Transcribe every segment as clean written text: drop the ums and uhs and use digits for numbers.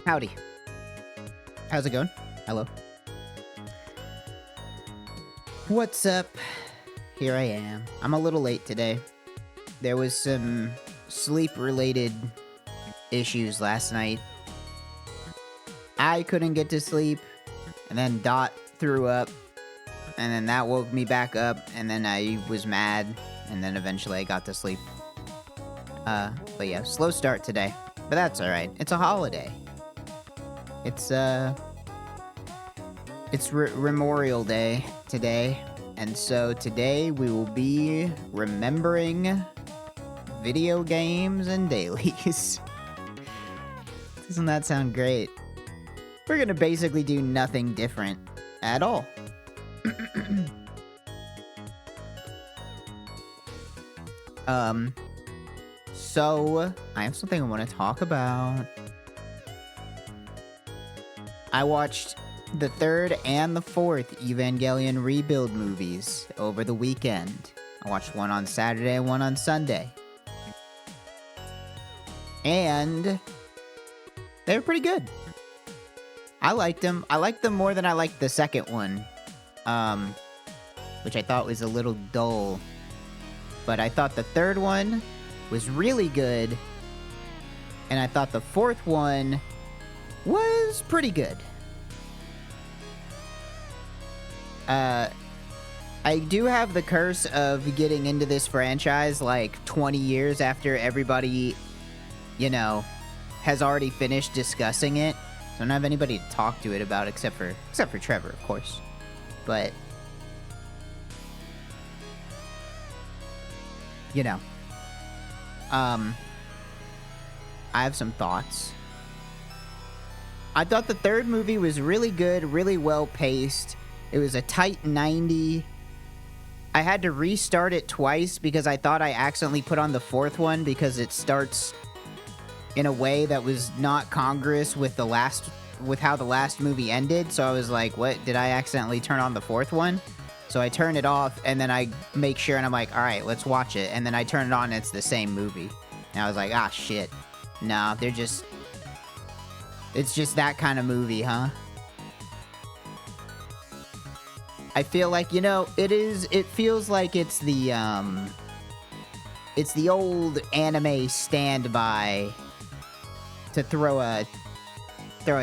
Howdy. How's it going? Hello. What's up? Here I am. I'm a little late today. There was some sleep-related issues last night. I couldn't get to sleep, and then Dot threw up, and then that woke me back up, and then I was mad, and then eventually I got to sleep. But yeah, slow start today. But that's alright. It's a holiday. It's Memorial Day today, and so today we will be remembering video games and dailies. Doesn't that sound great? We're gonna basically do nothing different at all. So I have something I want to talk about. I watched the third and the fourth Evangelion Rebuild movies over the weekend. I watched one on Saturday and one on Sunday. And they were pretty good. I liked them. I liked them more than I liked the second one, which I thought was a little dull. But I thought the third one was really good, and I thought the fourth one was pretty good. I do have the curse of getting into this franchise like 20 years after everybody, you know, has already finished discussing it. So I don't have anybody to talk to it about except for Trevor, of course. But you know, I have some thoughts. I thought the third movie was really good, really well paced. It was a tight 90. I had to restart it twice because I thought I accidentally put on the fourth one because it starts in a way that was not congruous with how the last movie ended. So I was like, what? Did I accidentally turn on the fourth one? So I turn it off, and then I make sure, and I'm like, all right, let's watch it. And then I turn it on, and it's the same movie. And I was like, ah, shit. Nah, it's just that kind of movie, huh? I feel like, you know, it feels like it's the old anime standby to throw a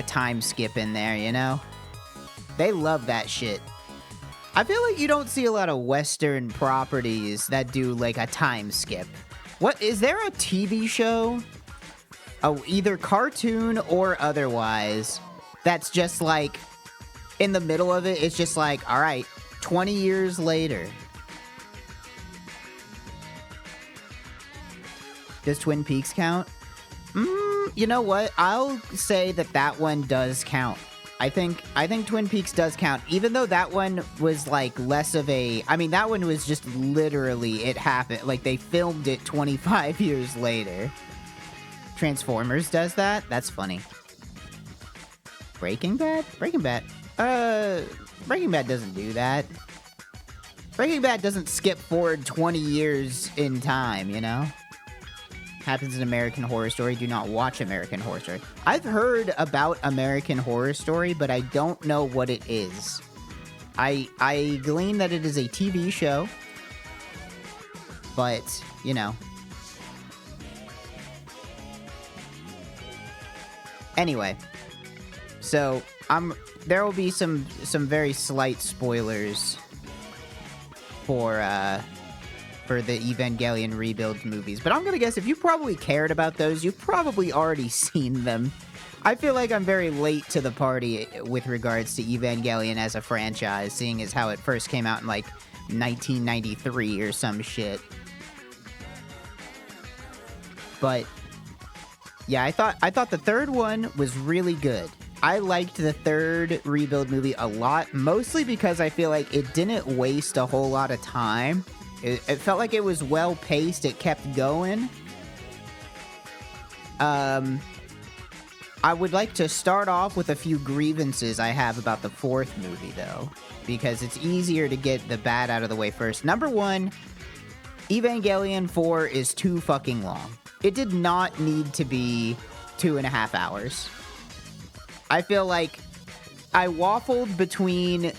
time skip in there, you know? They love that shit. I feel like you don't see a lot of Western properties that do, like, a time skip. What, is there a TV show? Oh, either cartoon or otherwise, that's just, like, in the middle of it, it's just like, alright, 20 years later. Does Twin Peaks count? You know what? I'll say that one does count. I think Twin Peaks does count, even though that one was, like, less of a... I mean, that one was just literally, it happened. Like, they filmed it 25 years later. Transformers does that? That's funny. Breaking Bad? Breaking Bad doesn't do that. Breaking Bad doesn't skip forward 20 years in time, you know? Happens in American Horror Story. Do not watch American Horror Story. I've heard about American Horror Story, but I don't know what it is. I glean that it is a TV show, but, you know. Anyway, so there will be some very slight spoilers for the Evangelion Rebuild movies. But I'm gonna guess if you probably cared about those, you've probably already seen them. I feel like I'm very late to the party with regards to Evangelion as a franchise, seeing as how it first came out in, like, 1993 or some shit. But yeah, I thought the third one was really good. I liked the third Rebuild movie a lot, mostly because I feel like it didn't waste a whole lot of time. It felt like it was well-paced, it kept going. I would like to start off with a few grievances I have about the fourth movie, though, because it's easier to get the bad out of the way first. Number one, Evangelion 4 is too fucking long. It did not need to be 2.5 hours. I feel like I waffled between,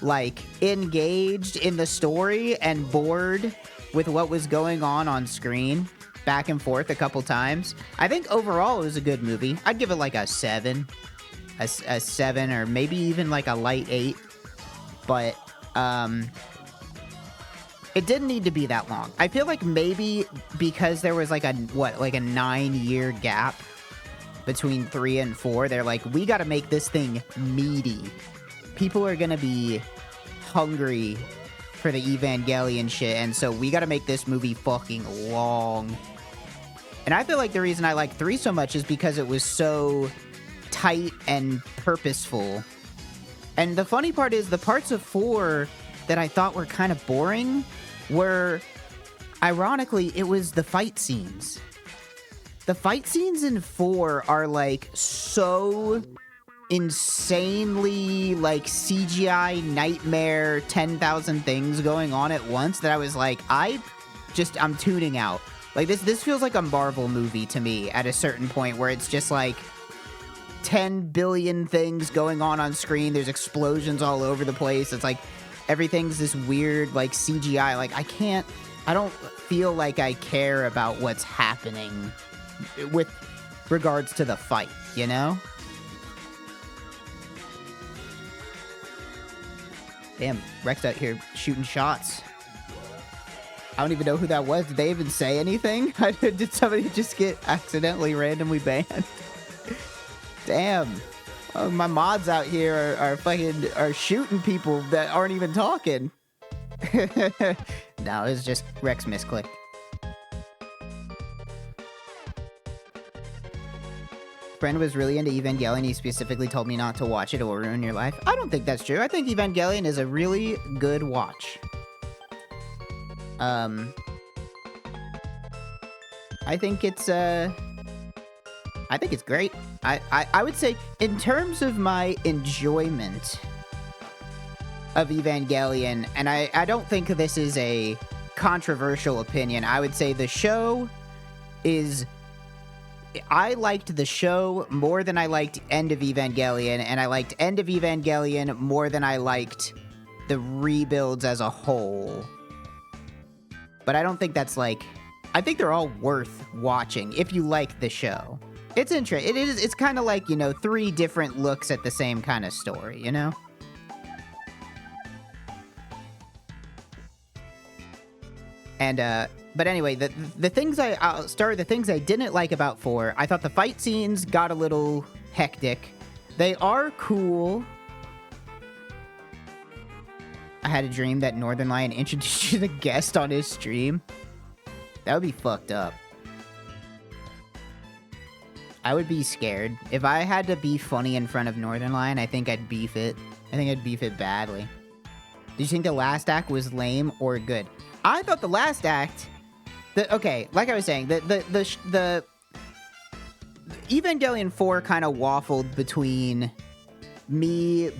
like, engaged in the story and bored with what was going on screen, back and forth a couple times. I think overall it was a good movie. I'd give it like a 7. A 7 or maybe even like a light 8. But, it didn't need to be that long. I feel like maybe because there was like a 9-year gap between 3 and 4, they're like, we gotta make this thing meaty. People are gonna be hungry for the Evangelion shit, and so we gotta make this movie fucking long. And I feel like the reason I like 3 so much is because it was so tight and purposeful. And the funny part is the parts of 4 that I thought were kind of boring were, ironically, it was the fight scenes. The fight scenes in 4 are, like, so insanely, like, CGI nightmare 10,000 things going on at once that I was like, I'm tuning out. Like, this feels like a Marvel movie to me at a certain point where it's just, like, 10 billion things going on screen. There's explosions all over the place. It's like everything's this weird, like, CGI. Like, I don't feel like I care about what's happening with regards to the fight, you know? Damn, Rex out here shooting shots. I don't even know who that was. Did they even say anything? Did somebody just get accidentally randomly banned? Damn. Oh, my mods out here are shooting people that aren't even talking. No, it's just Rex misclicked. Friend was really into Evangelion. He specifically told me not to watch it. It will ruin your life. I don't think that's true. I think Evangelion is a really good watch. I think it's great. I would say, in terms of my enjoyment of Evangelion, and I don't think this is a controversial opinion, I would say the show is... I liked the show more than I liked End of Evangelion, and I liked End of Evangelion more than I liked the rebuilds as a whole. But I don't think that's like... I think they're all worth watching if you like the show. It's interesting. It's kind of like, 3 different looks at the same kind of story, you know? And, but anyway, the things I'll start with the things I didn't like about 4. I thought the fight scenes got a little hectic. They are cool. I had a dream that Northern Lion introduced you to the guest on his stream. That would be fucked up. I would be scared. If I had to be funny in front of Northern Lion, I think I'd beef it. I think I'd beef it badly. Do you think the last act was lame or good? I thought the last act... Okay, like I was saying, the Evangelion 4 kind of waffled between me,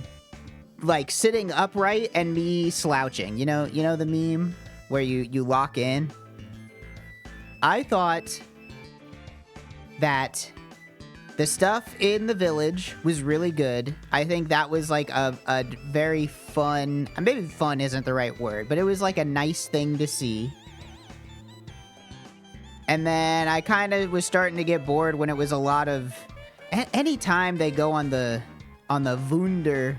like, sitting upright and me slouching. You know the meme where you lock in? I thought that the stuff in the village was really good. I think that was, like, a very fun... Maybe fun isn't the right word, but it was, like, a nice thing to see. And then I kind of was starting to get bored when it was a lot of... Anytime they go on the Wunder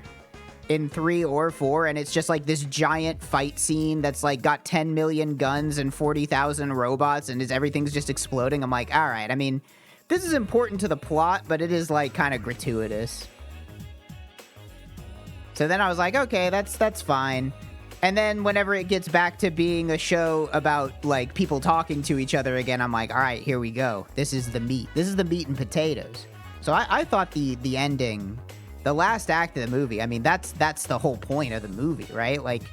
in 3 or 4, and it's just like this giant fight scene that's like got 10 million guns and 40,000 robots, and everything's just exploding, I'm like, all right, I mean, this is important to the plot, but it is like kind of gratuitous. So then I was like, okay, that's fine. And then whenever it gets back to being a show about, like, people talking to each other again, I'm like, all right, here we go. This is the meat. This is the meat and potatoes. So I thought the ending, the last act of the movie, I mean, that's the whole point of the movie, right? Like,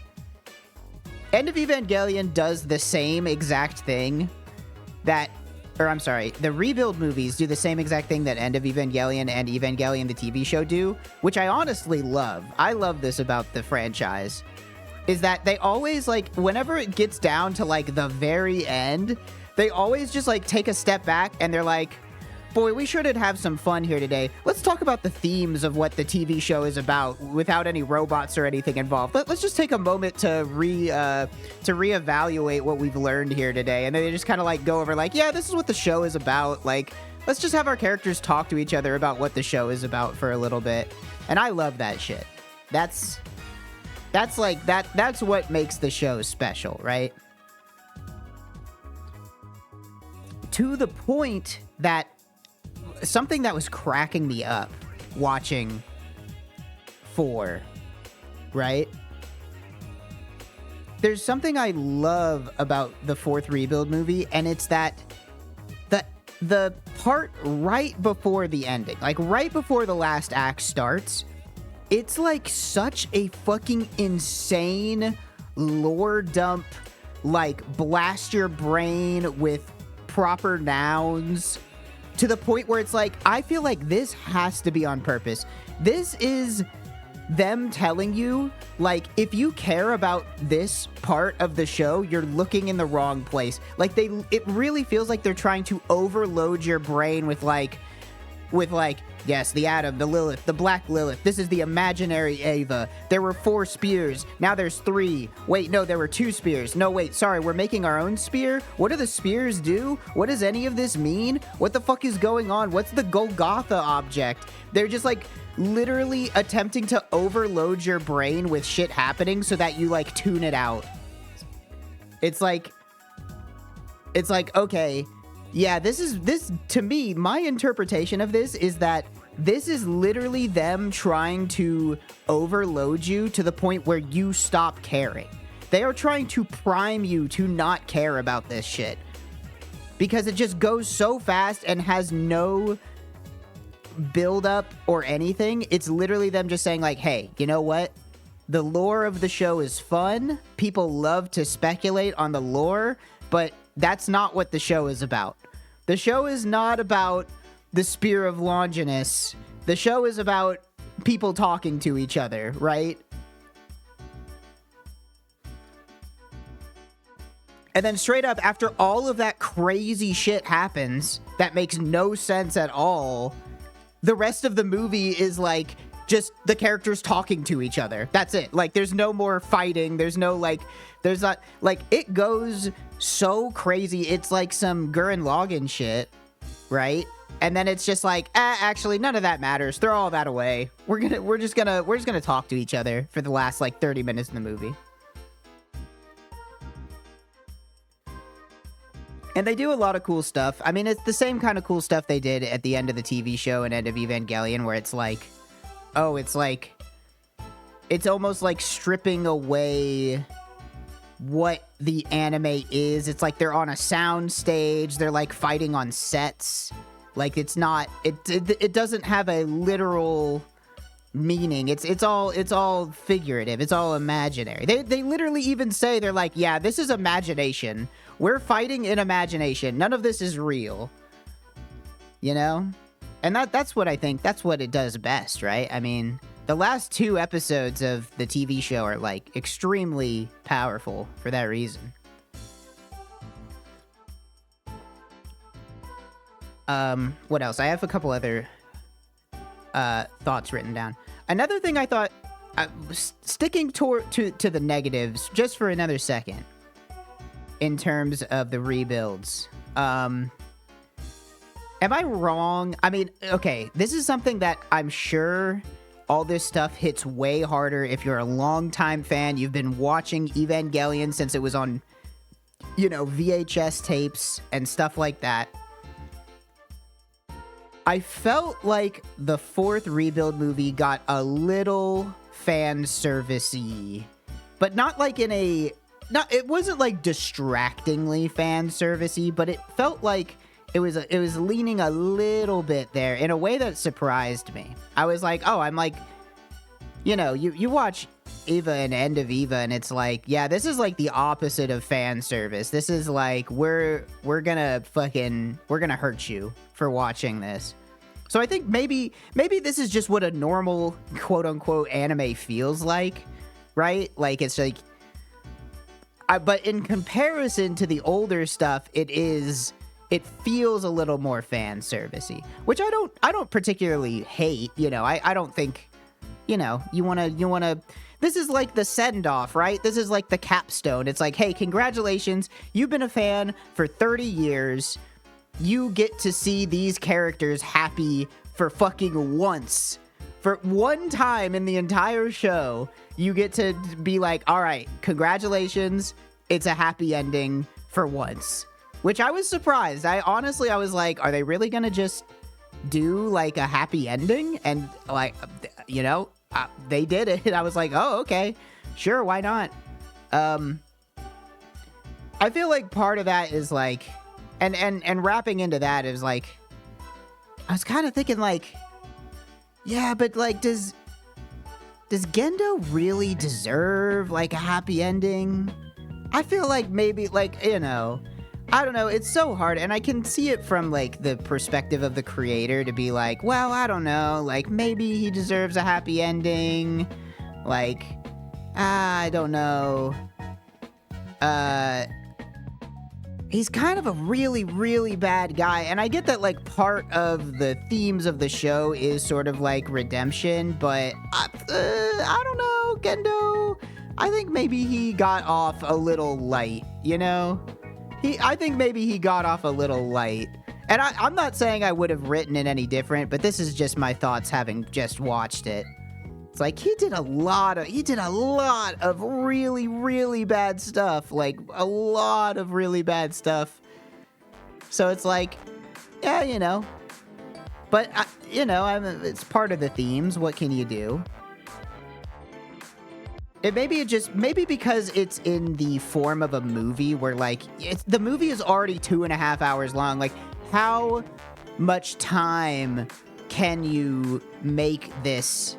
End of Evangelion does the same exact thing that... Or, I'm sorry, the rebuild movies do the same exact thing that End of Evangelion and Evangelion the TV show do, which I honestly love. I love this about the franchise. Is that they always, like, whenever it gets down to, like, the very end, they always just, like, take a step back and they're like, Boy, we sure did have some fun here today. Let's talk about the themes of what the TV show is about without any robots or anything involved. Let's just take a moment to reevaluate what we've learned here today, and then just kind of like go over like, yeah, this is what the show is about. Like, let's just have our characters talk to each other about what the show is about for a little bit. And I love that shit. That's what makes the show special, right? To the point that something that was cracking me up watching 4, right? There's something I love about the 4th Rebuild movie, and it's that the part right before the ending, like right before the last act starts, it's like such a fucking insane lore dump, like blast your brain with proper nouns, to the point where it's like, I feel like this has to be on purpose. This is them telling you, like, if you care about this part of the show, you're looking in the wrong place. Like, it really feels like they're trying to overload your brain with yes, the Atom, the Lilith, the Black Lilith. This is the imaginary Ava. There were 4 spears. Now there's 3. Wait, no, there were 2 spears. No, wait, sorry, we're making our own spear? What do the spears do? What does any of this mean? What the fuck is going on? What's the Golgotha object? They're just, like, literally attempting to overload your brain with shit happening so that you, like, tune it out. It's like, okay, yeah, this to me, my interpretation of this is that this is literally them trying to overload you to the point where you stop caring. They are trying to prime you to not care about this shit, because it just goes so fast and has no build up or anything. It's literally them just saying like, hey, you know what? The lore of the show is fun. People love to speculate on the lore, but that's not what the show is about. The show is not about the Spear of Longinus. The show is about people talking to each other, right? And then straight up, after all of that crazy shit happens that makes no sense at all, the rest of the movie is like just the characters talking to each other. That's it. Like, there's no more fighting. There's no, like, there's not, like, it goes so crazy. It's like some Gurren Lagann shit, right? And then it's just like, actually, none of that matters. Throw all that away. We're just gonna talk to each other for the last, like, 30 minutes in the movie. And they do a lot of cool stuff. I mean, it's the same kind of cool stuff they did at the end of the TV show and end of Evangelion, where it's like, oh, it's like, it's almost like stripping away what the anime is. It's like they're on a sound stage. They're like fighting on sets. Like, it's not, it doesn't have a literal meaning. It's all figurative. It's all imaginary. They literally even say, they're like, yeah, this is imagination. We're fighting in imagination. None of this is real. You know? And that's what I think, that's what it does best, right? I mean, the last 2 episodes of the TV show are, like, extremely powerful for that reason. What else? I have a couple other thoughts written down. Another thing I thought, sticking to the negatives just for another second, in terms of the rebuilds. Am I wrong? I mean, okay, this is something that I'm sure all this stuff hits way harder if you're a longtime fan. You've been watching Evangelion since it was on, you know, VHS tapes and stuff like that. I felt like the 4th Rebuild movie got a little fan service-y, but not like in a... it wasn't like distractingly fan servicey, but it felt like it was leaning a little bit there in a way that surprised me. I was like, oh, I'm like, you know, you watch Eva and End of Eva, and it's like, yeah, this is like the opposite of fan service. This is like, we're gonna hurt you for watching this. So I think maybe this is just what a normal quote unquote anime feels like, right? Like, it's like, but in comparison to the older stuff, it is it feels a little more fan servicey, which I don't particularly hate. You know, I don't think, you know, you want to, this is like the send-off, right? This is like the capstone. It's like, hey, congratulations. You've been a fan for 30 years. You get to see these characters happy for fucking once. For one time in the entire show, you get to be like, all right, congratulations. It's a happy ending for once. Which I was surprised. I was like, are they really going to just do like a happy ending? And like, you know, they did it. I was like, oh, okay, sure, why not? I feel like part of that is like, and wrapping into that is like, I was kind of thinking like, yeah, but like, does Gendo really deserve like a happy ending? I feel like maybe like, you know, I don't know, it's so hard, and I can see it from, like, the perspective of the creator to be like, well, I don't know, like, maybe he deserves a happy ending, like, I don't know, he's kind of a really, really bad guy, and I get that, like, part of the themes of the show is sort of, like, redemption, but, I don't know, Gendo, I think maybe he got off a little light, you know? I think maybe he got off a little light. And I'm not saying I would have written it any different, but this is just my thoughts having just watched it. It's like he did a lot of really, really bad stuff. Like, a lot of really bad stuff. So it's like, yeah, you know. But, you know, it's part of the themes. What can you do? Maybe because it's in the form of a movie where, like, the movie is already 2.5 hours long. Like, how much time can you make this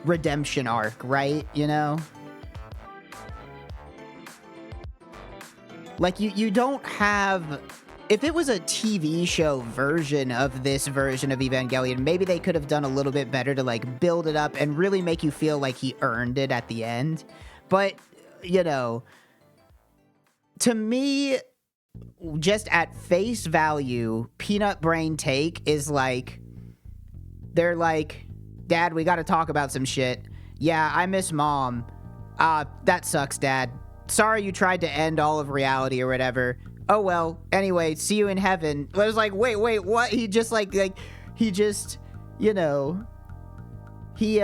redemption arc, right? You know? Like, you don't have... If it was a TV show version of this version of Evangelion, maybe they could have done a little bit better to, like, build it up and really make you feel like he earned it at the end. But, you know, to me, just at face value, Peanut Brain Take is like, they're like, Dad, we gotta talk about some shit. Yeah, I miss Mom. That sucks, Dad. Sorry you tried to end all of reality or whatever. Oh, well, anyway, see you in heaven. I was like, wait, what? He just, he just, you know, he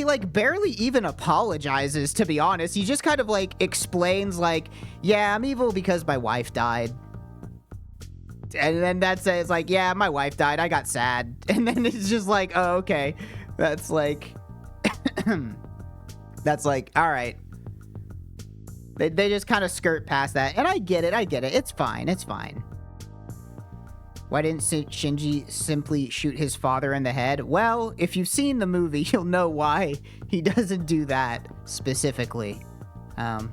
like, barely even apologizes, to be honest. He just kind of, like, explains, like, yeah, I'm evil because my wife died. And then that's it. It's like, yeah, my wife died. I got sad. And then it's just like, oh, okay. That's like, all right. They just kind of skirt past that. And I get it. It's fine. Why didn't Shinji simply shoot his father in the head? Well, if you've seen the movie, you'll know why he doesn't do that specifically. But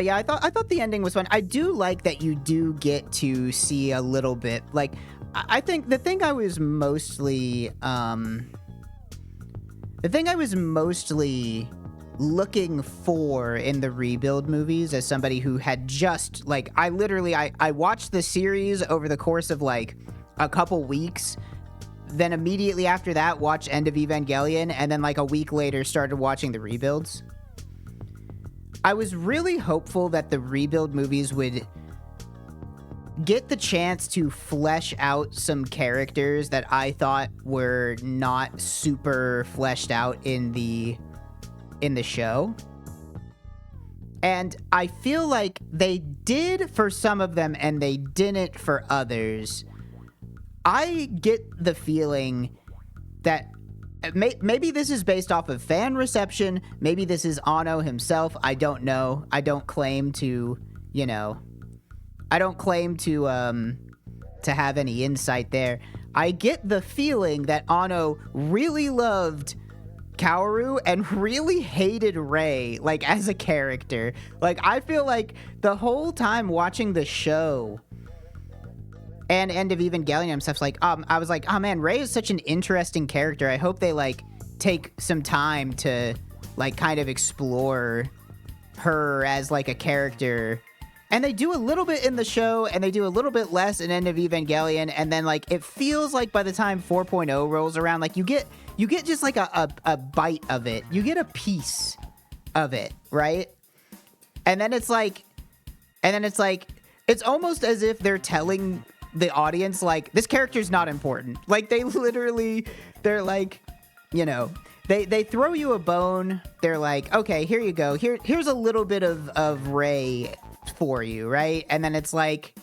yeah, I thought the ending was fun. I do like that you do get to see a little bit. Like, I think the thing I was mostly looking for in the Rebuild movies, as somebody who had just, like, I watched the series over the course of, like, a couple weeks, then immediately after that watched End of Evangelion, and then, like, a week later started watching the Rebuilds. I was really hopeful that the Rebuild movies would get the chance to flesh out some characters that I thought were not super fleshed out in the show. And I feel like they did for some of them and they didn't for others. I get the feeling that maybe this is based off of fan reception, maybe this is Anno himself, I don't know. I don't claim to, you know, to have any insight there. I get the feeling that Anno really loved Kaoru and really hated Rei, like, as a character. Like, I feel like the whole time watching the show and End of Evangelion stuff's like, I was like, oh man, Rei is such an interesting character. I hope they, like, take some time to, like, kind of explore her as like a character. And they do a little bit in the show, and they do a little bit less in End of Evangelion, and then like it feels like by the time 4.0 rolls around, like you get just like a bite of it. You get a piece of it, right? And then it's like it's almost as if they're telling the audience like this character's not important. Like they're like, you know, they throw you a bone. They're like, okay, here you go. Here's a little bit of Rey for you, right? And then it's like,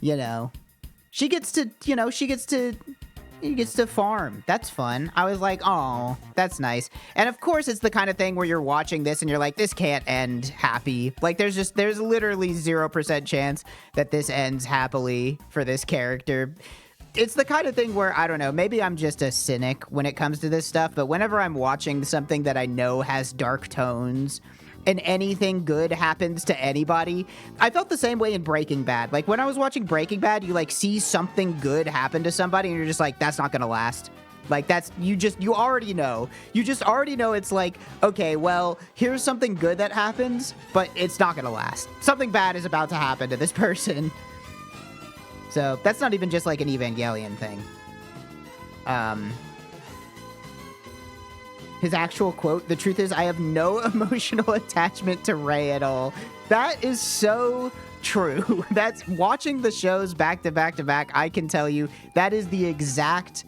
you know, she gets to farm. That's fun. I was like, oh, that's nice. And of course, it's the kind of thing where you're watching this and you're like, this can't end happy. Like, there's literally 0% chance that this ends happily for this character. It's the kind of thing where, I don't know, maybe I'm just a cynic when it comes to this stuff, but whenever I'm watching something that I know has dark tones and anything good happens to anybody, I felt the same way in Breaking Bad. Like, when I was watching Breaking Bad, you, like, see something good happen to somebody, and you're just like, that's not gonna last. Like, you already know. You just already know it's like, okay, well, here's something good that happens, but it's not gonna last. Something bad is about to happen to this person. So, that's not even just, like, an Evangelion thing. His actual quote, the truth is I have no emotional attachment to Rey at all. That is so true. That's watching the shows back to back to back. I can tell you that is the exact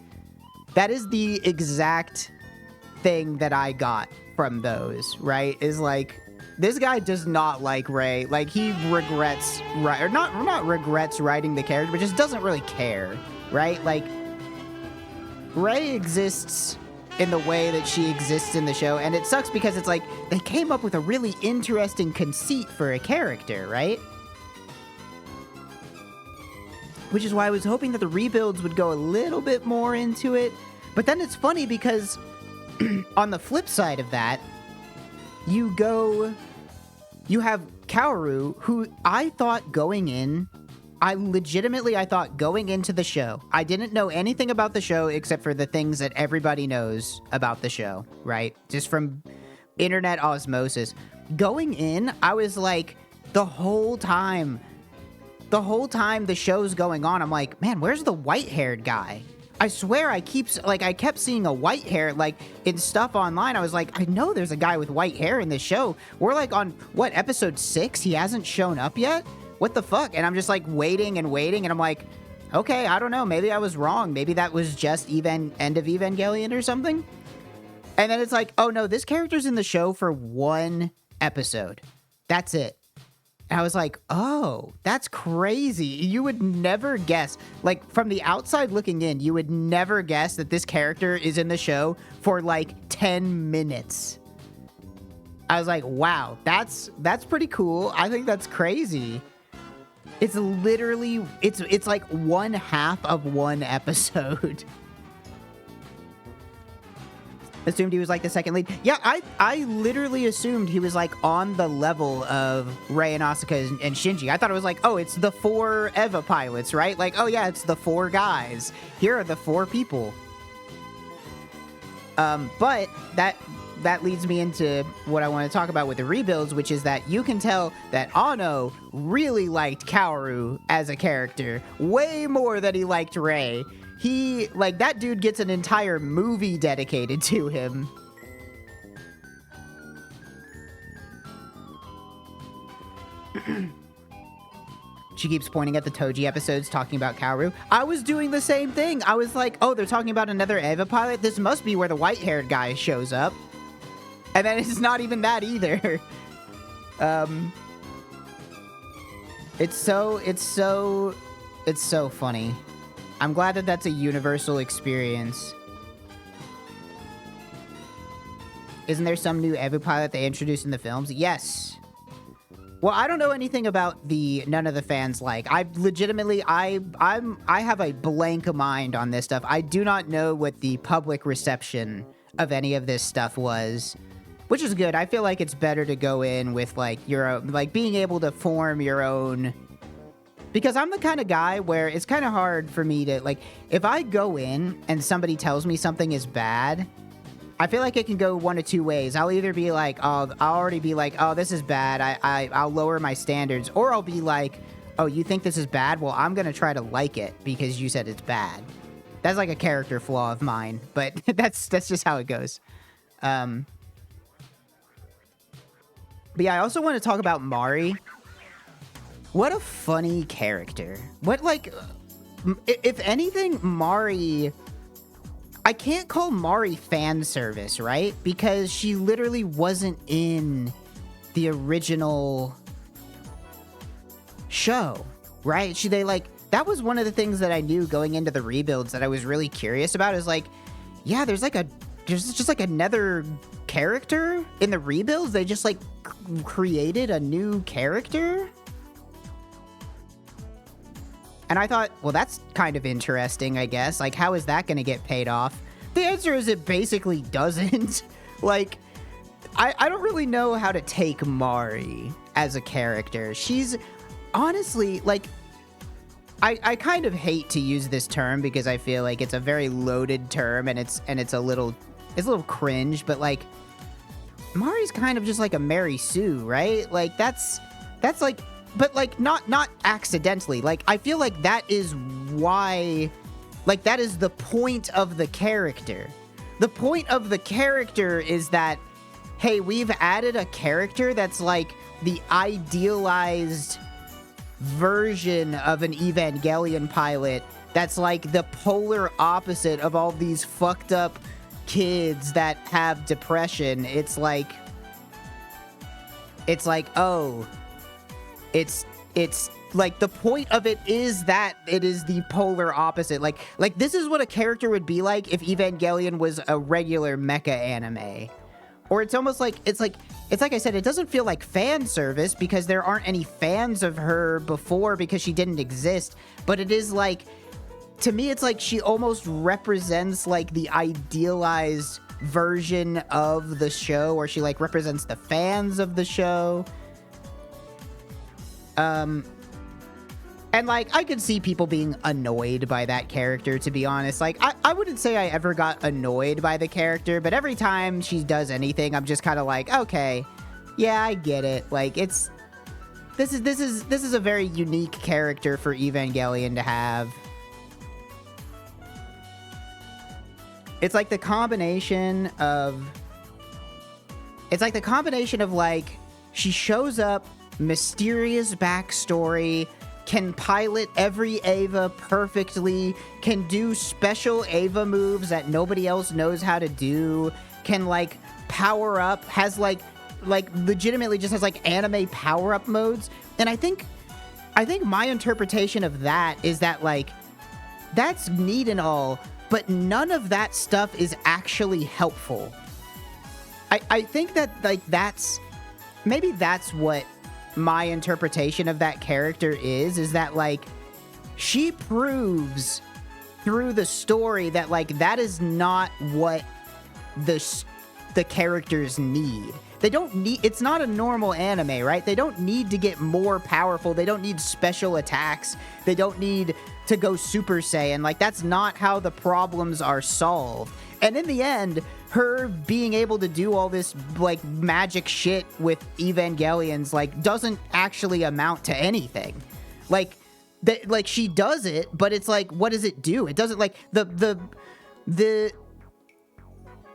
thing that I got from those, right? Is like, this guy does not like Rey. Like, he regrets, or not regrets writing the character, but just doesn't really care, right? Like, Rey exists in the way that she exists in the show, and it sucks because it's like they came up with a really interesting conceit for a character, right? Which is why I was hoping that the rebuilds would go a little bit more into it. But then it's funny because on the flip side of that, you have Kaoru, who I thought going in, I thought going into the show, I didn't know anything about the show except for the things that everybody knows about the show, right? Just from internet osmosis. Going in, I was like, the whole time the show's going on, I'm like, man, where's the white-haired guy? I swear I kept seeing a white hair, like, in stuff online. I was like, I know there's a guy with white hair in this show. We're like on, what, episode 6? He hasn't shown up yet? What the fuck? And I'm just like waiting, and I'm like, okay, I don't know. Maybe I was wrong. Maybe that was just End of Evangelion or something. And then it's like, oh no, this character's in the show for 1 episode. That's it. And I was like, oh, that's crazy. You would never guess, like, from the outside looking in, you would never guess that this character is in the show for like 10 minutes. I was like, wow, that's pretty cool. I think that's crazy. It's literally, it's like 1/2 of 1 episode. Assumed he was like the second lead. Yeah, I literally assumed he was like on the level of Rei and Asuka and Shinji. I thought it was like, oh, it's the 4 Eva pilots, right? Like, oh yeah, it's the 4 guys. Here are the 4 people. But that leads me into what I want to talk about with the rebuilds, which is that you can tell that Anno really liked Kaoru as a character way more than he liked Rei. That dude gets an entire movie dedicated to him. She keeps pointing at the Toji episodes talking about Kaoru. I was doing the same thing. I was like, oh, they're talking about another Eva pilot? This must be where the white-haired guy shows up. And then it's not even that either. It's so funny. I'm glad that that's a universal experience. Isn't there some new Evu pilot they introduced in the films? Yes. Well, I don't know anything about the none of the fans like. I have a blank mind on this stuff. I do not know what the public reception of any of this stuff was, which is good. I feel like it's better to go in with like your own, like being able to form your own. Because I'm the kind of guy where it's kind of hard for me to, like, if I go in and somebody tells me something is bad, I feel like it can go one of two ways. I'll either be like, oh, I'll already be like, oh, this is bad. I'll lower my standards. Or I'll be like, oh, you think this is bad? Well, I'm going to try to like it because you said it's bad. That's like a character flaw of mine, but that's just how it goes. But yeah, I also want to talk about Mari. What a funny character. What, like, if anything, Mari... I can't call Mari fan service, right? Because she literally wasn't in the original show, right? That was one of the things that I knew going into the rebuilds that I was really curious about is like, yeah, there's just like another character in the rebuilds. They just like created a new character. And I thought, well, that's kind of interesting, I guess. Like, how is that going to get paid off? The answer is it basically doesn't. Like, I don't really know how to take Mari as a character. She's honestly, like, I kind of hate to use this term because I feel like it's a very loaded term and it's a little cringe, but like, Mari's kind of just like a Mary Sue, right? Like, that's like... But, like, not accidentally. Like, I feel like that is why... Like, that is the point of the character. The point of the character is that, hey, we've added a character that's, like, the idealized version of an Evangelion pilot that's, like, the polar opposite of all these fucked up kids that have depression. It's like, oh... It's like the point of it is that it is the polar opposite. Like this is what a character would be like if Evangelion was a regular mecha anime. Or it's almost like it's like I said, it doesn't feel like fan service because there aren't any fans of her before because she didn't exist. But it is like, to me, it's like she almost represents like the idealized version of the show, or she like represents the fans of the show. And, like, I could see people being annoyed by that character, to be honest. Like, I wouldn't say I ever got annoyed by the character, but every time she does anything, I'm just kind of like, okay, yeah, I get it. Like, this is a very unique character for Evangelion to have. It's like the combination of, like, she shows up, mysterious backstory, can pilot every Eva perfectly, can do special Eva moves that nobody else knows how to do, can, like, power up, has, like legitimately just has, like, anime power-up modes. And I think my interpretation of that is that, like, that's neat and all, but none of that stuff is actually helpful. I think that, like, maybe that's what my interpretation of that character is that, like, she proves through the story that, like, that is not what the characters need. They don't need... It's not a normal anime, right? They don't need to get more powerful. They don't need special attacks. They don't need to go Super Saiyan. Like, that's not how the problems are solved. And in the end, her being able to do all this, like, magic shit with Evangelions, like, doesn't actually amount to anything. Like, she does it, but it's like, what does it do? It doesn't, like, the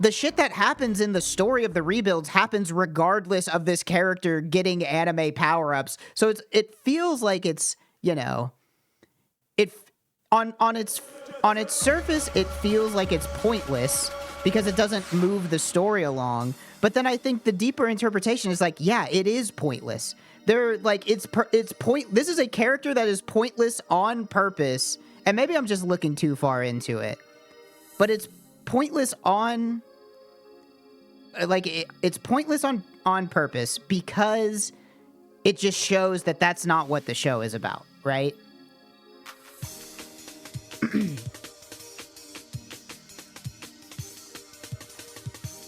shit that happens in the story of the rebuilds happens regardless of this character getting anime power-ups. So it feels like it's, you know, on its surface, it feels like it's pointless because it doesn't move the story along. But then I think the deeper interpretation is like, yeah, it is pointless. This is a character that is pointless on purpose. And maybe I'm just looking too far into it, but it's pointless on, like, it's pointless on purpose because it just shows that that's not what the show is about, right?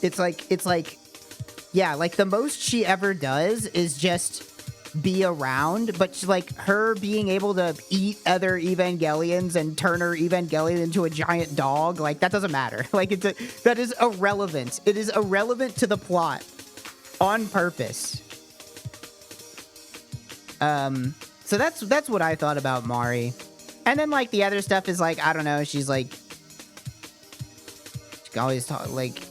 It's like, yeah, like, the most she ever does is just be around, but like her being able to eat other Evangelions and turn her Evangelion into a giant dog, like that doesn't matter. Like that is irrelevant. It is irrelevant to the plot on purpose. So that's what I thought about Mari. And then like the other stuff is like, I don't know, she's like, she can always talk like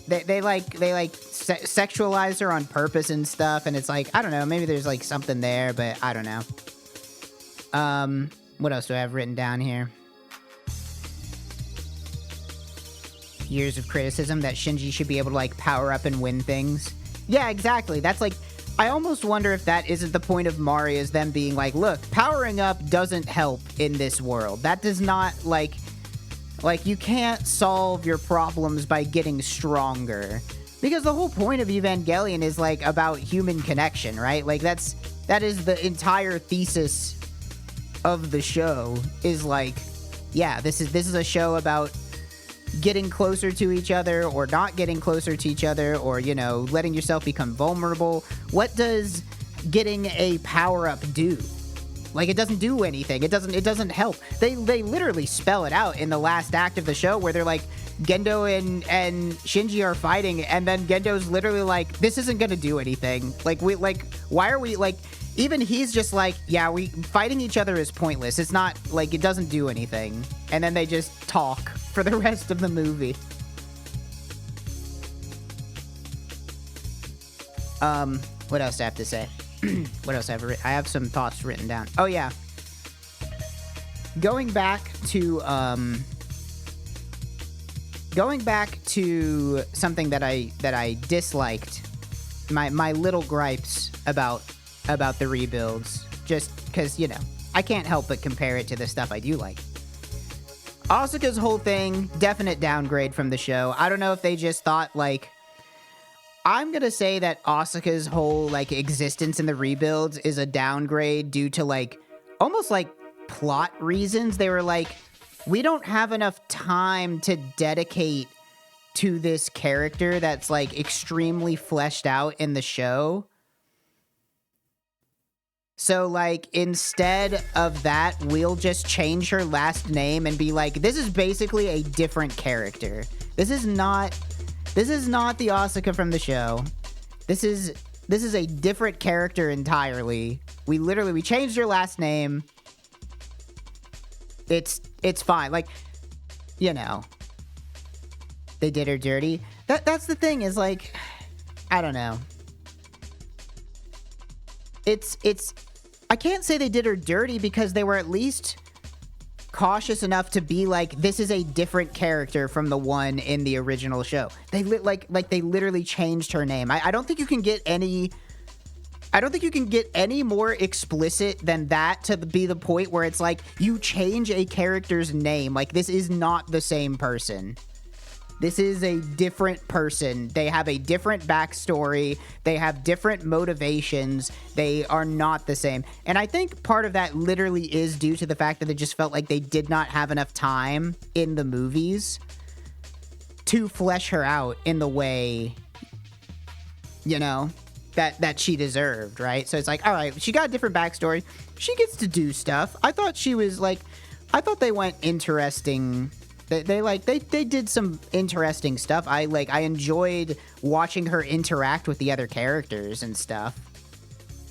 they sexualize her on purpose and stuff, and it's like, I don't know, maybe there's like something there, but I don't know. What else do I have written down here? Years of criticism that Shinji should be able to like power up and win things. Yeah, exactly. That's like, I almost wonder if that isn't the point of Mari, is them being like, look, powering up doesn't help in this world. That does not, like you can't solve your problems by getting stronger. Because the whole point of Evangelion is, like, about human connection, right? Like, that is the entire thesis of the show, is like, yeah, this is a show about getting closer to each other or not getting closer to each other, or, you know, letting yourself become vulnerable. What does getting a power-up do? Like, it doesn't do anything. It doesn't help. They literally spell it out in the last act of the show, where they're like, Gendo and Shinji are fighting, and then Gendo's literally like, this isn't gonna do anything. Like, why are we, like, even he's just like, yeah, fighting each other is pointless. It's not, like, it doesn't do anything. And then they just talk for the rest of the movie. What else do I have to say? What else have I have some thoughts written down. Oh, yeah. Going back to something that I disliked, my little gripes about the rebuilds, just because, you know, I can't help but compare it to the stuff I do like. Asuka's whole thing, definite downgrade from the show. I don't know if they just thought, like, I'm gonna say that Asuka's whole, like, existence in the rebuilds is a downgrade due to, like, almost like plot reasons. They were like, we don't have enough time to dedicate to this character that's, like, extremely fleshed out in the show. So, like, instead of that, we'll just change her last name and be like, this is basically a different character. This is not the Asuka from the show. This is a different character entirely. We changed her last name. It's fine. Like, you know, they did her dirty. That's the thing, is like, I don't know. I can't say they did her dirty, because they were at least cautious enough to be like, this is a different character from the one in the original show. They they literally changed her name. I don't think you can get any more explicit than that to be the point where it's like, you change a character's name. Like, this is not the same person. This is a different person. They have a different backstory. They have different motivations. They are not the same. And I think part of that literally is due to the fact that it just felt like they did not have enough time in the movies to flesh her out in the way, you know, that she deserved, right? So it's like, all right, she got a different backstory. She gets to do stuff. I thought they went interesting. They did some interesting stuff. I enjoyed watching her interact with the other characters and stuff.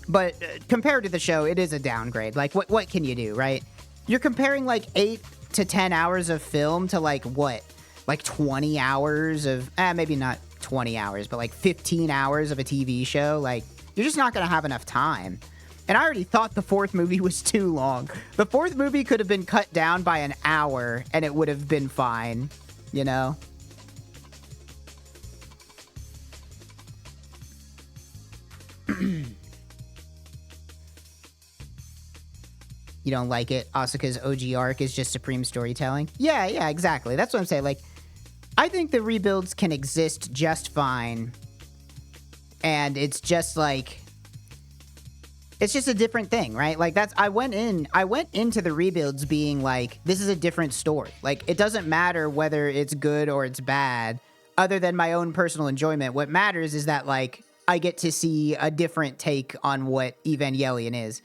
But compared to the show, it is a downgrade. Like, what can you do, right? You're comparing, like, 8 to 10 hours of film to, like, what? Like 20 hours of, maybe not 20 hours, but like 15 hours of a TV show. Like, you're just not going to have enough time. And I already thought the fourth movie was too long. The fourth movie could have been cut down by an hour, and it would have been fine, you know? You don't like it? Asuka's OG arc is just supreme storytelling? Yeah, exactly. That's what I'm saying. Like, I think the rebuilds can exist just fine. And it's just like, it's just a different thing, right? Like, I went into the rebuilds being like, this is a different story. Like, it doesn't matter whether it's good or it's bad, other than my own personal enjoyment. What matters is that, like, I get to see a different take on what Evangelion is.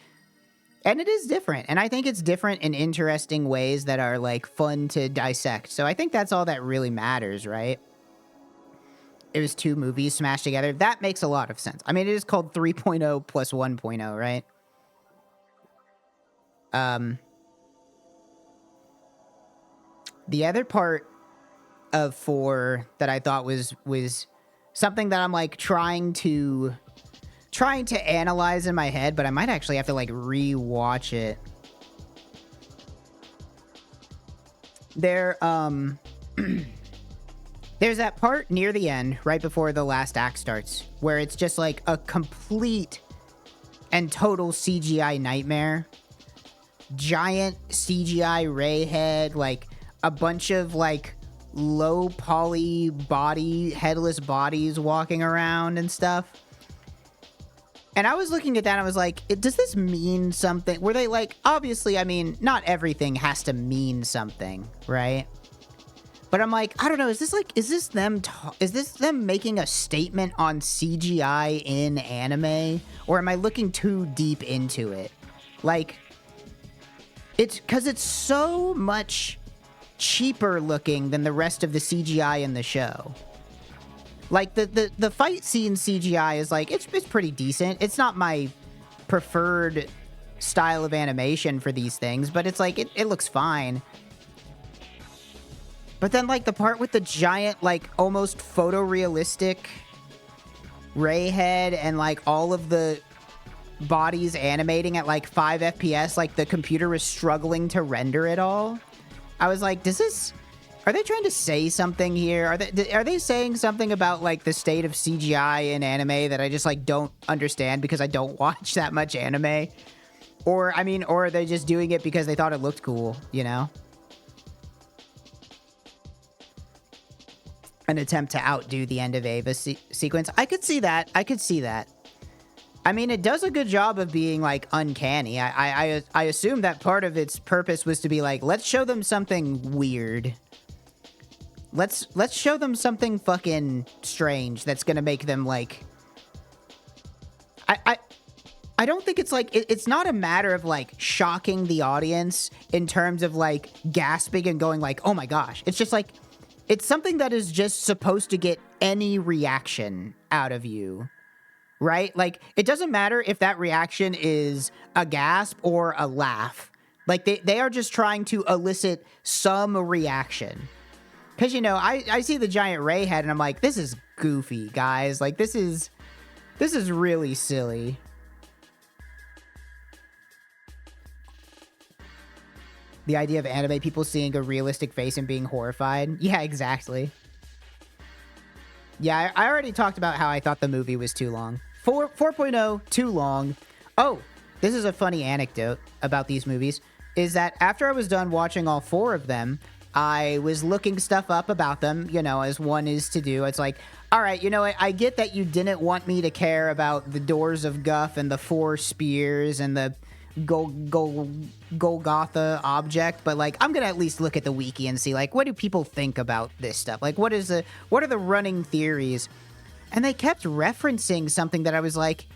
And it is different. And I think it's different in interesting ways that are like fun to dissect. So I think that's all that really matters, right? It was 2 movies smashed together. That makes a lot of sense. I mean, it is called 3.0 plus 1.0, right? The other part of 4 that I thought was something that I'm like trying to analyze in my head, but I might actually have to like re-watch it. There's that part near the end, right before the last act starts, where it's just like a complete and total CGI nightmare. Giant CGI ray head, like a bunch of like low poly headless bodies walking around and stuff. And I was looking at that and I was like, does this mean something? Were they like, obviously, I mean, not everything has to mean something, right? But I'm like, I don't know, is this them making a statement on CGI in anime? Or am I looking too deep into it? Like, it's because it's so much cheaper looking than the rest of the CGI in the show. Like, the fight scene CGI is like, it's pretty decent. It's not my preferred style of animation for these things, but it's like, it looks fine. But then, like, the part with the giant, like, almost photorealistic ray head and, like, all of the bodies animating at, like, 5 FPS, like, the computer was struggling to render it all. I was like, are they trying to say something here? Are they saying something about, like, the state of CGI in anime that I just, like, don't understand because I don't watch that much anime? Or are they just doing it because they thought it looked cool, you know? An attempt to outdo the end of Eva sequence. I could see that. I mean, it does a good job of being, like, uncanny. I assume that part of its purpose was to be like, let's show them something weird. Let's show them something fucking strange that's gonna make them, like... I don't think it's, like... It's not a matter of, like, shocking the audience in terms of, like, gasping and going, like, oh my gosh. It's just, like... It's something that is just supposed to get any reaction out of you, right? Like, it doesn't matter if that reaction is a gasp or a laugh. Like, they are just trying to elicit some reaction. Because, you know, I see the giant ray head and I'm like, this is goofy, guys. Like, this is really silly. The idea of anime people seeing a realistic face and being horrified. Yeah, exactly. Yeah, I already talked about how I thought the movie was too long. 4.0, too long. Oh, this is a funny anecdote about these movies, is that after I was done watching all 4 of them, I was looking stuff up about them, you know, as one is to do. It's like, all right, you know what? I get that you didn't want me to care about the Doors of Guff and the 4 spears and the Golgotha object, but like I'm gonna at least look at the wiki and see like what do people think about this stuff, like what are the running theories. And they kept referencing something that I was like,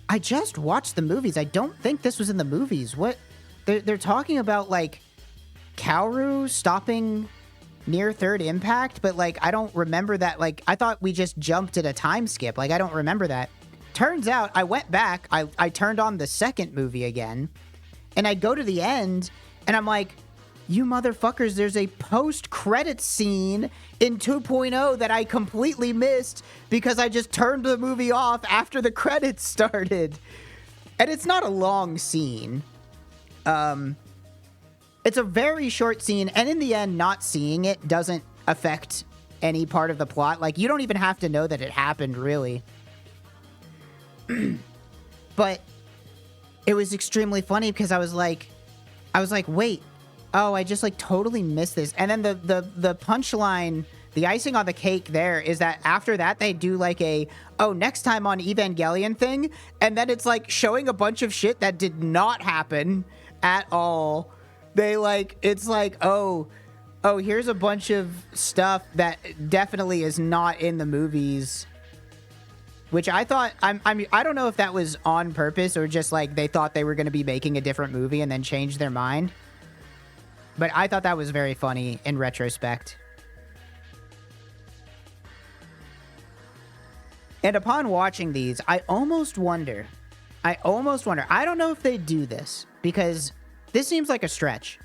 I just watched the movies, I don't think this was in the movies. What they're talking about, like Kaoru stopping near third impact, but like I don't remember that. Like I thought we just jumped at a time skip. Like I don't remember that. Turns out, I went back, I turned on the second movie again, and I go to the end, and I'm like, you motherfuckers, there's a post-credits scene in 2.0 that I completely missed because I just turned the movie off after the credits started. And it's not a long scene. It's a very short scene, and in the end, not seeing it doesn't affect any part of the plot. Like, you don't even have to know that it happened, really. But it was extremely funny because I was like, wait, oh, I just like totally missed this. And then the punchline, the icing on the cake there is that after that they do like next time on Evangelion thing, and then it's like showing a bunch of shit that did not happen at all. They like, it's like, oh, here's a bunch of stuff that definitely is not in the movies. which I thought, I don't know if that was on purpose or just like they thought they were going to be making a different movie and then changed their mind. But I thought that was very funny in retrospect. And upon watching these, I almost wonder, I don't know if they do this because this seems like a stretch,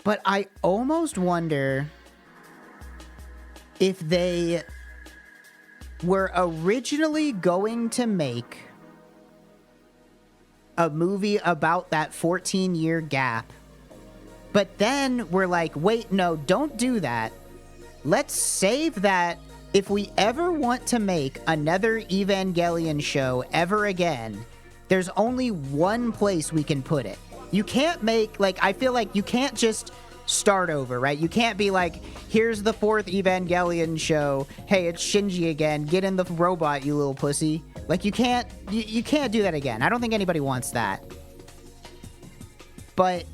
but I almost wonder if they were originally going to make a movie about that 14-year gap, but then we're like, wait, no, don't do that. Let's save that. If we ever want to make another Evangelion show ever again, there's only one place we can put it. You can't make, like, I feel like you can't just start over, right? You can't be like, here's the 4th Evangelion show. Hey, it's Shinji again. Get in the robot, you little pussy. Like, you can't do that again. I don't think anybody wants that. But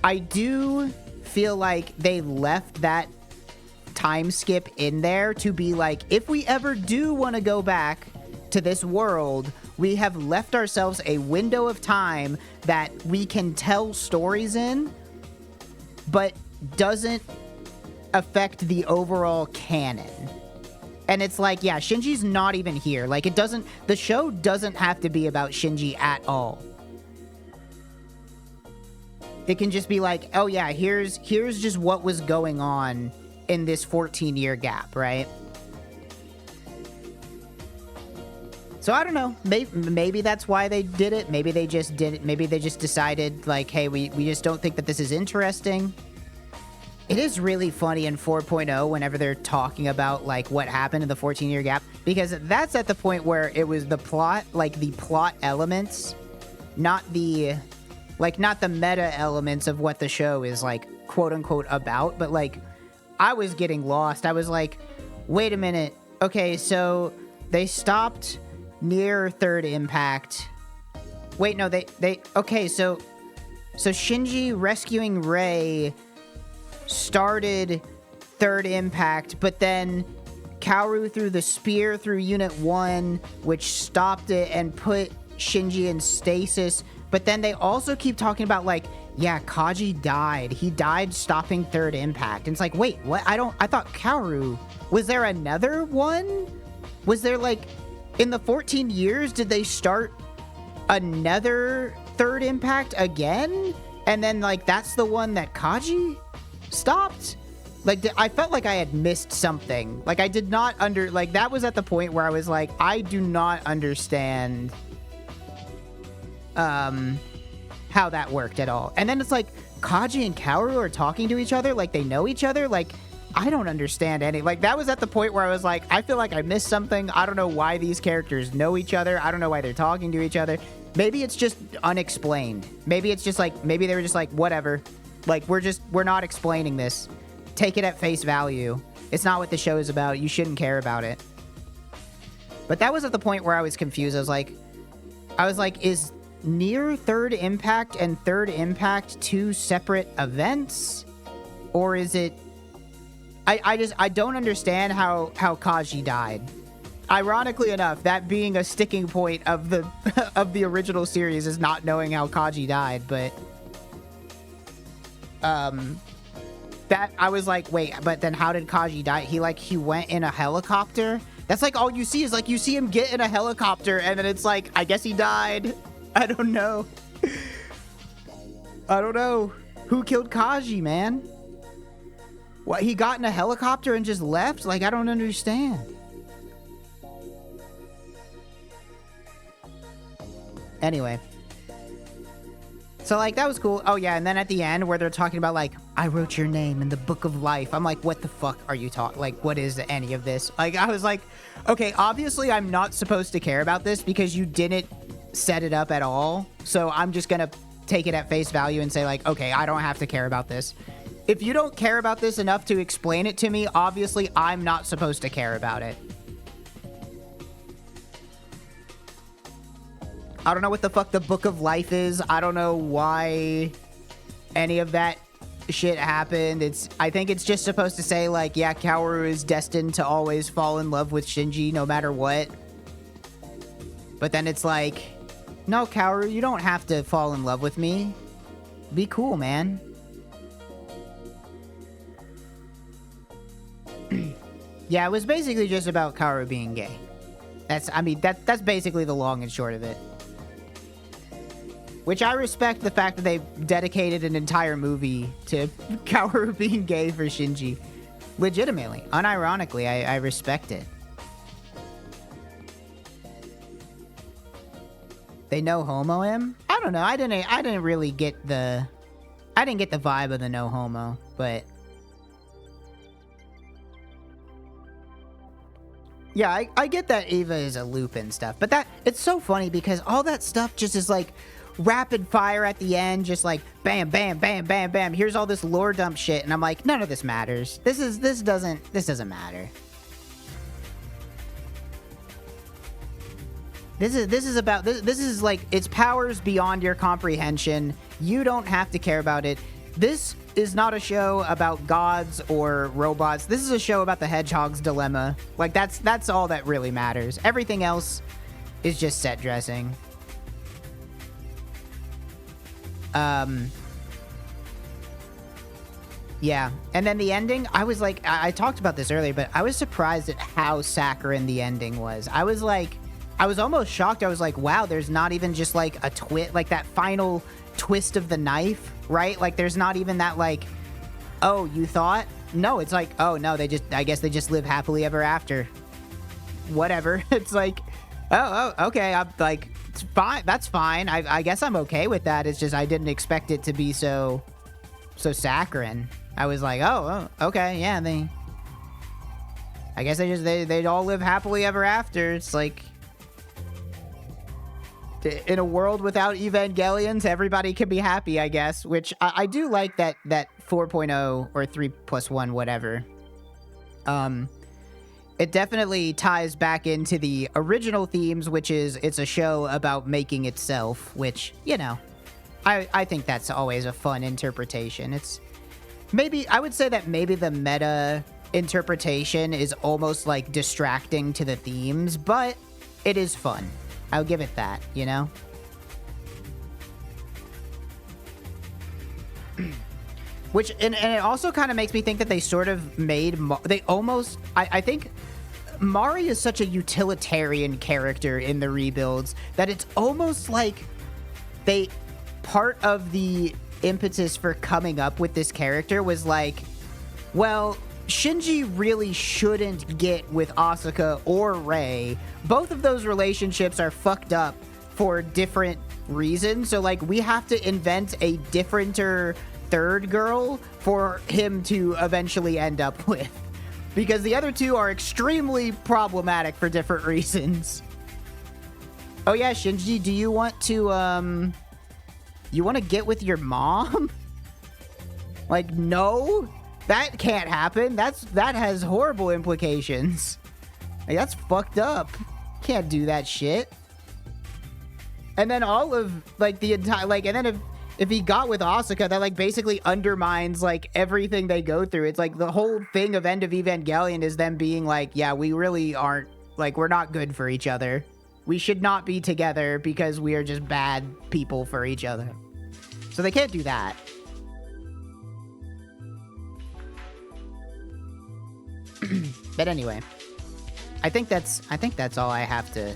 I do feel like they left that time skip in there to be like, if we ever do want to go back to this world, we have left ourselves a window of time that we can tell stories in, but doesn't affect the overall canon. And it's like, yeah, Shinji's not even here. Like, the show doesn't have to be about Shinji at all. It can just be like, oh yeah, here's just what was going on in this 14-year gap, right? So I don't know. Maybe that's why they did it. Maybe they just did it. Maybe they just decided, like, hey, we just don't think that this is interesting. It is really funny in 4.0 whenever they're talking about, like, what happened in the 14-year gap, because that's at the point where it was the plot, like, the plot elements, not the meta elements of what the show is, like, quote-unquote about, but, like, I was getting lost. I was like, wait a minute. Okay, so they stopped near Third Impact. Wait, no, okay, so Shinji rescuing Rei started Third Impact, but then Kaoru threw the spear through Unit 1, which stopped it and put Shinji in stasis. But then they also keep talking about, like, yeah, Kaji died. He died stopping Third Impact. And it's like, wait, what? I thought Kaoru. Was there another one? Was there, like, in the 14 years, did they start another Third Impact again? And then, like, that's the one that Kaji stopped? Like, I felt like I had missed something. Like, I did not that was at the point where I was like, I do not understand how that worked at all. And then it's like Kaji and Kaoru are talking to each other like they know each other. Like, I don't understand any. Like, that was at the point where I was like, I feel like I missed something. I don't know why these characters know each other. I don't know why they're talking to each other. Maybe it's just unexplained. Maybe it's just like, maybe they were just like, whatever. Like, we're not explaining this. Take it at face value. It's not what the show is about. You shouldn't care about it. But that was at the point where I was confused. I was like, is near Third Impact and Third Impact two separate events? Or is it... I don't understand how Kaji died. Ironically enough, that being a sticking point of the of the original series is not knowing how Kaji died, but that I was like, wait, but then how did Kaji die? He went in a helicopter? That's like all you see is like you see him get in a helicopter and then it's like, I guess he died. I don't know. I don't know. Who killed Kaji, man? What, he got in a helicopter and just left? Like, I don't understand. Anyway. So, like, that was cool. Oh, yeah, and then at the end where they're talking about, like, I wrote your name in the book of life. I'm like, what the fuck are you talking? Like, what is any of this? Like, I was like, okay, obviously I'm not supposed to care about this because you didn't set it up at all. So I'm just gonna take it at face value and say, like, okay, I don't have to care about this. If you don't care about this enough to explain it to me, obviously I'm not supposed to care about it. I don't know what the fuck the Book of Life is. I don't know why any of that shit happened. I think it's just supposed to say, like, yeah, Kaoru is destined to always fall in love with Shinji no matter what. But then it's like, no, Kaoru, you don't have to fall in love with me. Be cool, man. Yeah, it was basically just about Kaoru being gay. That's basically the long and short of it. Which I respect the fact that they dedicated an entire movie to Kaoru being gay for Shinji. Legitimately, unironically, I respect it. They no homo him? I don't know. I didn't really get the vibe of the no homo, but yeah, I get that Eva is a loop and stuff, but it's so funny because all that stuff just is like rapid fire at the end, just like bam, bam, bam, bam, bam. Here's all this lore dump shit, and I'm like, none of this matters. This doesn't matter. This is like, it's powers beyond your comprehension. You don't have to care about it. This is not a show about gods or robots. This is a show about the hedgehog's dilemma. Like, that's all that really matters. Everything else is just set dressing. Yeah. And then the ending, I was like, I talked about this earlier, but I was surprised at how saccharine the ending was. I was almost shocked. I was like, wow, there's not even just like a twist, like that final twist of the knife, right? Like, there's not even that, like, oh, you thought? No, it's like, oh no, I guess they just live happily ever after. Whatever. It's like, oh, okay. I'm like, it's fine. That's fine. I guess I'm okay with that. It's just, I didn't expect it to be so saccharine. I was like, oh, okay. Yeah. I guess they'd all live happily ever after. It's like, in a world without Evangelions, everybody can be happy, I guess, which I do like that 4.0 or 3+1, whatever. It definitely ties back into the original themes, which is it's a show about making itself, which, you know, I think that's always a fun interpretation. It's maybe, I would say that maybe the meta interpretation is almost like distracting to the themes, but it is fun. I'll give it that, you know? Which, and it also kind of makes me think that they sort of made, they almost, I think Mari is such a utilitarian character in the rebuilds that it's almost like part of the impetus for coming up with this character was like, well, Shinji really shouldn't get with Asuka or Rei. Both of those relationships are fucked up for different reasons. So, like, we have to invent a differenter third girl for him to eventually end up with. Because the other two are extremely problematic for different reasons. Oh yeah, Shinji, do you want to, you want to get with your mom? Like, no? That can't happen. That has horrible implications. Like, that's fucked up. Can't do that shit. And then all of, like, the entire, like, and then if he got with Asuka, that, like, basically undermines, like, everything they go through. It's like the whole thing of End of Evangelion is them being like, yeah, we really aren't, like, we're not good for each other. We should not be together because we are just bad people for each other. So they can't do that. But anyway, I think that's all I have to.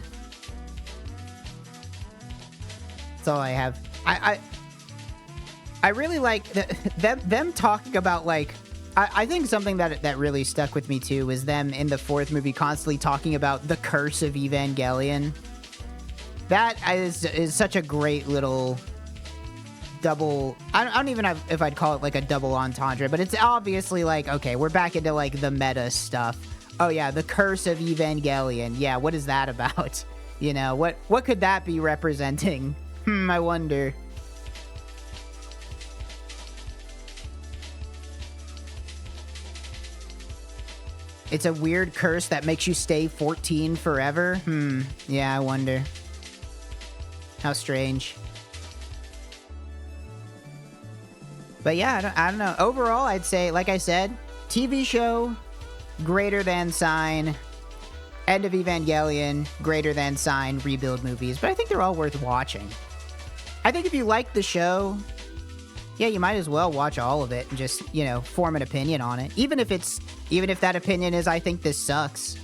That's all I have. I really like them talking about, like, I think something that really stuck with me too was them in the fourth movie constantly talking about the curse of Evangelion. That is such a great little double, I don't even know if I'd call it like a double entendre, but it's obviously like, okay, we're back into like the meta stuff. Oh yeah, the curse of Evangelion. Yeah, what is that about? You know, what could that be representing? I wonder. It's a weird curse that makes you stay 14 forever? Yeah, I wonder. How strange. But yeah, I don't know. Overall, I'd say, like I said, TV show, greater than sign. End of Evangelion, greater than sign, rebuild movies. But I think they're all worth watching. I think if you like the show, yeah, you might as well watch all of it and just, you know, form an opinion on it. Even if that opinion is, I think this sucks.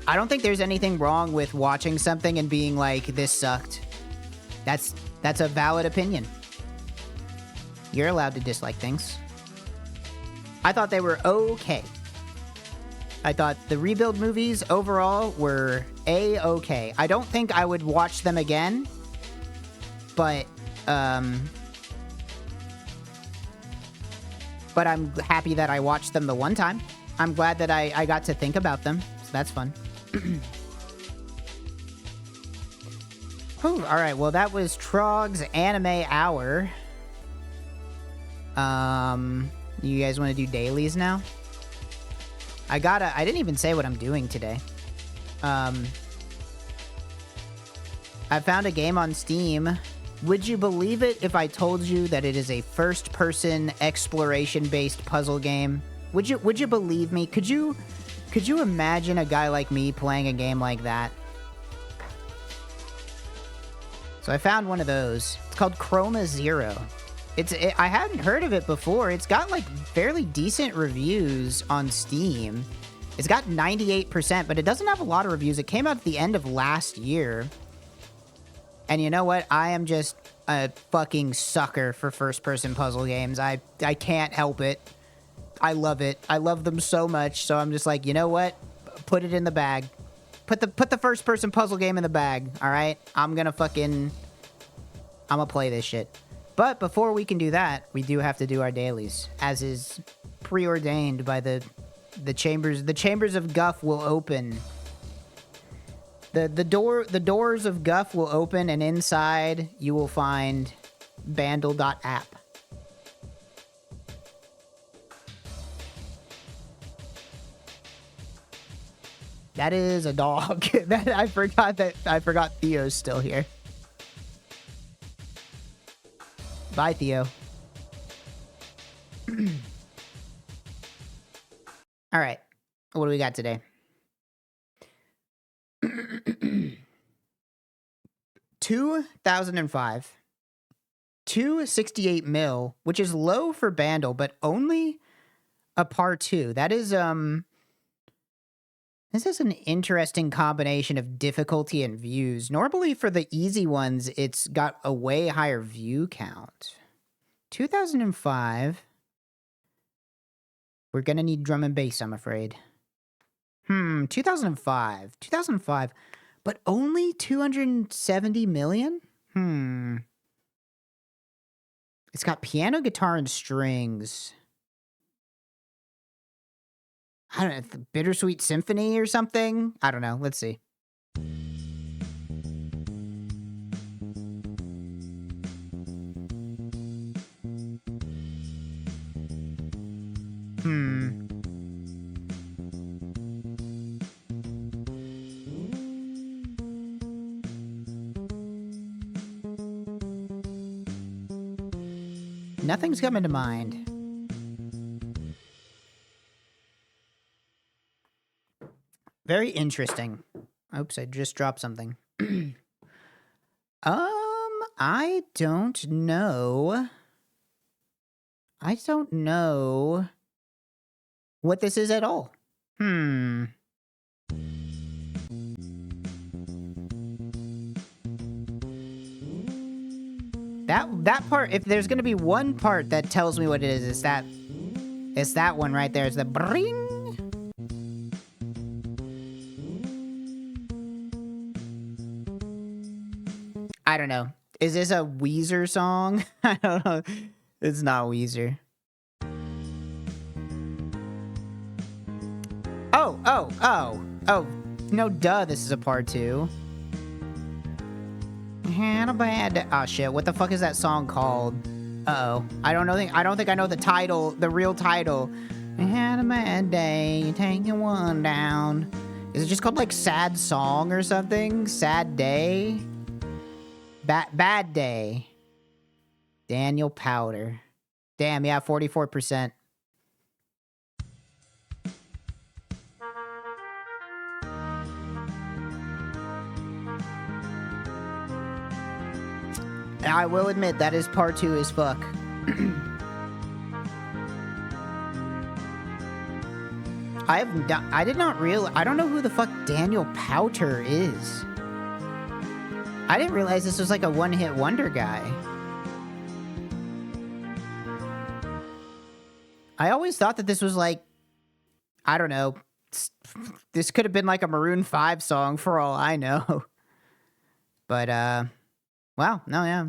I don't think there's anything wrong with watching something and being like, this sucked. That's a valid opinion. You're allowed to dislike things. I thought they were okay. I thought the rebuild movies overall were A-okay. I don't think I would watch them again, but I'm happy that I watched them the one time. I'm glad that I got to think about them, so that's fun. Whew, all right, well, that was Trog's Anime Hour. You guys want to do dailies now? I didn't even say what I'm doing today. I found a game on Steam. Would you believe it if I told you that it is a first-person exploration-based puzzle game? Would you believe me? Could you imagine a guy like me playing a game like that? So I found one of those. It's called Chroma Zero. I hadn't heard of it before. It's got like fairly decent reviews on Steam. It's got 98%, but it doesn't have a lot of reviews. It came out at the end of last year. And you know what? I am just a fucking sucker for first-person puzzle games. I can't help it. I love it. I love them so much. So I'm just like, you know what? Put it in the bag. Put the first-person puzzle game in the bag. All right? I'm gonna play this shit. But before we can do that, we do have to do our dailies, as is preordained by the chambers. The chambers of Guff will open. The doors of Guff will open, and inside you will find Bandle.app. That is a dog. I forgot Theo's still here. Bye, Theo. All right. What do we got today? 2005. 268 mil, which is low for Bandle, but only a par 2. That is, this is an interesting combination of difficulty and views. Normally for the easy ones, it's got a way higher view count. 2005. We're gonna need drum and bass, I'm afraid. 2005. 2005. But only 270 million? It's got piano, guitar, and strings. I don't know, the Bittersweet Symphony or something? I don't know. Let's see. Nothing's coming to mind. Very interesting. Oops, I just dropped something. I don't know. I don't know what this is at all. That part, if there's gonna be one part that tells me what it is, it's that one right there. It's the bring. I don't know. Is this a Weezer song? I don't know. It's not Weezer. Oh. No, duh, this is a part 2. Had a bad day. Oh shit, what the fuck is that song called? Uh-oh. I don't think I know the title, the real title. I had a bad day, taking one down. Is it just called like Sad Song or something? Sad Day? Bad Day. Daniel Powder. Damn, yeah, 44%. I will admit that is part 2 as fuck. I did not realize. I don't know who the fuck Daniel Powter is. I didn't realize this was like a one-hit wonder guy. I always thought that this was like, I don't know, this could have been like a Maroon 5 song for all I know. But, wow, no, yeah.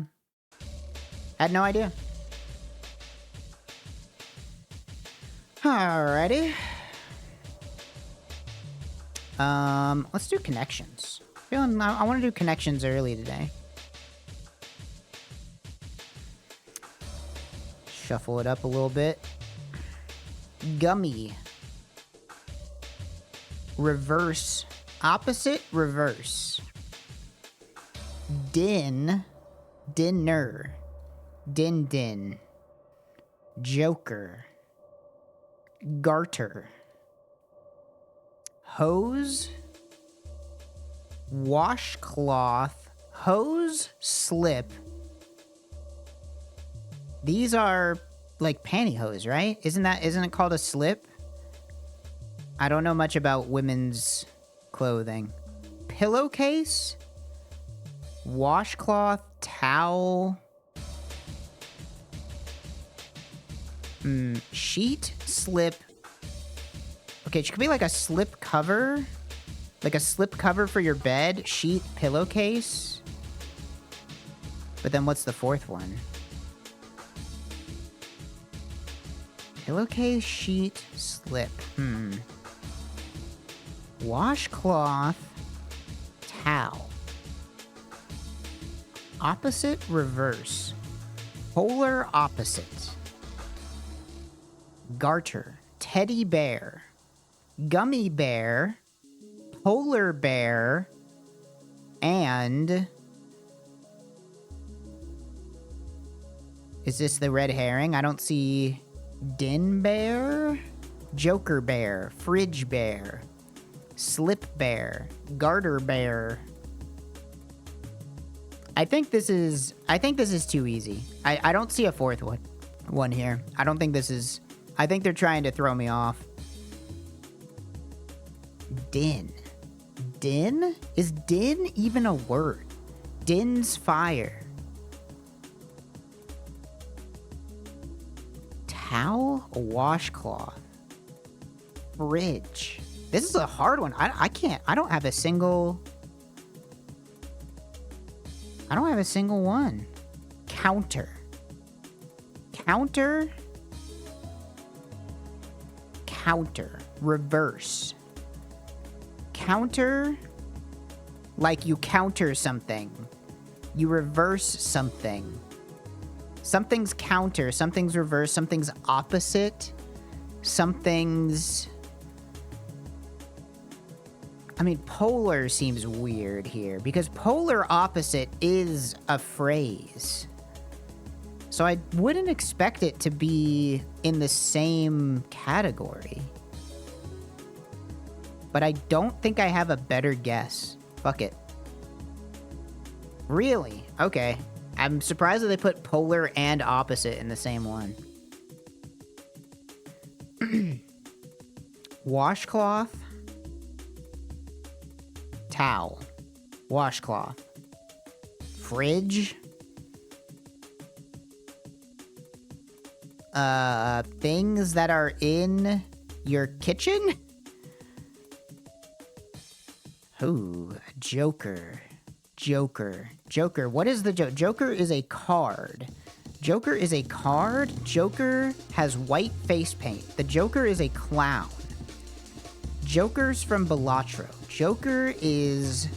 Had no idea. Alrighty. Let's do connections. I want to do connections early today. Shuffle it up a little bit. Gummy. Reverse. Opposite, reverse. Din. Dinner. Din. Joker. Garter. Hose. Washcloth. Hose. Slip. These are like pantyhose, right? Isn't it called a slip? I don't know much about women's clothing. Pillowcase. Washcloth. Towel. Sheet. Slip. Okay, it could be like a slip cover. Like a slip cover for your bed. Sheet. Pillowcase. But then what's the fourth one? Pillowcase, sheet, slip. Washcloth, towel. Opposite, reverse. Polar opposite. Garter, teddy bear. Gummy bear. Polar bear. And... is this the red herring? I don't see... Din bear, Joker bear, fridge bear, slip bear, garter bear. I think this is too easy. I don't see a fourth one here. I don't think this is. I think they're trying to throw me off. Din. Is din even a word? Din's fire. Towel, a washcloth, fridge. This is a hard one. I don't have a single one. Counter, reverse. Counter, like you counter something. You reverse something. Something's counter, something's reverse, something's opposite, something's... I mean, polar seems weird here, because polar opposite is a phrase. So I wouldn't expect it to be in the same category. But I don't think I have a better guess. Fuck it. Really? Okay. I'm surprised that they put polar and opposite in the same one. Washcloth. Towel. Washcloth. Fridge. Things that are in your kitchen? Ooh, Joker. What is the joke? Joker is a card. Joker has white face paint. The Joker is a clown. Joker's from Balatro. Joker is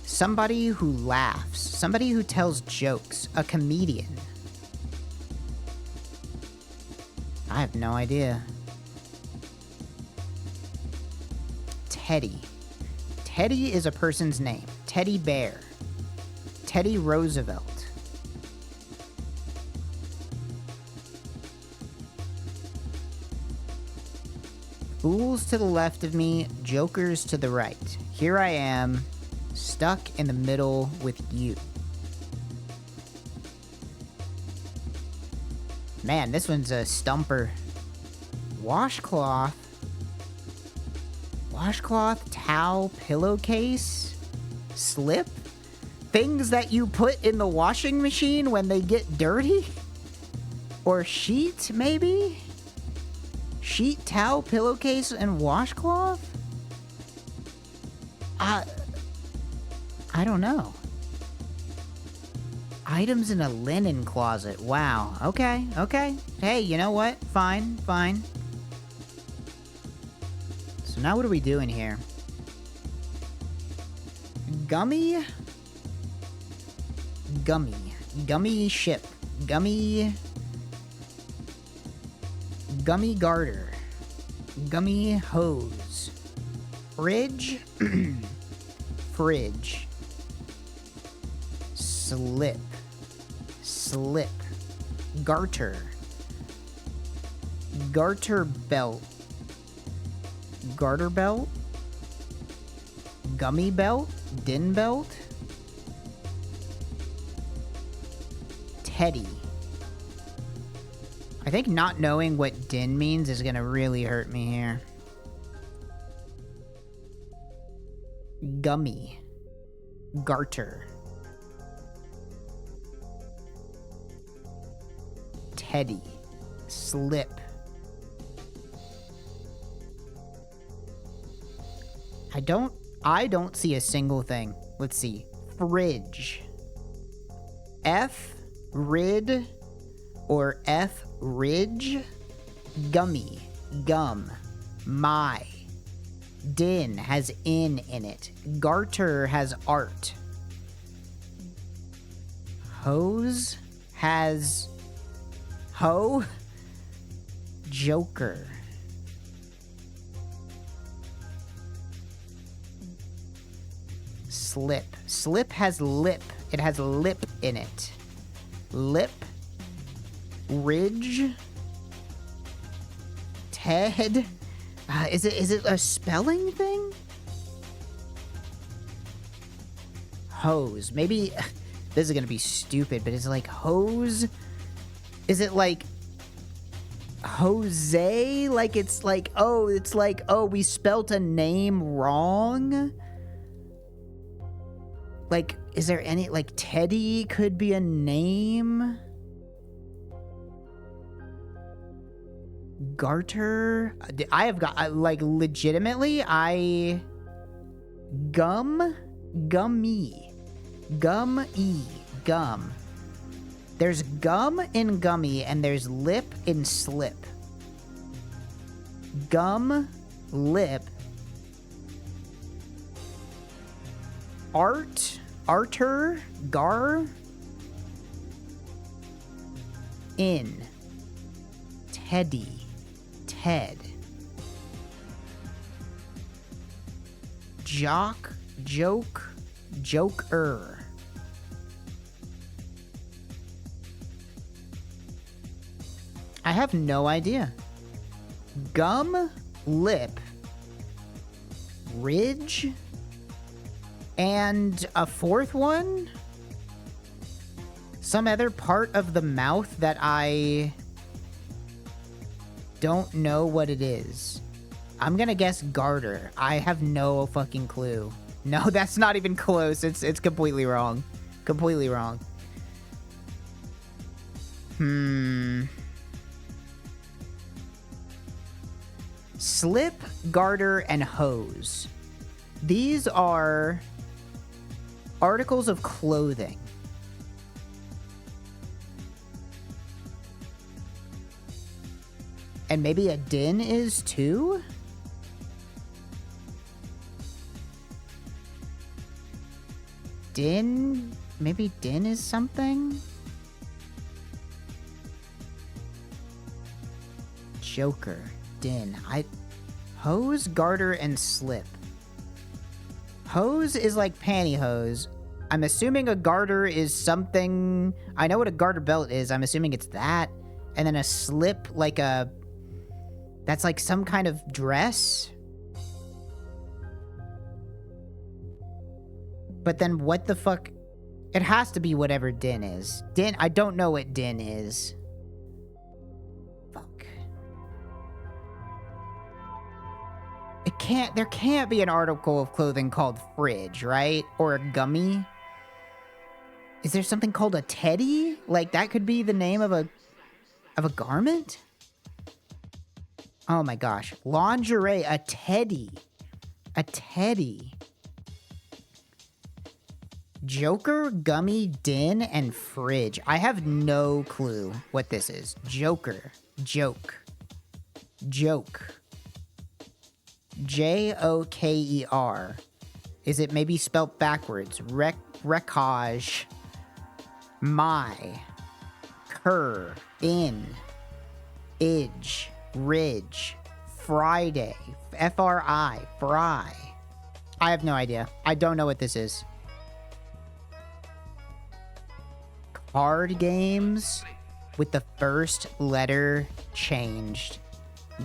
somebody who laughs. Somebody who tells jokes. A comedian. I have no idea. Teddy. Teddy is a person's name. Teddy Bear. Teddy Roosevelt. Fools to the left of me, jokers to the right. Here I am, stuck in the middle with you. Man, this one's a stumper. Washcloth. Washcloth, towel, pillowcase, slip. Things that you put in the washing machine when they get dirty? Or sheet, maybe? Sheet, towel, pillowcase, and washcloth? I don't know. Items in a linen closet. Wow. Okay, okay. Hey, you know what? Fine, fine. So now what are we doing here? Gummy ship. Gummy garter. Gummy hose. Fridge. Fridge. Slip. Garter. Garter belt. Garter belt. Gummy belt. Din belt. Teddy. I think not knowing what din means is gonna really hurt me here. Gummy. Garter. Teddy. Slip. I don't see a single thing. Let's see. Fridge. F. Rid. Or F. Ridge. Gummy. Gum. My. Din has in it. Garter has art. Hose has ho. Joker. Slip. Slip has lip. It has lip in it. Lip. Ridge. Ted. Is it a spelling thing? Hose. Maybe this is gonna be stupid, but is it like hose? Is it like Jose? Like it's like, oh, we spelt a name wrong? Like, is there any, like, Teddy could be a name? Garter? I have got, like, legitimately, gummy. Gum. There's gum in gummy, and there's lip in slip. Gum, lip. Arter, gar. In. Teddy. Ted. Jock, joke, joker. I have no idea. Gum, lip, ridge, and a fourth one? Some other part of the mouth that I don't know what it is. I'm gonna guess garter. I have no fucking clue. No, that's not even close. It's completely wrong. Completely wrong. Slip, garter, and hose. These are articles of clothing. And maybe a din is too? Din? Maybe din is something? Joker. Din. Hose, garter, and slip. Hose is like pantyhose. I'm assuming a garter is something... I know what a garter belt is. I'm assuming it's that. And then a slip, like a That's like some kind of dress. But then what the fuck? It has to be whatever Din is. Din, I don't know what Din is. Fuck. There can't be an article of clothing called fridge, right? Or a gummy. Is there something called a teddy? Like that could be the name of a garment? Oh my gosh. Lingerie, a teddy. A teddy. Joker, gummy, Din, and fridge. I have no clue what this is. Joker. Joke. Joke. Joker. Is it maybe spelt backwards? Wreckage. My. Cur. In. Idge. Ridge. Friday. F-R-I. Fry. I have no idea. I don't know what this is. Card games with the first letter changed.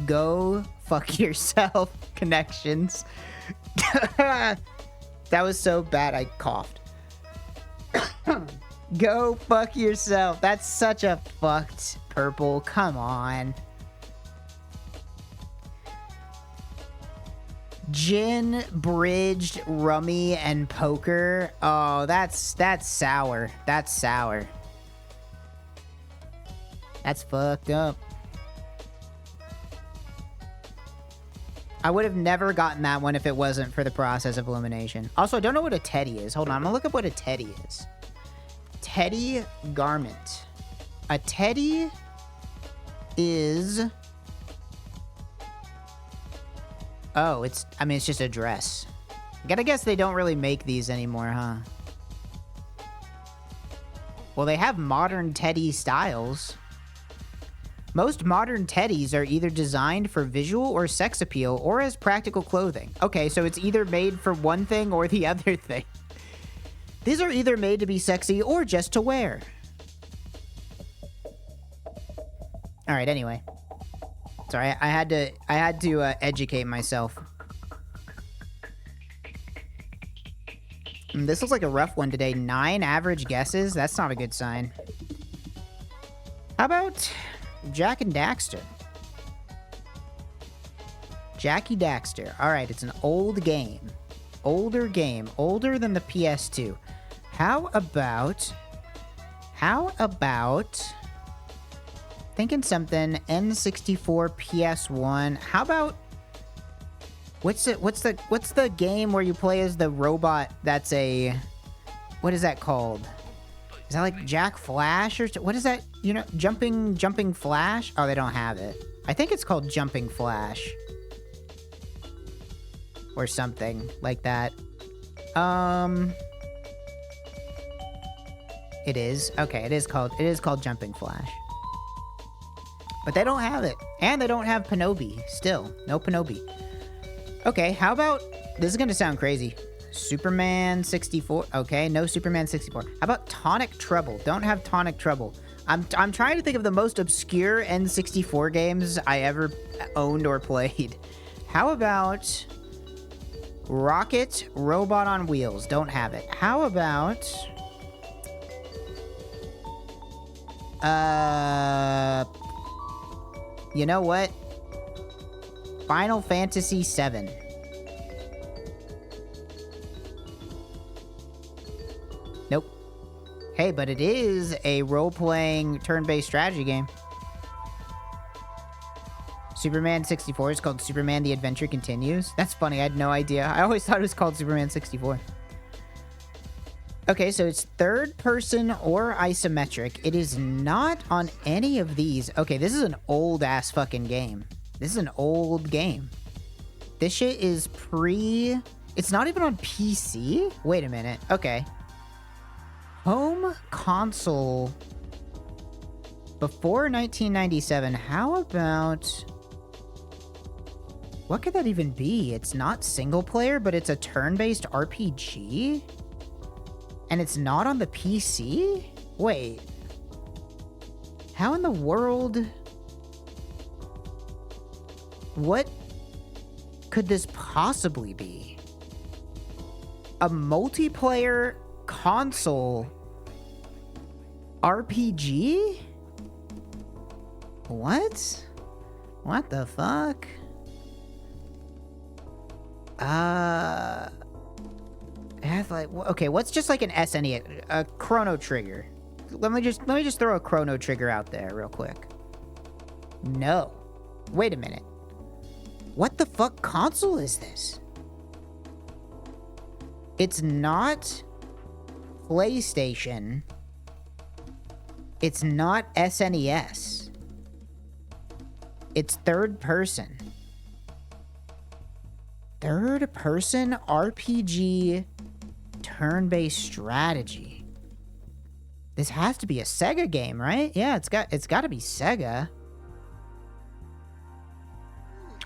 Go fuck yourself, connections. That was so bad I coughed. Go fuck yourself. That's such a fucked purple. Come on. Gin, bridged, rummy, and poker. Oh, that's sour. That's sour. That's fucked up. I would have never gotten that one if it wasn't for the process of elimination. Also, I don't know what a teddy is. Hold on, I'm gonna look up what a teddy is. Teddy garment. A teddy is... Oh, it's just a dress. I gotta guess they don't really make these anymore, huh? Well, they have modern teddy styles. Most modern teddies are either designed for visual or sex appeal or as practical clothing. Okay, so it's either made for one thing or the other thing. These are either made to be sexy or just to wear. All right, anyway. Sorry, I had to educate myself. This looks like a rough one today. 9 average guesses? That's not a good sign. How about Jack and Daxter? Jackie Daxter. All right, it's an old game. Older game. Older than the PS2. How about... Thinking something. N64, PS1. How about... What's the game where you play as the robot that's a... What is that called? Is that like Jack Flash or... What is that? You know, Jumping Flash? Oh, they don't have it. I think it's called Jumping Flash. Or something like that. It is. Okay, it is called Jumping Flash. But they don't have it. And they don't have Panobi. Still. No Panobi. Okay, how about... This is gonna sound crazy. Superman 64. Okay, no Superman 64. How about Tonic Trouble? Don't have Tonic Trouble. I'm trying to think of the most obscure N64 games I ever owned or played. How about... Rocket Robot on Wheels? Don't have it. How about... You know what? Final Fantasy VII. Nope. Hey, but it is a role-playing turn-based strategy game. Superman 64 is called Superman The Adventure Continues. That's funny, I had no idea. I always thought it was called Superman 64. Okay, so it's third person or isometric. It is not on any of these. Okay, this is an old-ass fucking game. This is an old game. This shit is It's not even on PC? Wait a minute. Okay. Home console before 1997. How about... What could that even be? It's not single player, but it's a turn-based RPG? And it's not on the PC? Wait. How in the world... What could this possibly be? A multiplayer console RPG? What? What the fuck? It has like, okay, what's just like an SNES, a Chrono Trigger? Let me just throw a Chrono Trigger out there real quick. No. Wait a minute. What the fuck console is this? It's not PlayStation. It's not SNES. It's third person. Third person RPG turn-based strategy. This has to be a Sega game, right? Yeah, it's got to be Sega.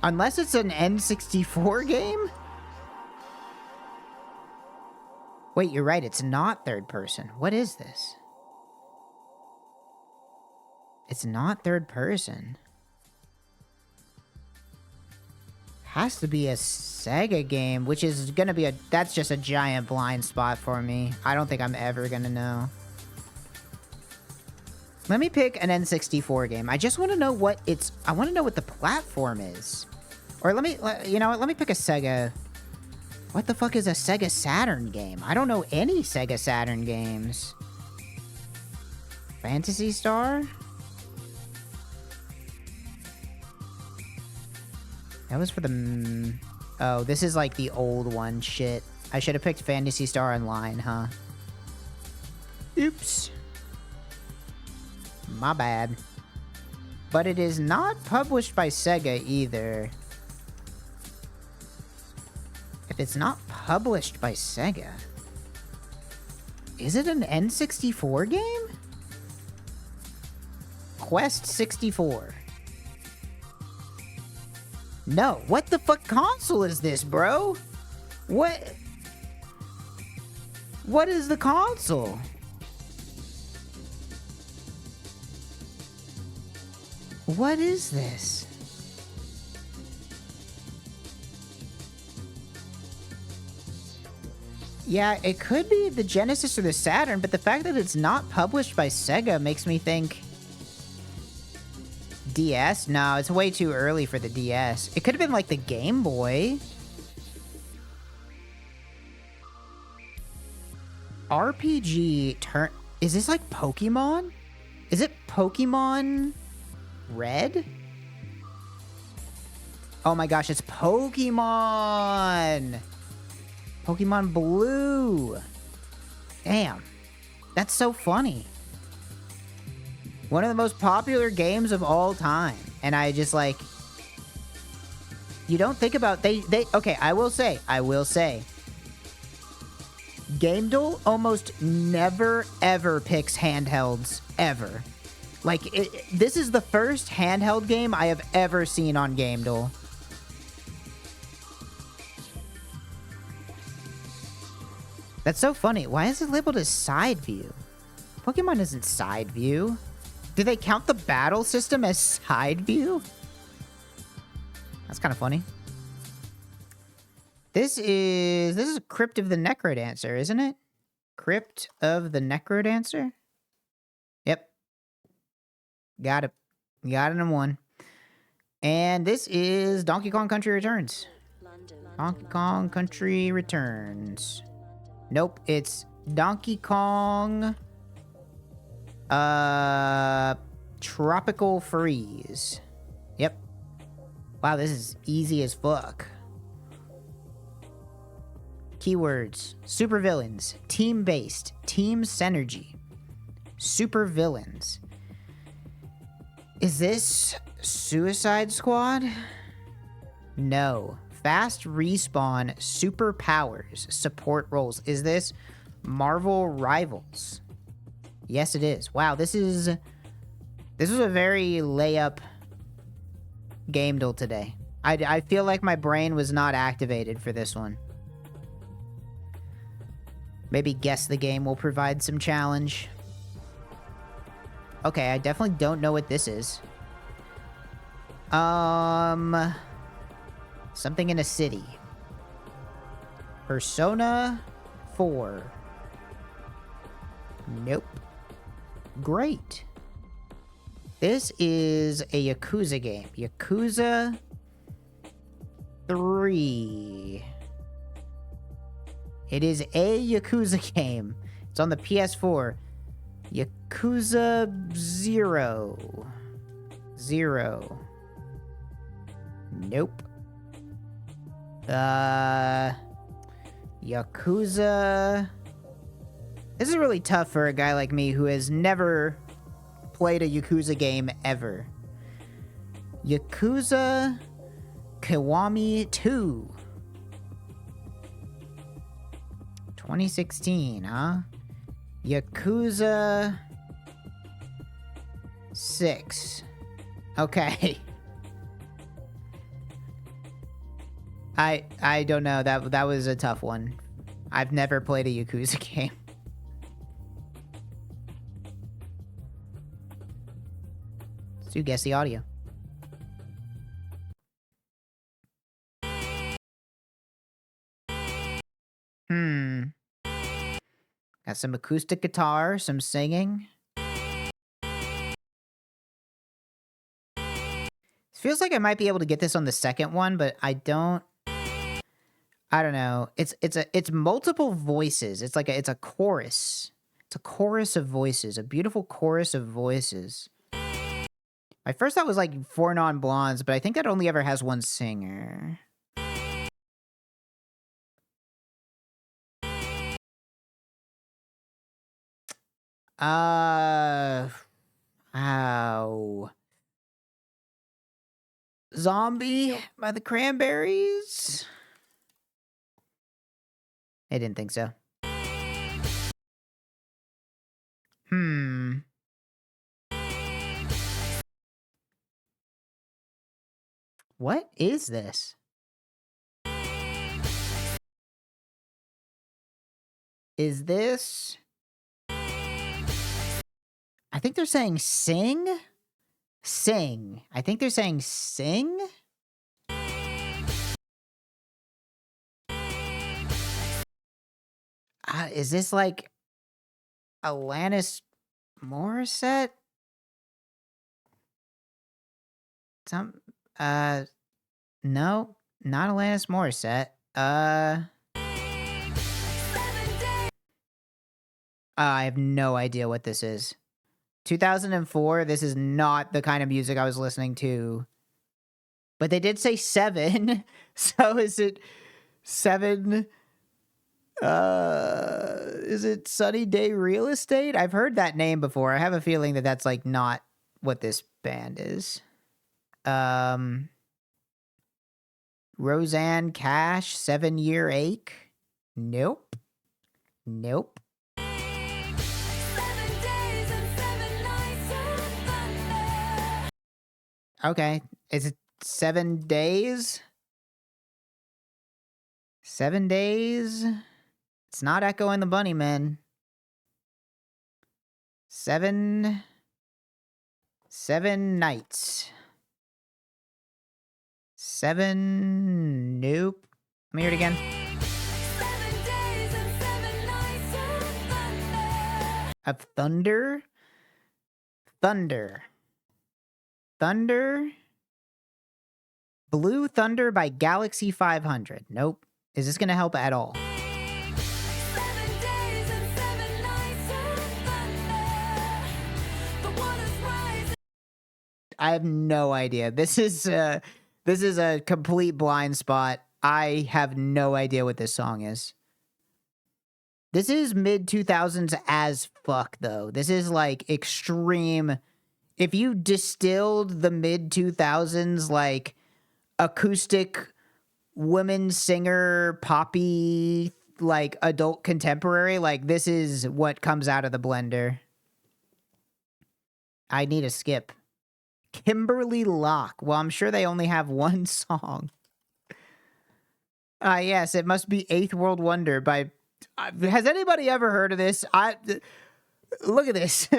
Unless it's an N64 game? Wait, you're right, it's not third person. What is this? It's not third person. Has to be a Sega game, which is gonna be that's just a giant blind spot for me. I don't think I'm ever gonna know. Let me pick an N64 game. I just want to know what I want to know what the platform is. Or you know what, let me pick a Sega. What the fuck is a Sega Saturn game? I don't know any Sega Saturn games. Phantasy Star? That was for the... Oh, this is like the old one. Shit. I should have picked Phantasy Star Online, huh? Oops. My bad. But it is not published by Sega either. If it's not published by Sega... Is it an N64 game? Quest 64. No, what the fuck console is this, bro? What is the console? What is this? Yeah, it could be the Genesis or the Saturn, but the fact that it's not published by Sega makes me think... DS? No, it's way too early for the DS. It could have been like the Game Boy. RPG turn... Is this like Pokemon? Is it Pokemon Red? Oh my gosh, it's Pokemon! Pokemon Blue! Damn. That's so funny. One of the most popular games of all time. And I just like... You don't think about... Okay, I will say. GameDuel almost never, ever picks handhelds. Ever. Like, this is the first handheld game I have ever seen on GameDuel. That's so funny. Why is it labeled as side view? Pokemon isn't side view. Do they count the battle system as side view? That's kind of funny. This is Crypt of the Necrodancer, isn't it? Crypt of the Necrodancer? Yep. Got it. Got it in one. And this is Donkey Kong Country Returns. Donkey Kong Country Returns. Nope, it's Donkey Kong... Tropical Freeze. Yep. Wow, this is easy as fuck. Keywords. Supervillains. Team-based. Team synergy. Supervillains. Is this Suicide Squad? No. Fast respawn. Superpowers. Support roles. Is this Marvel Rivals? Yes, it is. Wow, this was a very layup GameDuel today. I feel like my brain was not activated for this one. Maybe Guess the Game will provide some challenge. Okay, I definitely don't know what this is. Something in a city. Persona 4. Nope. Great. This is a Yakuza game. Yakuza 3. It is a Yakuza game. It's on the PS4. Yakuza 0. 0. Nope. Yakuza... This is really tough for a guy like me who has never played a Yakuza game ever. Yakuza Kiwami 2. 2016, huh? Yakuza 6. Okay. I don't know. That was a tough one. I've never played a Yakuza game. So guess the audio. Got some acoustic guitar, some singing. Feels like I might be able to get this on the second one, but I don't know. It's multiple voices. It's like it's a chorus. It's a chorus of voices, a beautiful chorus of voices. My first thought was like 4 non-blondes, but I think that only ever has one singer. Ow. Zombie by the Cranberries? I didn't think so. What is this? Is this... I think they're saying sing? Sing. I think they're saying sing? Is this like Alanis Morissette? No, not Alanis Morissette. I have no idea what this is. 2004, this is not the kind of music I was listening to. But they did say 7. So is it 7? Is it Sunny Day Real Estate? I've heard that name before. I have a feeling that that's like not what this band is. Roseanne Cash, 7-Year Ache? Nope. Nope. 7 days and 7 nights of thunder. Okay. Is it 7 days? 7 days? It's not Echo and the Bunnymen. 7 nights. 7... Nope. Let me hear it again. 7 days and 7 nights of thunder. Of thunder? Thunder. Thunder? Blue Thunder by Galaxy 500. Nope. Is this going to help at all? 7 days and 7 nights of thunder. The waters rise. I have no idea. This is a complete blind spot. I have no idea what this song is. This is mid-2000s as fuck, though. This is like extreme. If you distilled the mid-2000s like acoustic women singer poppy like adult contemporary, like this is what comes out of the blender. I need a skip. Kimberly Locke. Well, I'm sure they only have one song. Yes, it must be Eighth World Wonder by... has anybody ever heard of this? Look at this.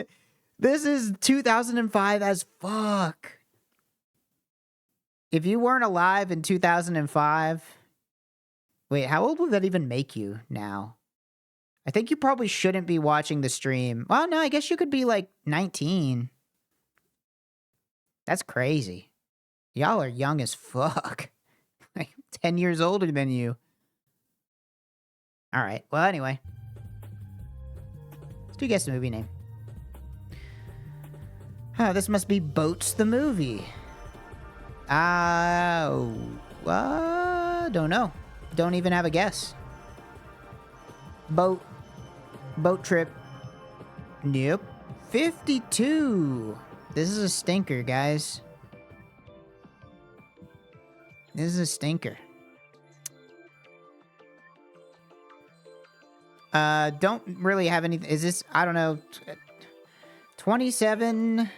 This is 2005 as fuck. if you weren't alive in 2005, wait, how old would that even make you now? I think you probably shouldn't be watching the stream. Well, no, I guess you could be like 19. That's crazy. Y'all are young as fuck. Like 10 years older than you. All right. Well, anyway. Let's do guess the movie name. Oh, this must be Boats the movie. Don't know. Don't even have a guess. Boat trip. Nope. 52. This is a stinker, guys. This is a stinker. Don't really have anything. Is this, I don't know, 27,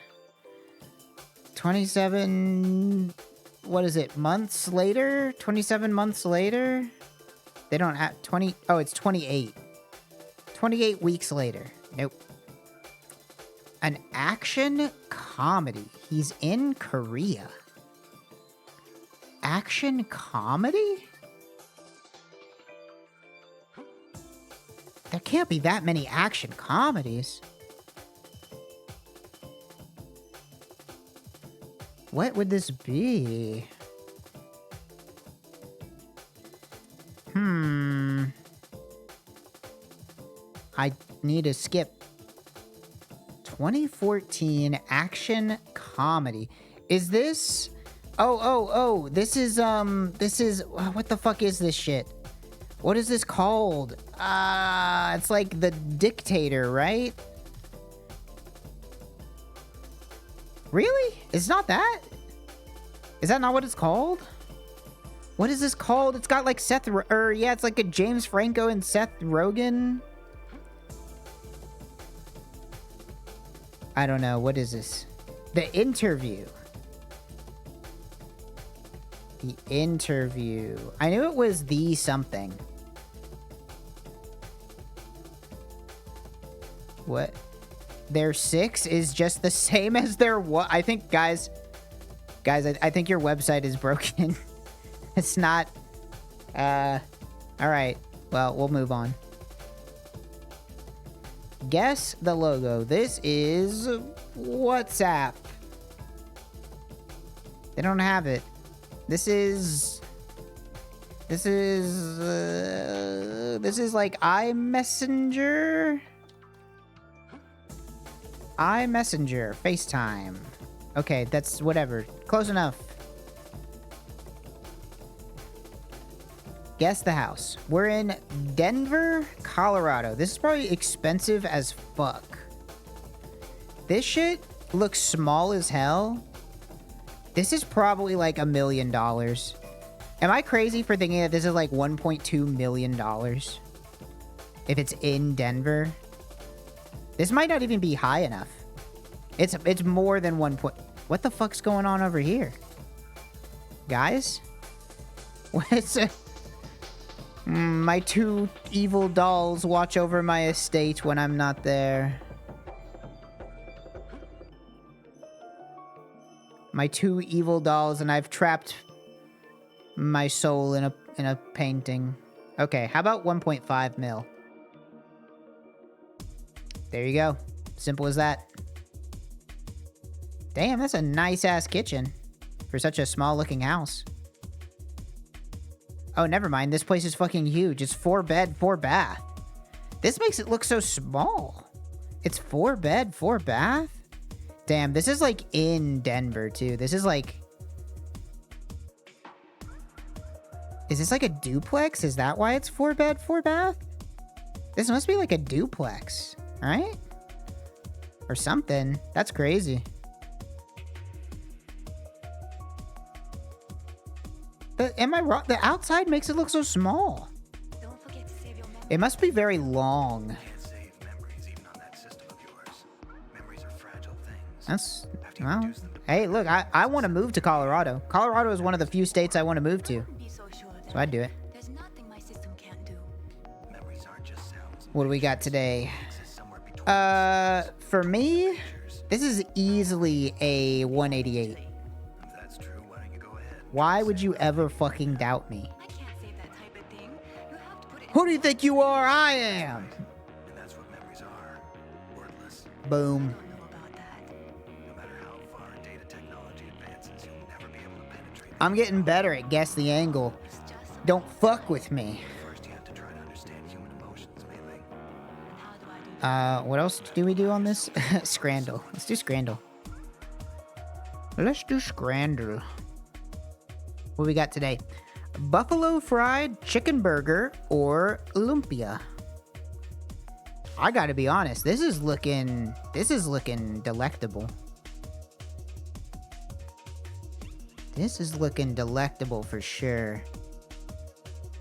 what is it, months later? 27 months later? They don't have 20, oh, it's 28. 28 weeks later. Nope. An action comedy. He's in Korea. Action comedy? There can't be that many action comedies. What would this be? I need to skip. 2014 action comedy. Is this... Oh, this is, what the fuck is this shit? What is this called? It's like The Dictator, right? Really? It's not that? Is that not what it's called? What is this called? It's got like yeah, it's like a James Franco and Seth Rogen. I don't know. What is this? The Interview. The Interview. I knew it was the something. What? Their 6 is just the same as their what? I think, guys, I think your website is broken. It's not, all right. Well, we'll move on. Guess the logo. This is WhatsApp. They don't have it. This is like iMessenger. iMessenger, FaceTime. Okay, that's whatever. Close enough. Guess the house. We're in Denver, Colorado. This is probably expensive as fuck. This shit looks small as hell. This is probably like $1 million. Am I crazy for thinking that this is like $1.2 million? If it's in Denver? This might not even be high enough. It's more than 1 point. What the fuck's going on over here? Guys? What's my 2 evil dolls watch over my estate when I'm not there. My 2 evil dolls, and I've trapped my soul in a painting. Okay, how about 1.5 mil? There you go. Simple as that. Damn, that's a nice-ass kitchen for such a small-looking house. Oh, never mind. This place is fucking huge. It's 4 bed, 4 bath. This makes it look so small. It's 4 bed, 4 bath? Damn, this is like in Denver, too. This is like... Is this like a duplex? Is that why it's 4 bed, 4 bath? This must be like a duplex, right? Or something. That's crazy. Am I wrong? The outside makes it look so small. Don't forget to save your memories. It must be very long. Can't save memories even on that system of yours. Memories are fragile things. That's... After you Well, reduce them to hey, look, I want to move to Colorado. Colorado is one of the few states I want to move to. Be so sure that So I'd do it. there's nothing my system can't do. memories aren't just sounds. What do we got today? They exist somewhere between For me, pictures. this is easily a 188. If that's true, why don't you go ahead? Why would you ever fucking doubt me? I can't say that type of thing. You have to put it. Who do you think you are? I am. And that's what memories are. Wordless. Boom. I don't know about that. No matter how far data technology advances, you'll never be able to penetrate. I'm getting better at guess the angle. It's just. Don't fuck with me. First, you have to try to understand human emotions, Mei. How do I do that? What else do we do on this? Scrandle. Let's do Scrandle. Let's do Scrandle. What we got today? Buffalo fried chicken burger or lumpia? I gotta be honest, this is looking delectable. This is looking delectable for sure.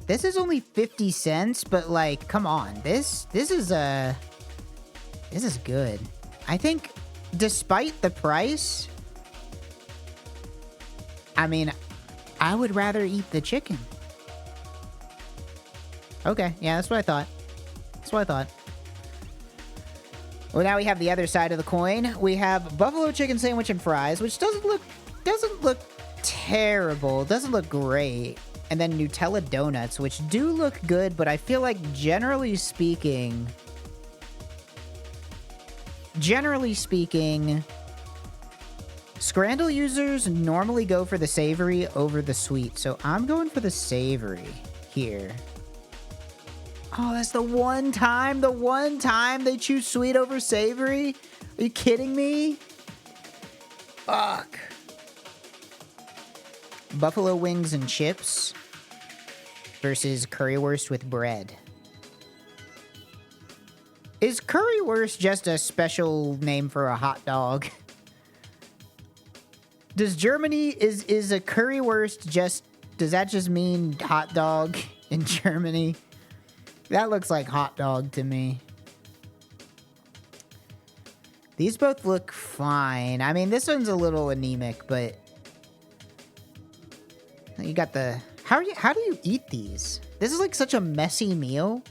This is only 50 cents, but like, come on. This is good. I think despite the price, I mean, I would rather eat the chicken. Okay, yeah, that's what I thought. That's what I thought. Well, now we have the other side of the coin. We have buffalo chicken sandwich and fries, which doesn't look terrible. Doesn't look great. And then Nutella donuts, which do look good, but I feel like generally speaking, Scrandle users normally go for the savory over the sweet, so I'm going for the savory here. Oh, that's the one time they choose sweet over savory? Are you kidding me? Fuck. Buffalo wings and chips versus currywurst with bread. Is currywurst just a special name for a hot dog? Does Germany, is a currywurst just, does that just mean hot dog in Germany? That looks like hot dog to me. These both look fine. I mean, this one's a little anemic, but you got the, how do you eat these? This is like such a messy meal.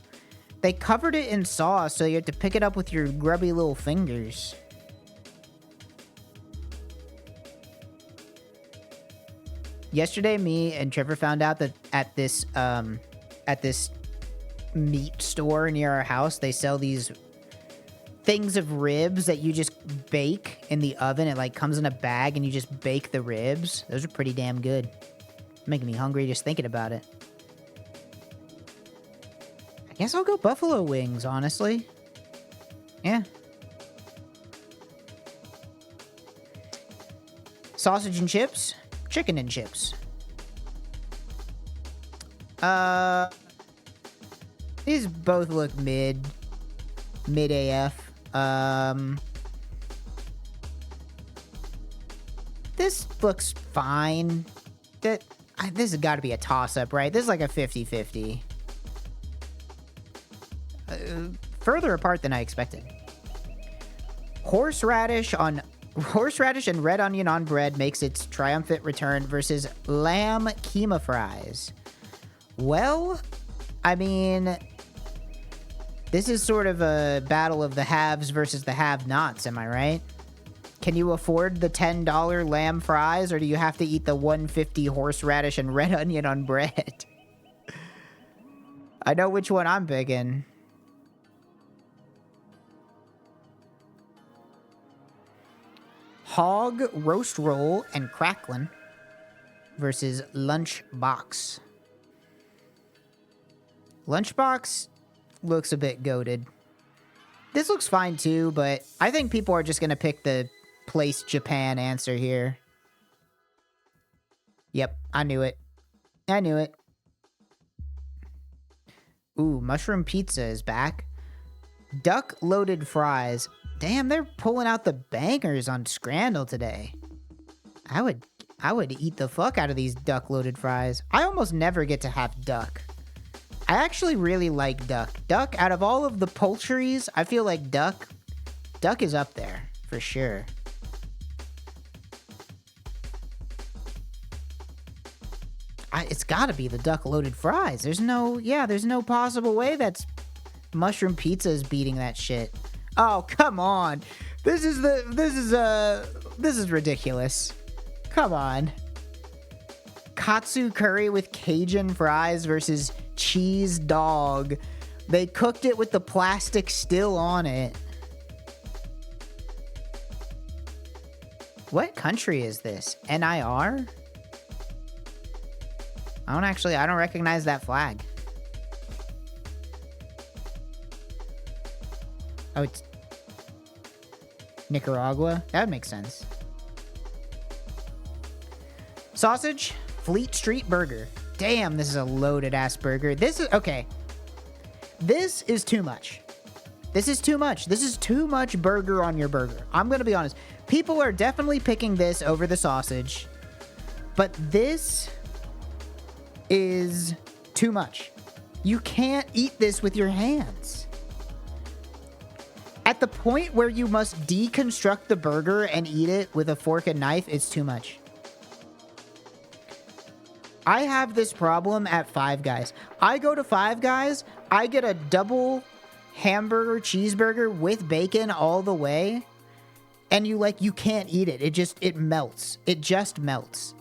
They covered it in sauce, so you have to pick it up with your grubby little fingers. Yesterday, me and Trevor found out that at this meat store near our house, they sell these things of ribs that you just bake in the oven. It like comes in a bag and you just bake the ribs. Those are pretty damn good. Making me hungry just thinking about it. I guess I'll go buffalo wings, honestly. Yeah. Sausage and chips. Chicken and chips. These both look mid AF. This looks fine. This has got to be a toss-up, right? This is like a 50-50. Further apart than I expected. Horseradish and red onion on bread makes its triumphant return versus lamb keema fries. Well, I mean, this is sort of a battle of the haves versus the have-nots, am I right? Can you afford the $10 lamb fries, or do you have to eat the $1.50 horseradish and red onion on bread? I know which one I'm picking. Hog roast roll and cracklin versus lunchbox. Lunchbox looks a bit goated. This looks fine too, but I think people are just gonna pick the place Japan answer here. Yep, I knew it. I knew it. Ooh, mushroom pizza is back. Duck loaded fries. Damn, they're pulling out the bangers on Scrandle today. I would eat the fuck out of these duck loaded fries. I almost never get to have duck. I actually really like duck. Duck, out of all of the poultries, I feel like duck is up there for sure. It's gotta be the duck loaded fries. There's no possible way that's mushroom pizza is beating that shit. Oh, come on. This is ridiculous. Come on. katsu curry with Cajun fries versus cheese dog. They cooked it with the plastic still on it. What country is this? NIR? I don't recognize that flag. Oh, it's Nicaragua? That would make sense. Sausage, Fleet Street Burger. Damn, this is a loaded ass burger. This is, okay. This is too much. This is too much. This is too much burger on your burger. I'm going to be honest. People are definitely picking this over the sausage. But this is too much. You can't eat this with your hands. At the point where you must deconstruct the burger and eat it with a fork and knife, it's too much. I have this problem at Five Guys. I go to Five Guys, I get a double hamburger cheeseburger with bacon all the way, and you can't eat it. It melts. It just melts.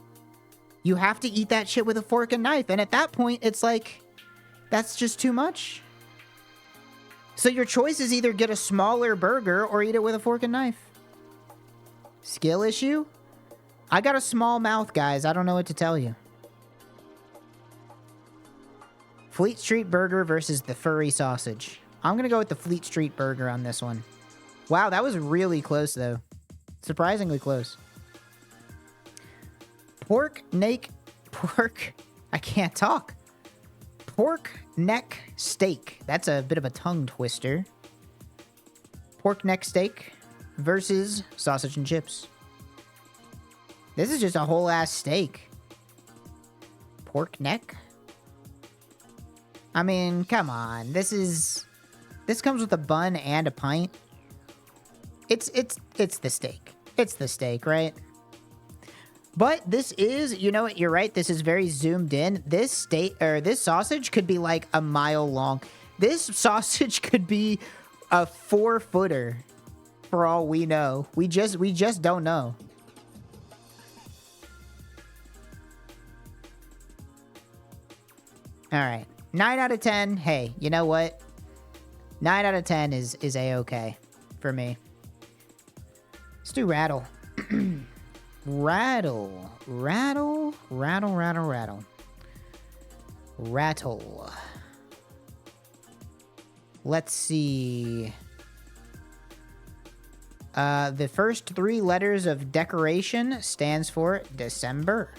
You have to eat that shit with a fork and knife, and at that point, it's like, that's just too much. So your choice is either get a smaller burger or eat it with a fork and knife. Skill issue? I got a small mouth, guys. I don't know what to tell you. Fleet Street Burger versus the furry sausage. I'm going to go with the Fleet Street Burger on this one. Wow, that was really close, though. Surprisingly close. I can't talk. Pork neck steak. That's a bit of a tongue twister. Pork neck steak versus sausage and chips. This is just a whole ass steak. Pork neck? I mean, come on. This comes with a bun and a pint. It's the steak. It's the steak, right? But this is, you know what, you're right. This is very zoomed in. This sausage could be like a mile long. This sausage could be a 4-footer for all we know. We just don't know. All right. 9 out of 10. Hey, you know what? 9 out of 10 is A-okay for me. Let's do rattle. Rattle. Let's see. The first 3 letters of decoration stands for December.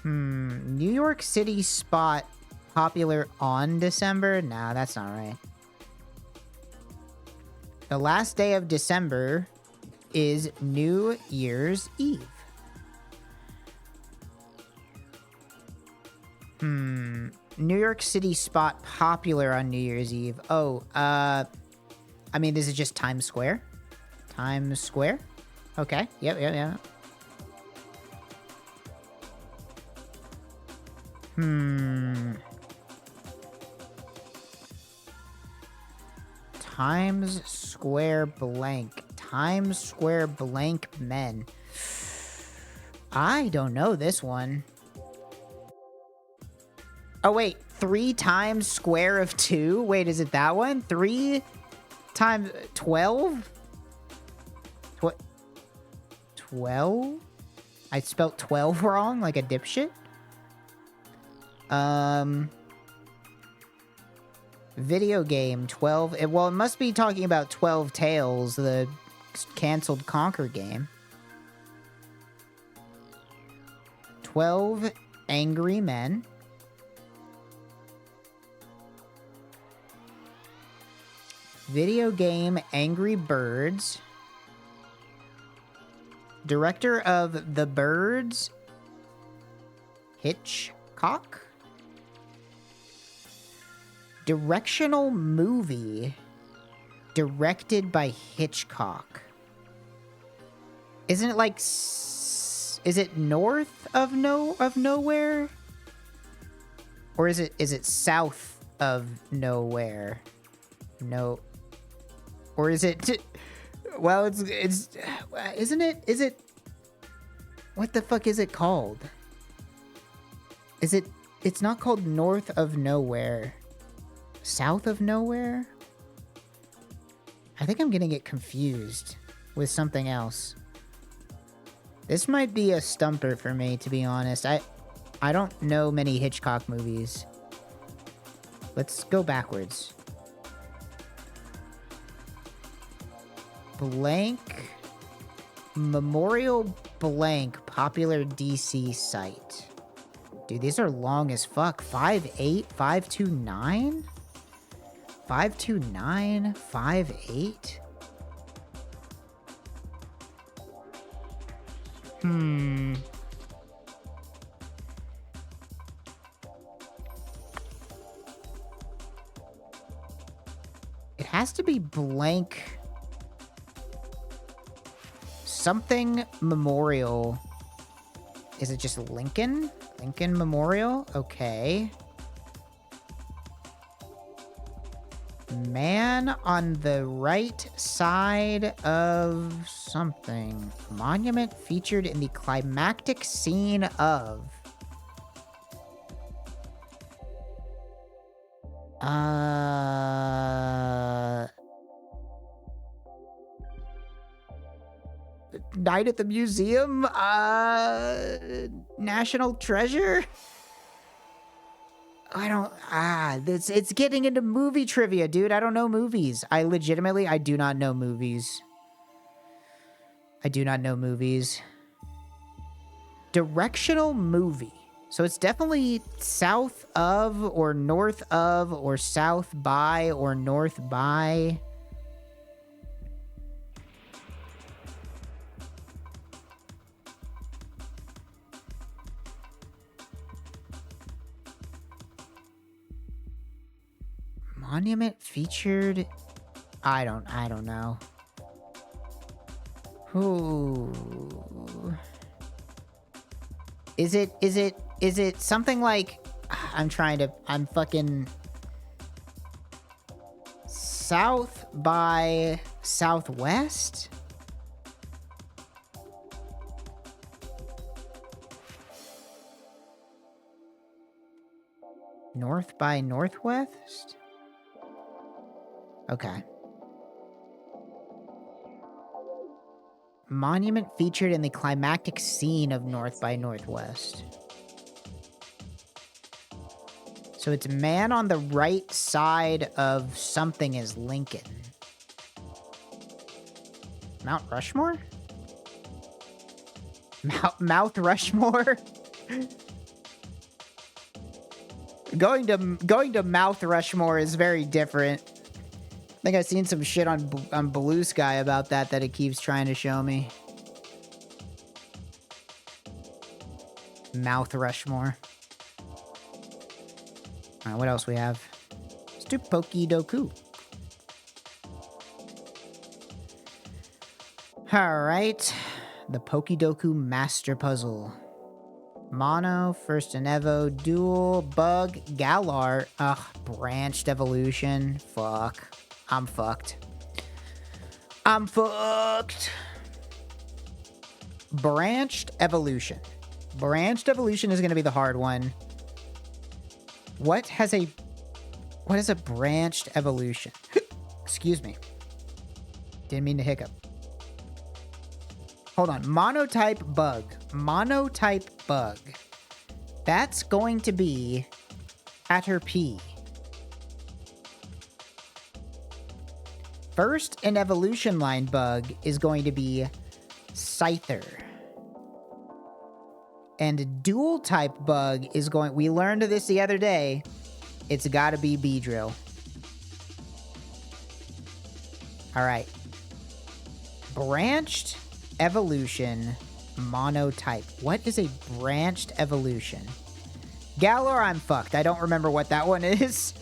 New York City spot popular on December? Nah, that's not right. The last day of December is New Year's Eve. New York City spot popular on New Year's Eve. Oh, I mean, this is just Times Square. Times Square? Okay. Yep. Times Square blank. Times Square blank men. I don't know this one. Oh, wait. 3 times square of 2? Wait, is it that one? 3 times 12? 12? I spelled 12 wrong, like a dipshit? Video game 12. Well, it must be talking about 12 Tales, the canceled Conquer game. 12 Angry Men. Video game Angry Birds. Director of The Birds, Hitchcock. Directional movie directed by Hitchcock. Isn't it like, is it north of nowhere? Or is it south of nowhere? No. Or is it, well, it's isn't it, is it What the fuck is it called? Is it... It's not called North of Nowhere. South of Nowhere? I think I'm gonna get confused with something else. This might be a stumper for me, to be honest. I don't know many Hitchcock movies. Let's go backwards. Blank... Memorial Blank popular DC site. Dude, these are long as fuck. 5'8", 529? 529, 5'8"? It has to be blank... Something Memorial. Is it just Lincoln? Lincoln Memorial? Okay. Man on the right side of something. Monument featured in the climactic scene of... Night at the Museum? National Treasure? I don't... it's getting into movie trivia, dude. I don't know movies. I do not know movies. I do not know movies. Directional movie. So it's definitely south of, or north of, or south by, or north by... Monument featured... I don't know. Ooh. Is it something like... I'm fucking... South by Southwest? North by Northwest? Okay. Monument featured in the climactic scene of North by Northwest. So it's man on the right side of something is Lincoln. Mount Rushmore? Mouth Rushmore? Going to Mouth Rushmore is very different. I think I've seen some shit on Blue Sky about that it keeps trying to show me. Mouth Rushmore. Alright, what else we have? Let's do Pokidoku. Alright. The Pokidoku Master Puzzle. Mono, First and Evo, Dual, Bug, Galar. Ugh, Branched Evolution. Fuck. I'm fucked. I'm fucked. Branched Evolution. Branched Evolution is going to be the hard one. What is a branched evolution? Excuse me. Didn't mean to hiccup. Hold on. Monotype bug. Monotype bug. That's going to be Caterpie. First in evolution line bug is going to be Scyther. And dual type bug is going... We learned this the other day. It's gotta be Beedrill. Alright. Branched evolution monotype. What is a branched evolution? Galar, I'm fucked. I don't remember what that one is.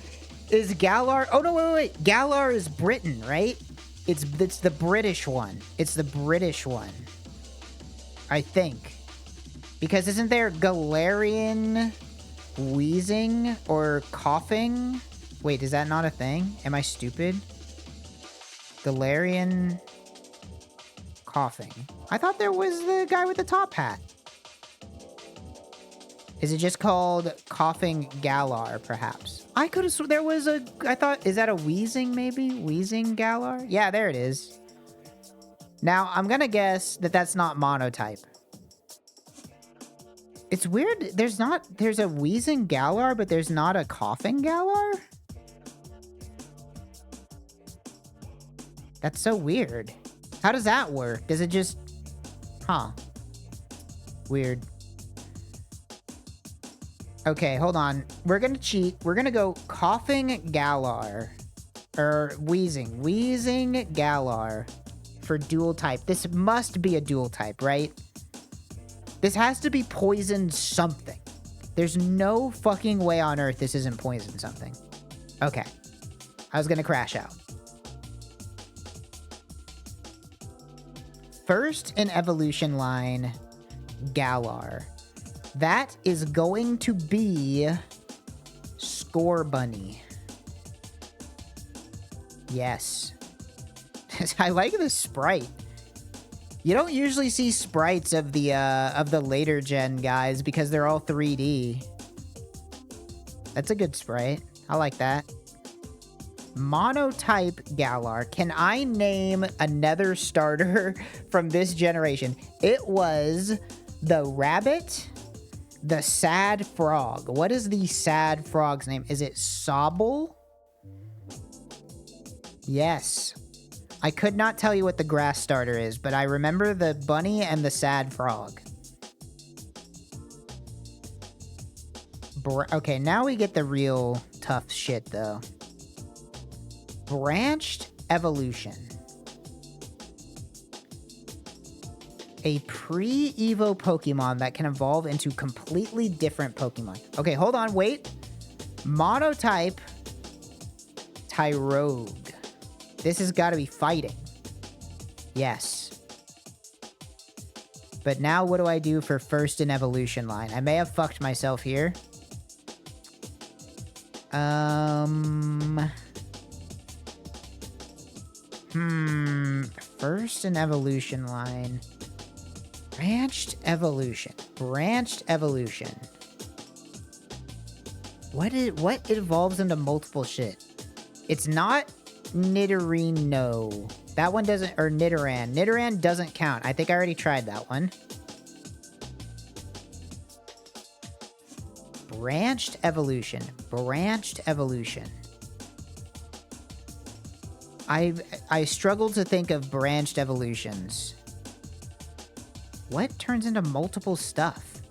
Is Galar... Oh, no, wait. Galar is Britain, right? It's the British one. It's the British one. I think. Because isn't there Galarian wheezing or coughing? Wait, is that not a thing? Am I stupid? Galarian coughing. I thought there was the guy with the top hat. Is it just called Coughing Galar, perhaps? I could have there was a... I thought... Is that a Wheezing, maybe? Wheezing Galar? Yeah, there it is. Now, I'm gonna guess that that's not monotype. It's weird. There's not... There's a Wheezing Galar, but there's not a Coughing Galar? That's so weird. How does that work? Does it just... Huh. Weird. Okay, hold on. We're gonna cheat. We're gonna go Coughing Galar. Or Wheezing. Wheezing Galar. For dual type. This must be a dual type, right? This has to be poison something. There's no fucking way on earth this isn't poison something. Okay. I was gonna crash out. First in evolution line, Galar. That is going to be Score Bunny. Yes. I like the sprite. You don't usually see sprites of the later gen guys because they're all 3D. That's a good sprite. I like that. Monotype Galar. Can I name another starter from this generation? It was the rabbit, the sad frog. What is the sad frog's name? Is it Sobble? Yes. I could not tell you what the grass starter is, but I remember the bunny and the sad frog. Okay, now we get the real tough shit, though. Branched evolution. A pre-Evo Pokemon that can evolve into completely different Pokemon. Okay, hold on, wait. Monotype Tyrogue. This has got to be fighting. Yes. But now what do I do for first in evolution line? I may have fucked myself here. First in evolution line. Branched evolution. Branched evolution. What evolves into multiple shit? It's not Nidorino. That one doesn't, or Nidoran. Nidoran doesn't count. I think I already tried that one. Branched evolution. Branched evolution. I struggle to think of branched evolutions. What turns into multiple stuff?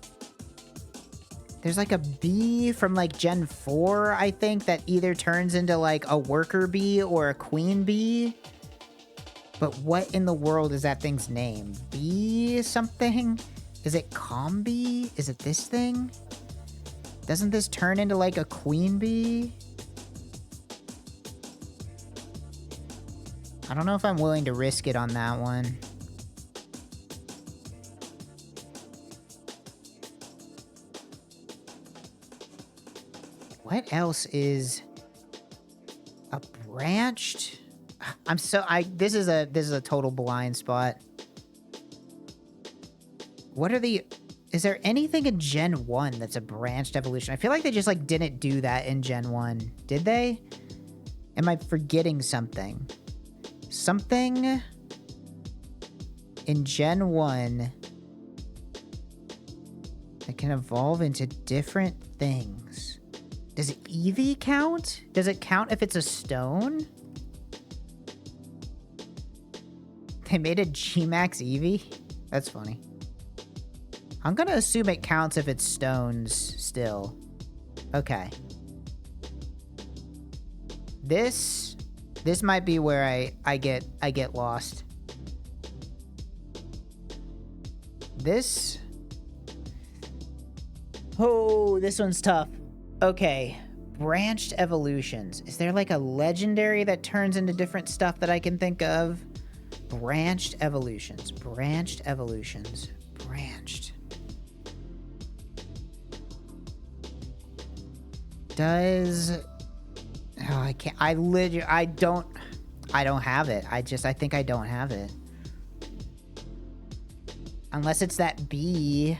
There's like a bee from like Gen 4, I think, that either turns into like a worker bee or a queen bee. But what in the world is that thing's name? Bee something? Is it Combi? Is it this thing? Doesn't this turn into like a queen bee? I don't know if I'm willing to risk it on that one. What else is a branched? This is a total blind spot. What are the... Is there anything in Gen 1 that's a branched evolution? I feel like they just like didn't do that in Gen 1. Did they? Am I forgetting something? Something in Gen 1 that can evolve into different things. Does Eevee count? Does it count if it's a stone? They made a G-Max Eevee? That's funny. I'm gonna assume it counts if it's stones still. Okay. This might be where I get lost. This... Oh, this one's tough. Okay, branched evolutions. Is there like a legendary that turns into different stuff that I can think of? Branched evolutions. Branched evolutions. Branched. Does... Oh, I can't... I don't have it. I think I don't have it. Unless it's that bee.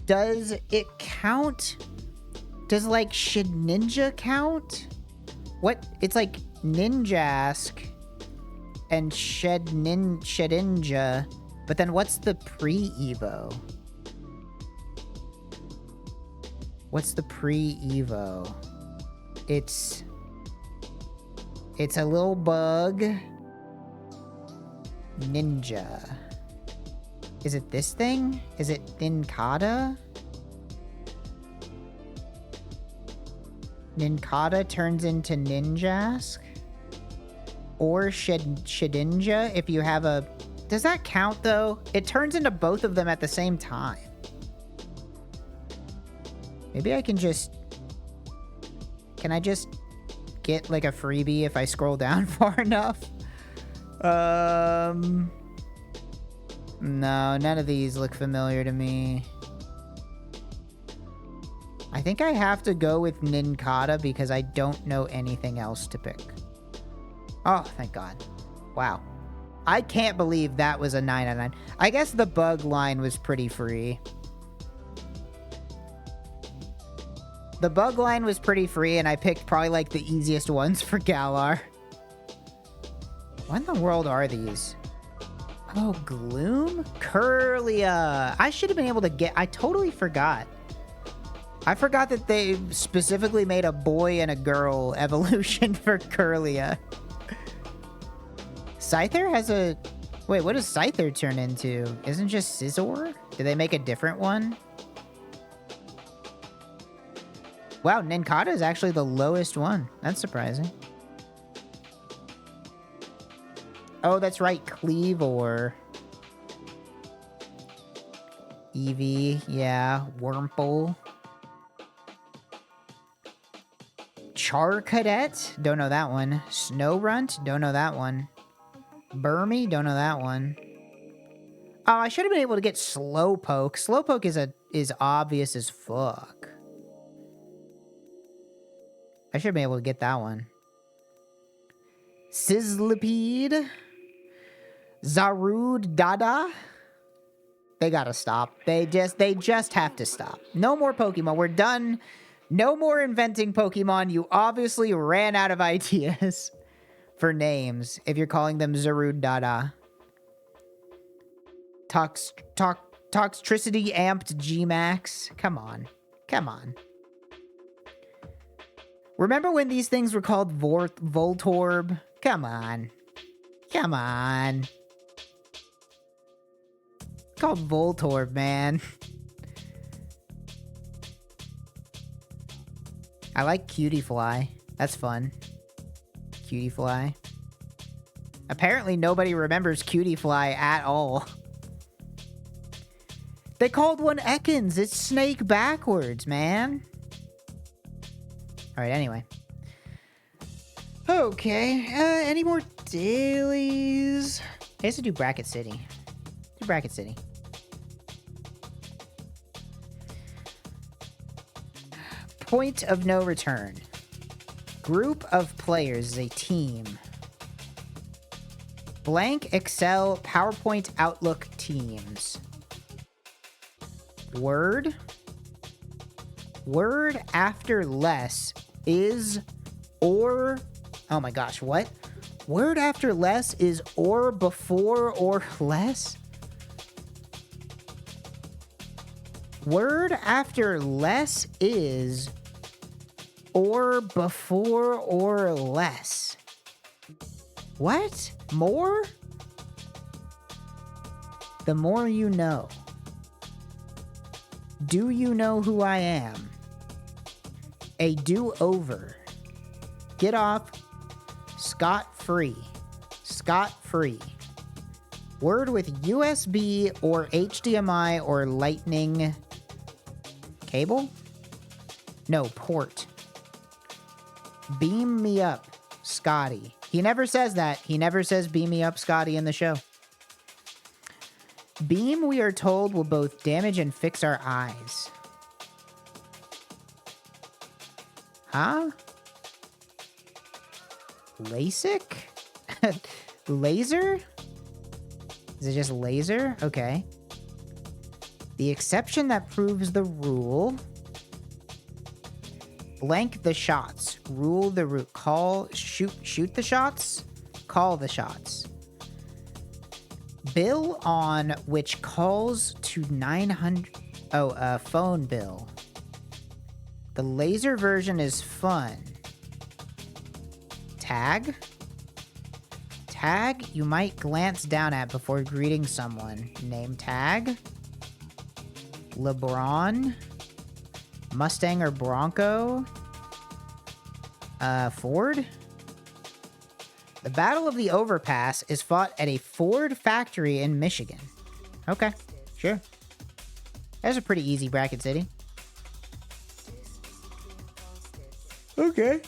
Does it count? Does like Shedinja count? What? It's like Ninjask and Shedinja, but then what's the pre-Evo? What's the pre-Evo? It's a little bug. Ninja. Is it this thing? Is it Ninkata? Ninkata turns into Ninjask? Or Shedinja if you have a... Does that count, though? It turns into both of them at the same time. Maybe I can just... Can I just get, like, a freebie if I scroll down far enough? No, none of these look familiar to me. I think I have to go with Ninkata because I don't know anything else to pick. Oh, thank God. Wow. I can't believe that was a 9 out of 9. I guess the bug line was pretty free. The bug line was pretty free, and I picked probably like the easiest ones for Galar. What in the world are these? Oh, Gloom? Curlia. I should have been able to get... I totally forgot. I forgot that they specifically made a boy and a girl evolution for Curlia. Scyther has a... Wait, what does Scyther turn into? Isn't just Scizor? Did they make a different one? Wow, Ninkata is actually the lowest one. That's surprising. Oh, that's right, Cleavor. Eevee, yeah. Wurmple. Charcadet? Don't know that one. Snowrunt? Don't know that one. Burmy? Don't know that one. Oh, I should have been able to get Slowpoke. Slowpoke is obvious as fuck. I should have been able to get that one. Sizzlipede. Zarud Dada. They gotta stop. They just have to stop. No more Pokemon. We're done. No more inventing Pokemon. You obviously ran out of ideas for names if you're calling them Zarud Dada. Toxtricity amped Gmax. Come on. Come on. Remember when these things were called Voltorb? Come on. Come on. It's called Voltorb, man. I like Cutiefly. That's fun. Cutiefly. Apparently nobody remembers Cutiefly at all. They called one Ekans. It's Snake backwards, man. Alright, anyway. Okay, any more dailies? I used to do Bracket City. Do Bracket City. Point of no return. Group of players is a team. Blank Excel PowerPoint Outlook teams. Word. Word after less is or... Oh my gosh, what? Word after less is or before or less? Word after less is or before or less. What? More? The more you know. Do you know who I am? A do-over. Get off scot-free. Scot-free. Word with USB or HDMI or lightning cable? No, port. Beam me up, Scotty. He never says that. He never says beam me up, Scotty in the show. Beam, we are told, will both damage and fix our eyes. Huh? LASIK? Laser? Is it just laser? Okay. The exception that proves the rule. Blank the shots. Rule the route. Shoot the shots? Call the shots. Bill on which calls to 900... Oh, phone bill. The laser version is fun. Tag? Tag you might glance down at before greeting someone. Name tag. LeBron. Mustang or Bronco. Ford. The Battle of the Overpass is fought at a Ford factory in Michigan. Okay, sure. That's a pretty easy bracket city. Okay.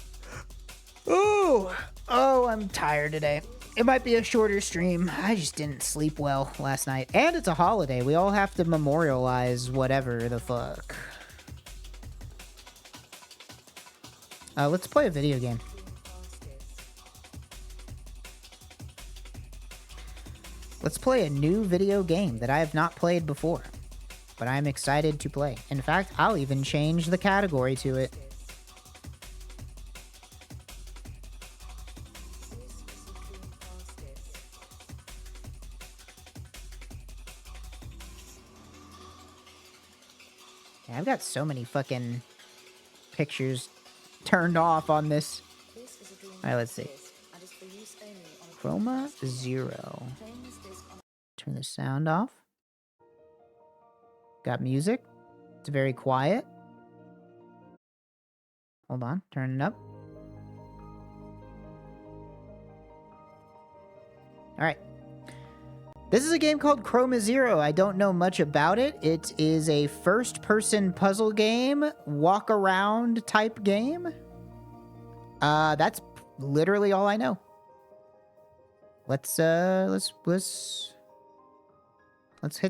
Oh, I'm tired today. It might be a shorter stream. I just didn't sleep well last night. And it's a holiday. We all have to memorialize whatever the fuck. Let's play a video game. Let's play a new video game that I have not played before, but I'm excited to play. In fact, I'll even change the category to it. Yeah, I've got so many fucking pictures turned off on this. Alright, let's see. Chroma 0. Turn the sound off. Got music. It's very quiet. Hold on, turn it up. Alright. This is a game called Chroma 0. I don't know much about it. It is a first-person puzzle game, walk-around type game. That's literally all I know. Let's hit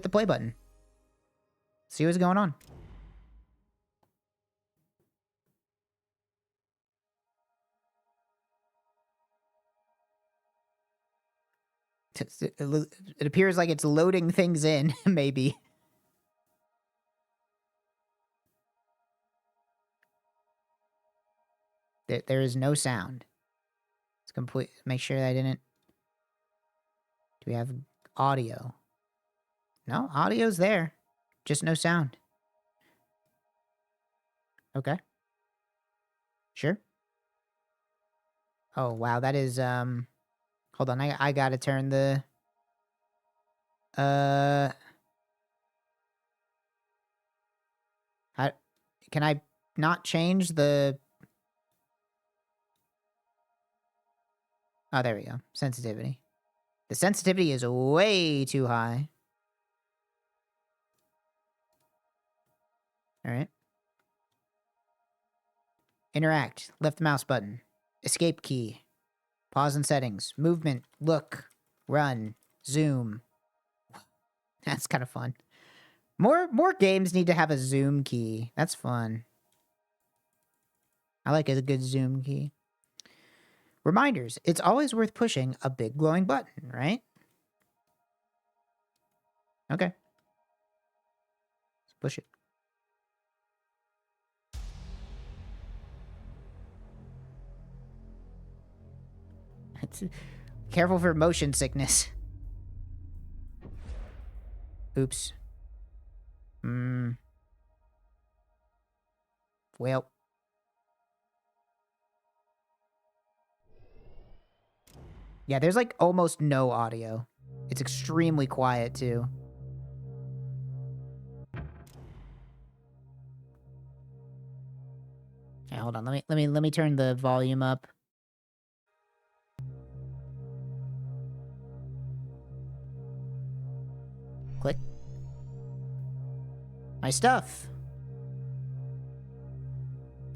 the play button. See what's going on. It appears like it's loading things in, maybe. There is no sound. It's complete. Make sure that I didn't. Do we have audio? No, audio's there. Just no sound. Okay. Sure. Oh, wow. That is, hold on. I gotta turn the, can I not change the, oh, there we go. Sensitivity. The sensitivity is way too high. All right. Interact. Left mouse button. Escape key. Pause and settings. Movement. Look. Run. Zoom. That's kind of fun. More games need to have a zoom key. That's fun. I like a good zoom key. Reminders. It's always worth pushing a big glowing button, right? Okay. Let's push it. Careful for motion sickness. Oops. Well. Yeah, there's like almost no audio. It's extremely quiet too. Okay, hold on. Let me turn the volume up. Click. My stuff.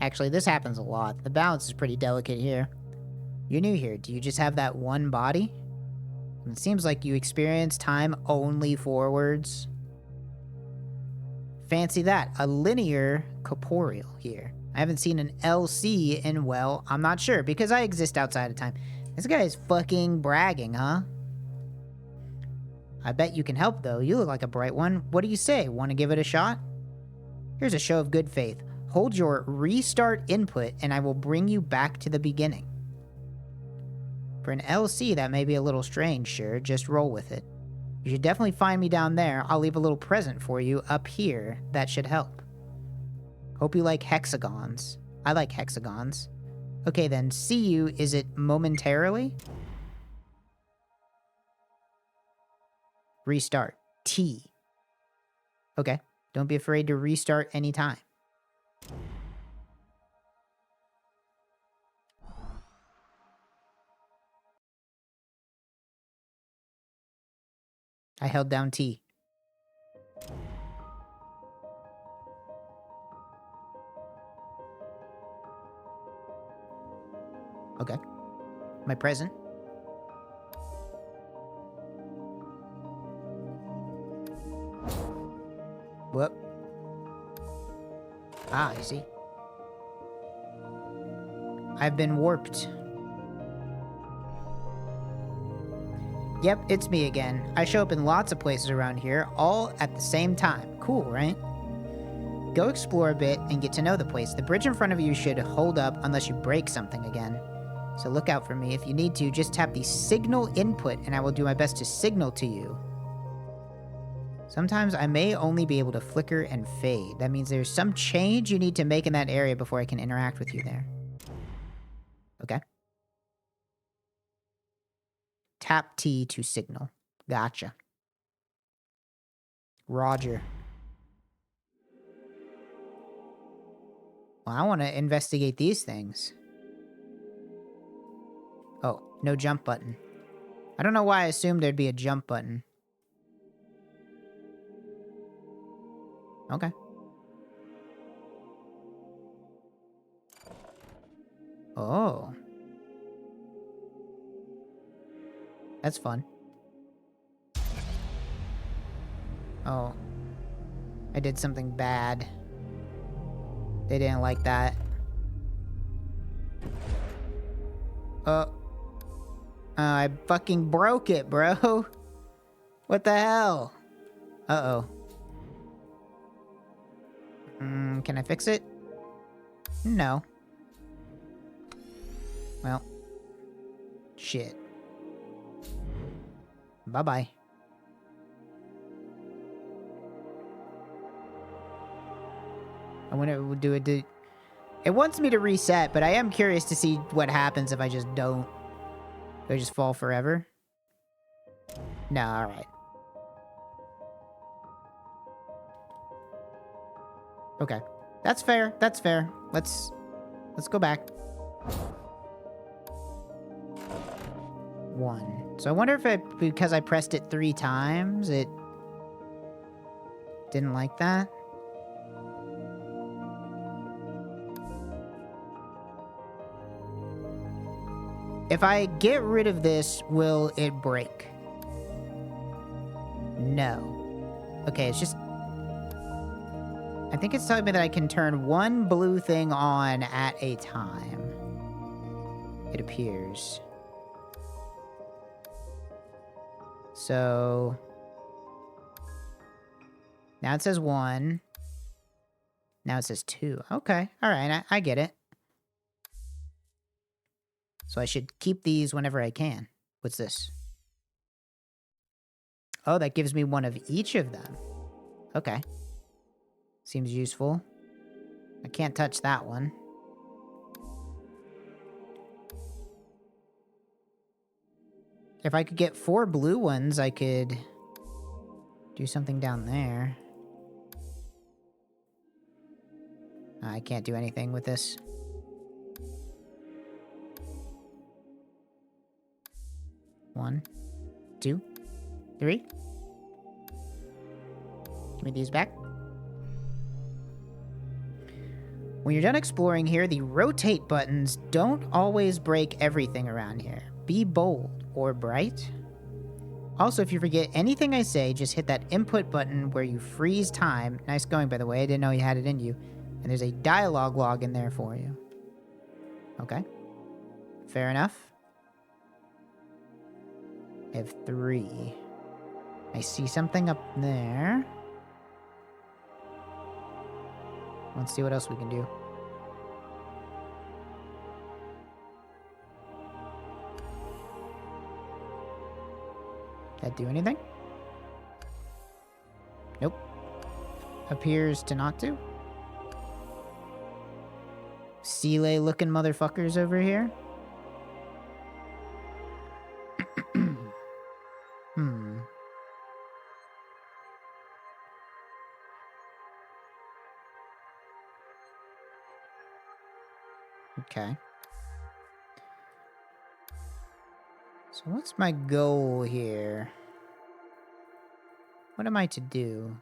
Actually, this happens a lot. The balance is pretty delicate here. You're new here. Do you just have that one body? It seems like you experience time only forwards. Fancy that. A linear corporeal here. I haven't seen an LC in, well, I'm not sure, because I exist outside of time. This guy is fucking bragging, huh? I bet you can help, though. You look like a bright one. What do you say? Want to give it a shot? Here's a show of good faith. hold your restart input and I will bring you back to the beginning. For an LC, that may be a little strange, sure. Just roll with it. You should definitely find me down there. I'll leave a little present for you up here. That should help. Hope you like hexagons. I like hexagons. Okay, then. See you. Is it momentarily? Restart. T. Okay. Don't be afraid to restart anytime. I held down T. Okay. Am I present? Whoop. Ah, I see. I've been warped. Yep, it's me again. I show up in lots of places around here, all at the same time. Cool, right? Go explore a bit and get to know the place. The bridge in front of you should hold up unless you break something again. So look out for me. If you need to, just tap the signal input and I will do my best to signal to you. Sometimes I may only be able to flicker and fade. That means there's some change you need to make in that area before I can interact with you there. Okay. Tap T to signal. Gotcha. Roger. Well, I want to investigate these things. Oh, no jump button. I don't know why I assumed there'd be a jump button. Okay. Oh. That's fun. Oh. I did something bad. They didn't like that. I fucking broke it, bro. What the hell? Uh-oh. Can I fix it? No. Well. Shit. Bye-bye. I wonder if it would do it. It wants me to reset, but I am curious to see what happens if I just don't. Do I just fall forever? No, alright. Okay. That's fair. That's fair. Let's go back. 1. So I wonder if it, because I pressed it 3 times, it didn't like that. If I get rid of this, will it break? No. Okay, it's just... I think it's telling me that I can turn one blue thing on at a time. It appears. So... now it says 1. Now it says 2. Okay, alright, I get it. So I should keep these whenever I can. What's this? Oh, that gives me one of each of them. Okay. Seems useful. I can't touch that one. If I could get 4 blue ones, I could do something down there. I can't do anything with this. One, 2, 3. Give me these back. When you're done exploring here, the rotate buttons don't always break everything around here. Be bold or bright. Also, if you forget anything I say, just hit that input button where you freeze time. Nice going, by the way. I didn't know you had it in you. And there's a dialogue log in there for you. Okay. Fair enough. I have 3. I see something up there. Let's see what else we can do. That do anything? Nope. Appears to not do. Sealay looking motherfuckers over here. Hmm. Okay. So what's my goal here? What am I to do?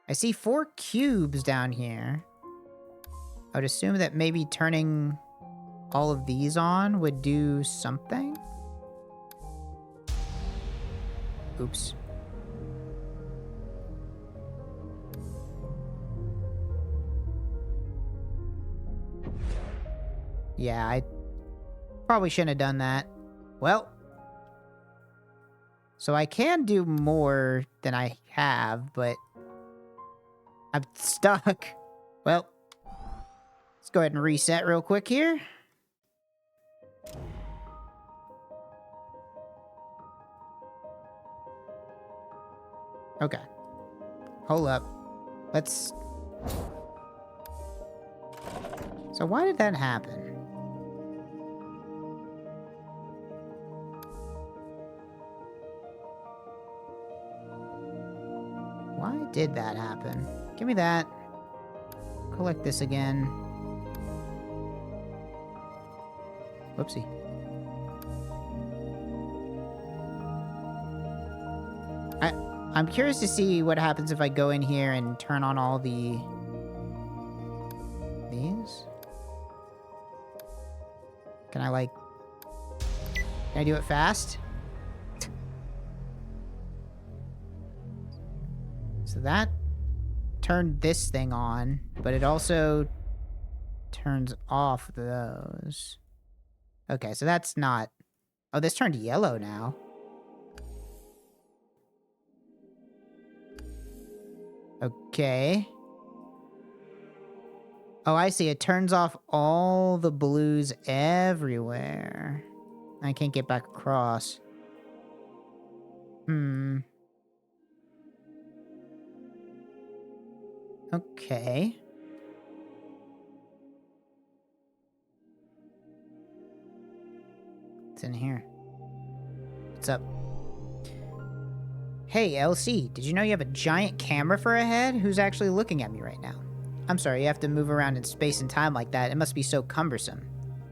I see 4 cubes down here. I would assume that maybe turning all of these on would do something. Oops. Yeah, I probably shouldn't have done that. Well. So I can do more than I have, but I'm stuck. Well, let's go ahead and reset real quick here. Okay. Hold up. Let's... So why did that happen? Why did that happen? Give me that. Collect this again. Whoopsie. I'm curious to see what happens if I go in here and turn on all the... These? Can I, like... Can I do it fast? So that turned this thing on, but it also turns off those. Okay, so that's not... Oh, this turned yellow now. Okay. Oh, I see. It turns off all the blues everywhere. I can't get back across. Hmm. Okay. What's in here? What's up? Hey, LC, did you know you have a giant camera for a head? Who's actually looking at me right now? I'm sorry, you have to move around in space and time like that. It must be so cumbersome.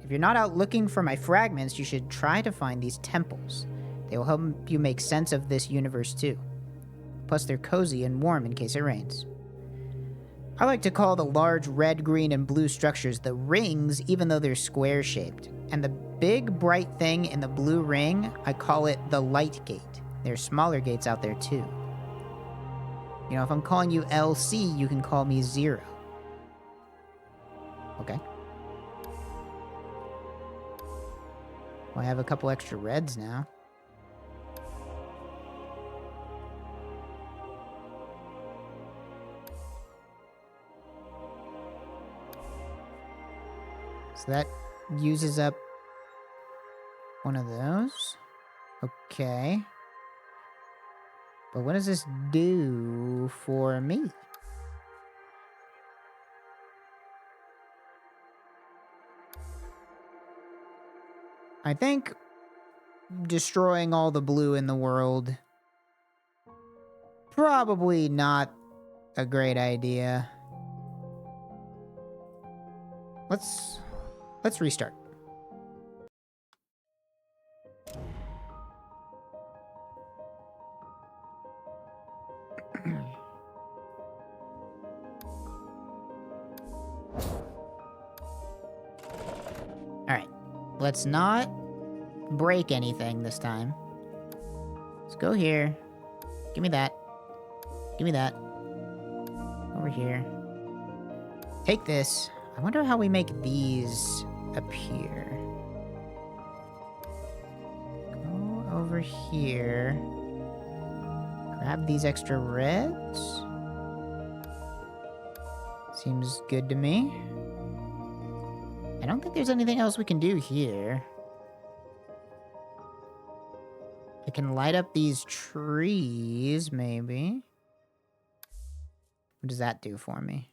If you're not out looking for my fragments, you should try to find these temples. They will help you make sense of this universe too. Plus, they're cozy and warm in case it rains. I like to call the large red, green, and blue structures the rings, even though they're square-shaped. And the big, bright thing in the blue ring, I call it the light gate. There's smaller gates out there, too. You know, if I'm calling you LC, you can call me Zero. Okay. Well, I have a couple extra reds now. So that uses up one of those. Okay. But what does this do for me? I think destroying all the blue in the world probably not a great idea. Let's restart. Alright. Let's not break anything this time. Let's go here. Give me that. Give me that. Over here. Take this. I wonder how we make these appear. Go over here. Grab these extra reds. Seems good to me. I don't think there's anything else we can do here. I can light up these trees, maybe. What does that do for me?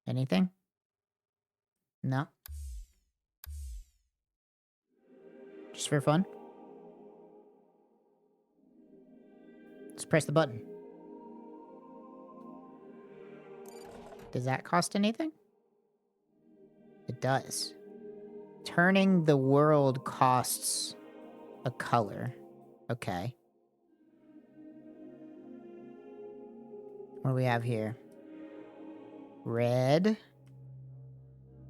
Anything? No. Just for fun? Let's press the button. Does that cost anything? It does. Turning the world costs a color. Okay. What do we have here? Red.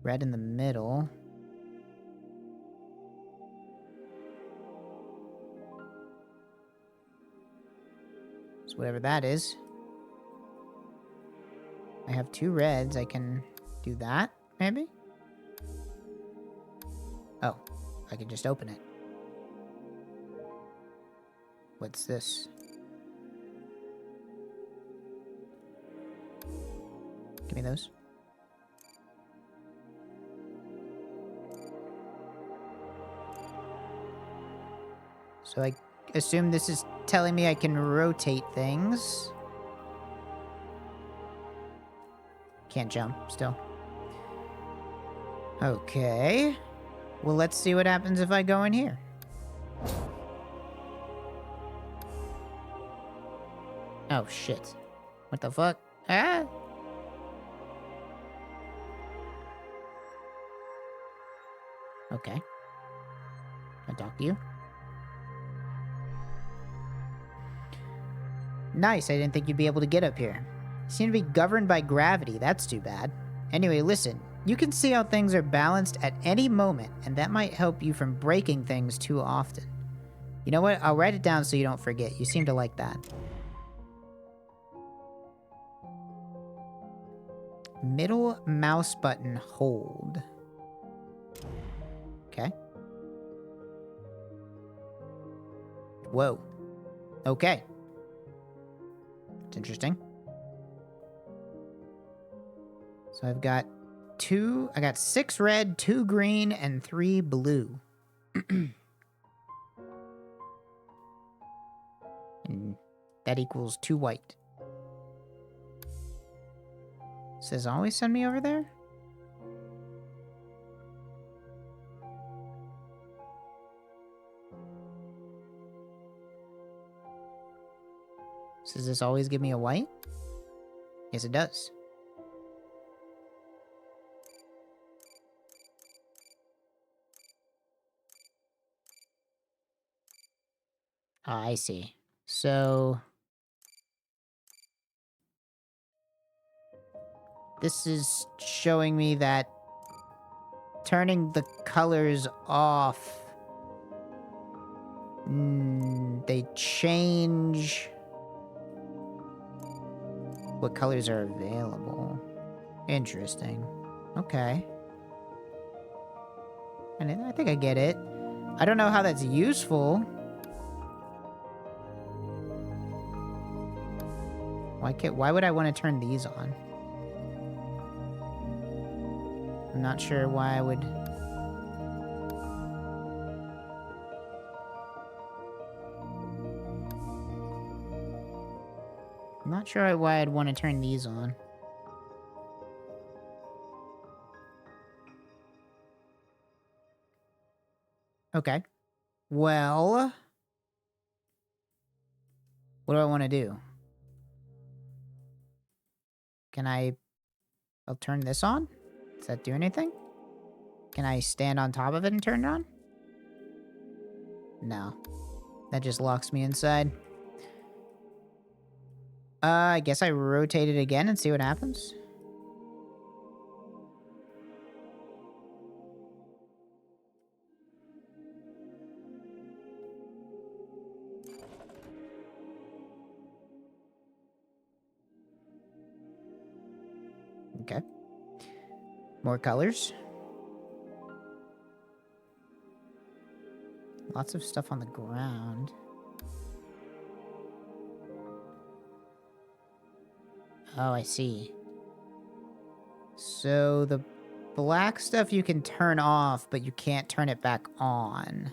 Red in the middle. So whatever that is. I have 2 reds. I can do that, maybe? Oh, I can just open it. What's this? Give me those. So I assume this is telling me I can rotate things. Can't jump, still. Okay. Well, let's see what happens if I go in here. Oh, shit. What the fuck? Ah! Okay. Can I talk to you? Nice, I didn't think you'd be able to get up here. You seem to be governed by gravity, that's too bad. Anyway, listen, you can see how things are balanced at any moment, and that might help you from breaking things too often. You know what, I'll write it down so you don't forget. You seem to like that. Middle mouse button, hold. Okay. Whoa. Okay. It's interesting. So I've got 6 red, 2 green, and 3 blue. And that equals 2 white. Says always send me over there? Does this always give me a white? Yes, it does. Ah, I see. So... this is showing me that turning the colors off... they change... what colors are available. Interesting. Okay. And I think I get it. I don't know how that's useful. Why would I want to turn these on? I'm not sure why I would... I'm not sure why I'd want to turn these on. Okay. Well... what do I want to do? Can I'll turn this on? Does that do anything? Can I stand on top of it and turn it on? No. That just locks me inside. I guess I rotate it again and see what happens. Okay. More colors. Lots of stuff on the ground. Oh, I see. So the black stuff you can turn off, but you can't turn it back on.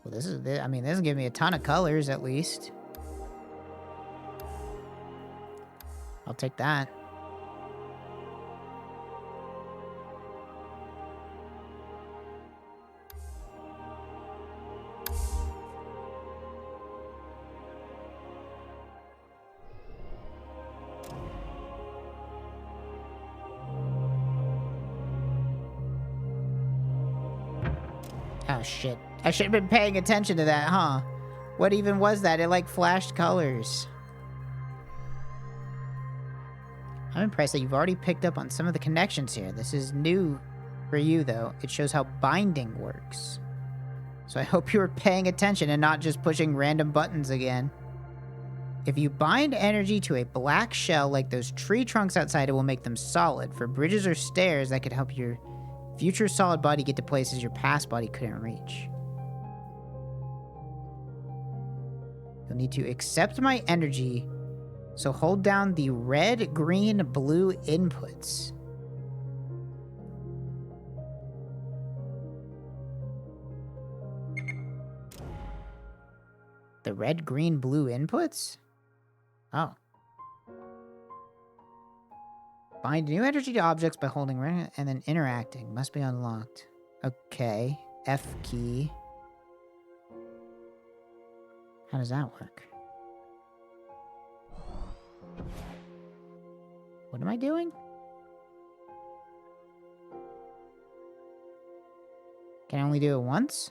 Well, this is, I mean, this is giving me a ton of colors at least. I'll take that. Oh, shit. I should have been paying attention to that, huh? What even was that? It, like, flashed colors. I'm impressed that you've already picked up on some of the connections here. This is new for you, though. It shows how binding works. So I hope you were paying attention and not just pushing random buttons again. If you bind energy to a black shell like those tree trunks outside, it will make them solid. For bridges or stairs, that could help your future solid body get to places your past body couldn't reach. You'll need to accept my energy, so hold down the red, green, blue inputs. The red, green, blue inputs? Oh. Bind new energy to objects by holding red and then interacting. Must be unlocked. Okay. F key. How does that work? What am I doing? Can I only do it once?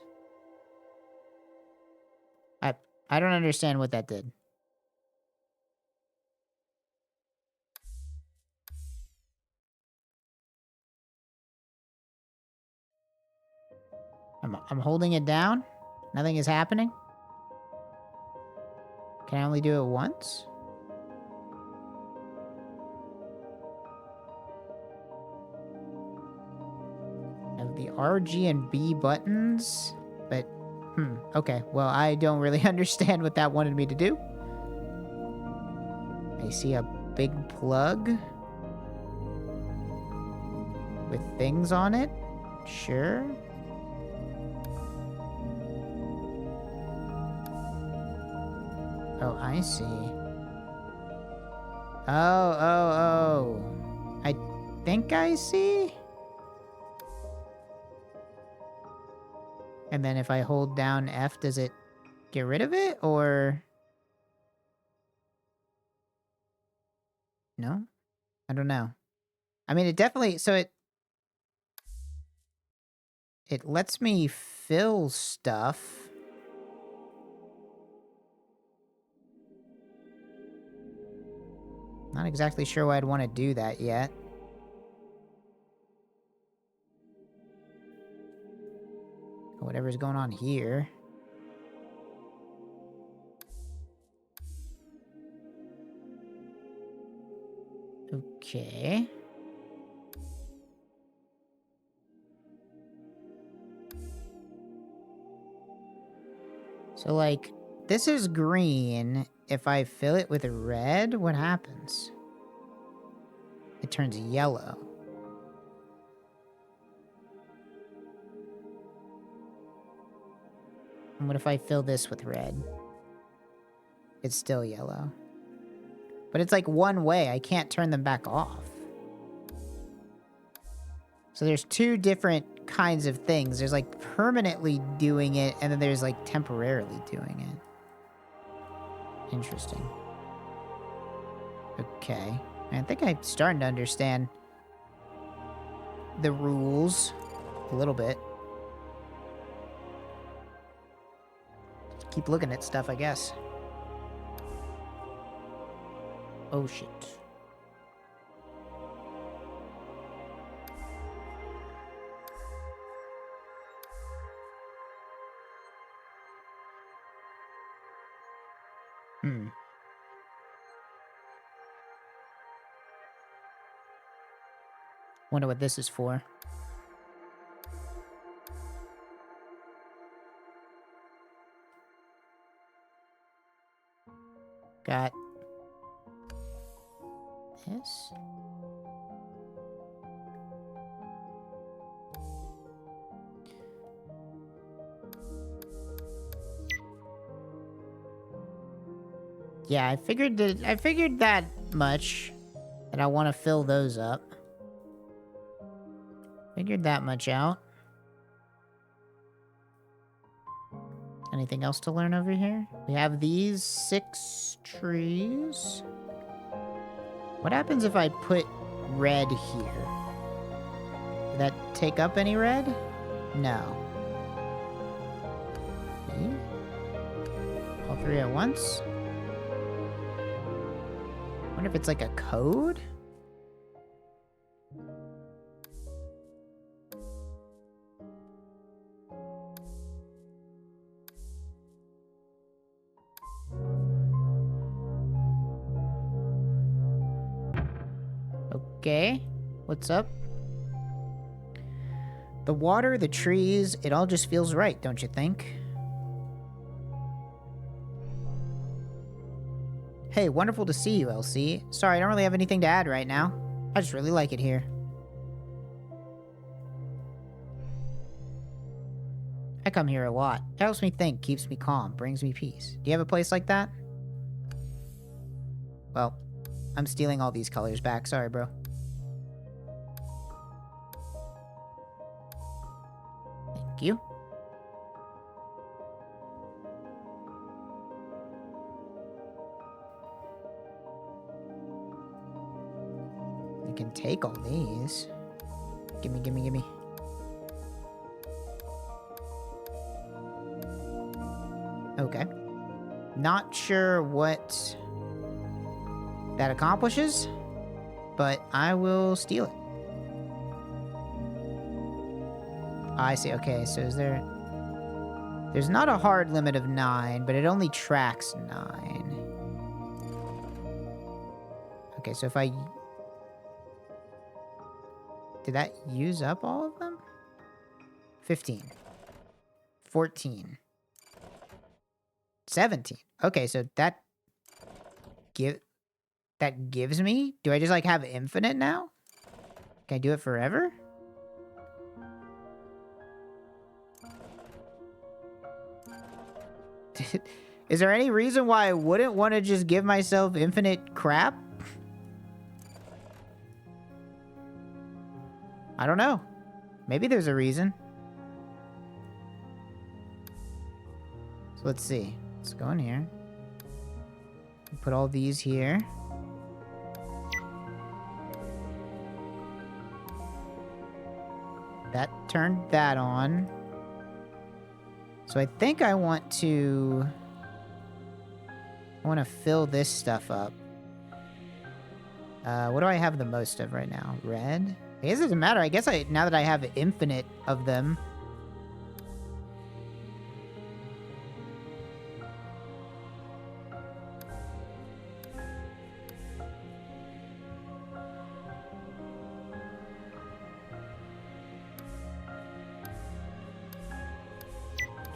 I don't understand what that did. I'm holding it down. Nothing is happening. Can I only do it once? I have the R, G, and B buttons, but okay. Well, I don't really understand what that wanted me to do. I see a big plug with things on it. Sure. Oh, I see. Oh. I think I see. And then if I hold down F, does it get rid of it, or... No? I don't know. I mean, it definitely... So it lets me fill stuff. Not exactly sure why I'd want to do that yet. Whatever's going on here. Okay. So, like, this is green. If I fill it with red, what happens? It turns yellow. And what if I fill this with red? It's still yellow. But it's like one way. I can't turn them back off. So there's two different kinds of things. There's like permanently doing it, and then there's like temporarily doing it. Interesting. Okay. I think I'm starting to understand the rules a little bit. Keep looking at stuff, I guess. Oh, shit. Wonder what this is for. Got this. Yeah, I figured that much, that I want to fill those up. Figured that much out. Anything else to learn over here? We have these 6 trees. What happens if I put red here? Would that take up any red? No. See? All 3 at once? Wonder if it's like a code? Okay, what's up? The water, the trees, it all just feels right, don't you think? Hey, wonderful to see you, LC. Sorry, I don't really have anything to add right now. I just really like it here. I come here a lot. It helps me think, keeps me calm, brings me peace. Do you have a place like that? Well, I'm stealing all these colors back. Sorry, bro. Thank you. I can take all these. Gimme, gimme, gimme. Okay. Not sure what that accomplishes, but I will steal it. I see. Okay, so is there... There's not a hard limit of 9, but it only tracks 9. Okay, so if I... Did that use up all of them? 15. 14. 17. Okay, so that gives me... Do I just, like, have infinite now? Can I do it forever? Is there any reason why I wouldn't want to just give myself infinite crap? I don't know. Maybe there's a reason. So let's see. Let's go in here. Put all these here. That turned that on. So I think I want to... I want to fill this stuff up. What do I have the most of right now? Red? I guess it doesn't matter. I guess now that I have infinite of them...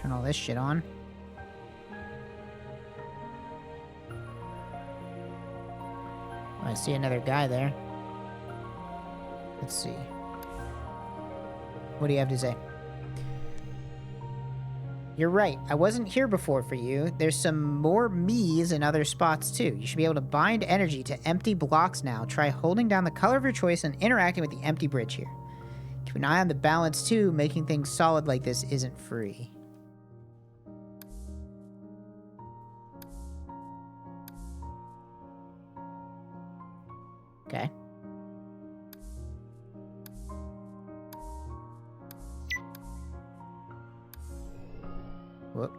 Turn all this shit on. Oh, I see another guy there. Let's see. What do you have to say? You're right. I wasn't here before for you. There's some more me's in other spots too. You should be able to bind energy to empty blocks now. Try holding down the color of your choice and interacting with the empty bridge here. Keep an eye on the balance too. Making things solid like this isn't free. Okay. Whoop.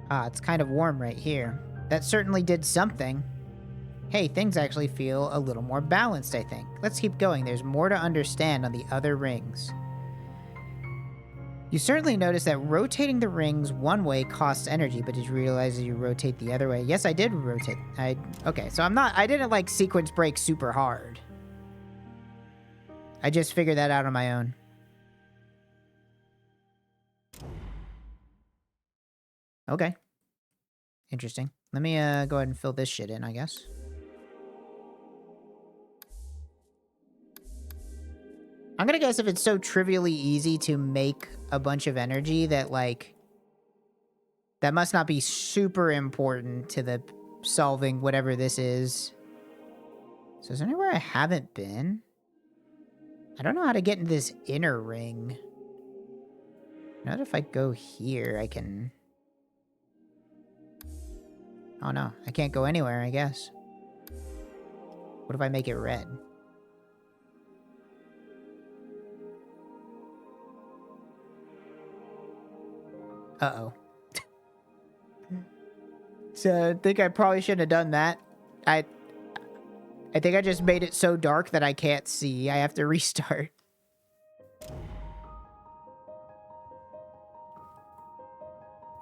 Ah, it's kind of warm right here. That certainly did something. Hey, things actually feel a little more balanced, I think. Let's keep going. There's more to understand on the other rings. You certainly notice that rotating the rings one way costs energy, but did you realize that you rotate the other way? Yes, I did rotate. Okay, so I didn't like sequence break super hard. I just figured that out on my own. Okay. Interesting. Let me go ahead and fill this shit in, I guess. I'm gonna guess if it's so trivially easy to make a bunch of energy that, like, that must not be super important to the solving whatever this is. So is there anywhere I haven't been? I don't know how to get into this inner ring. Now that if I go here, I can... Oh no, I can't go anywhere, I guess. What if I make it red? Uh-oh. So I think I probably shouldn't have done that. I think I just made it so dark that I can't see. I have to restart.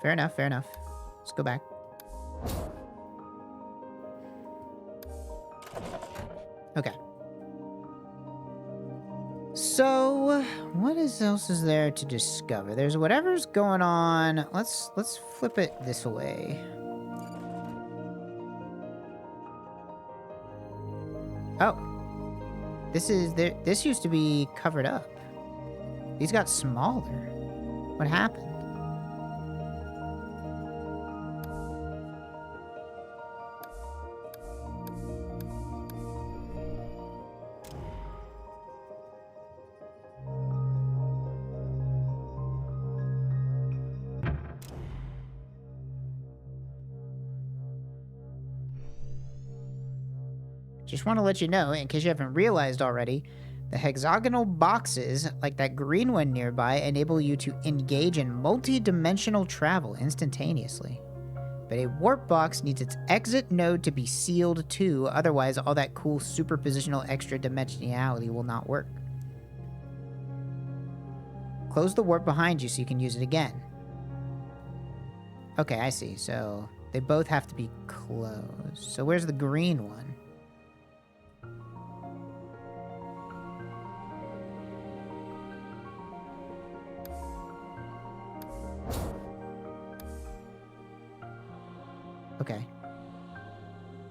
Fair enough, fair enough. Let's go back. Okay. So, what else is there to discover? There's whatever's going on. Let's flip it this way. Oh. This used to be covered up. These got smaller. What happened? Just want to let you know, in case you haven't realized already, the hexagonal boxes, like that green one nearby, enable you to engage in multi-dimensional travel instantaneously. But a warp box needs its exit node to be sealed too, otherwise all that cool superpositional extra dimensionality will not work. Close the warp behind you so you can use it again. Okay, I see. So they both have to be closed. So where's the green one? Okay.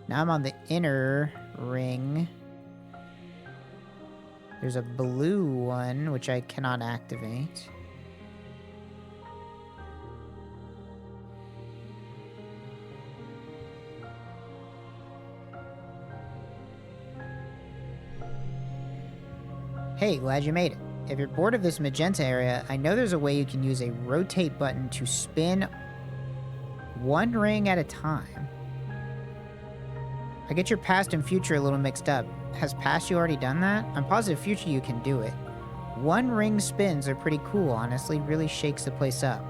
Now I'm on the inner ring. There's a blue one, which I cannot activate. Hey, glad you made it. If you're bored of this magenta area, I know there's a way you can use a rotate button to spin one ring at a time. I get your past and future a little mixed up. Has past you already done that? I'm positive future you can do it. One ring spins are pretty cool, honestly. Really shakes the place up.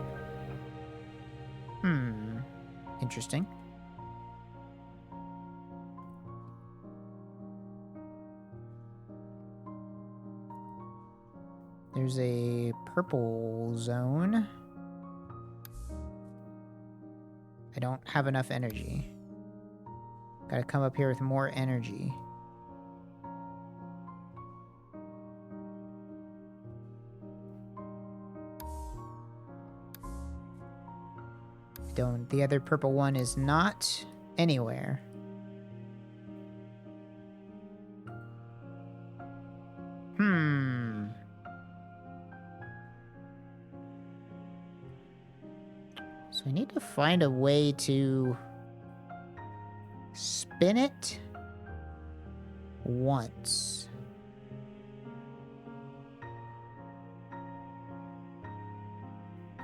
Interesting. There's a purple zone. I don't have enough energy. Gotta come up here with more energy. The other purple one is not anywhere. So I need to find a way to spin it once.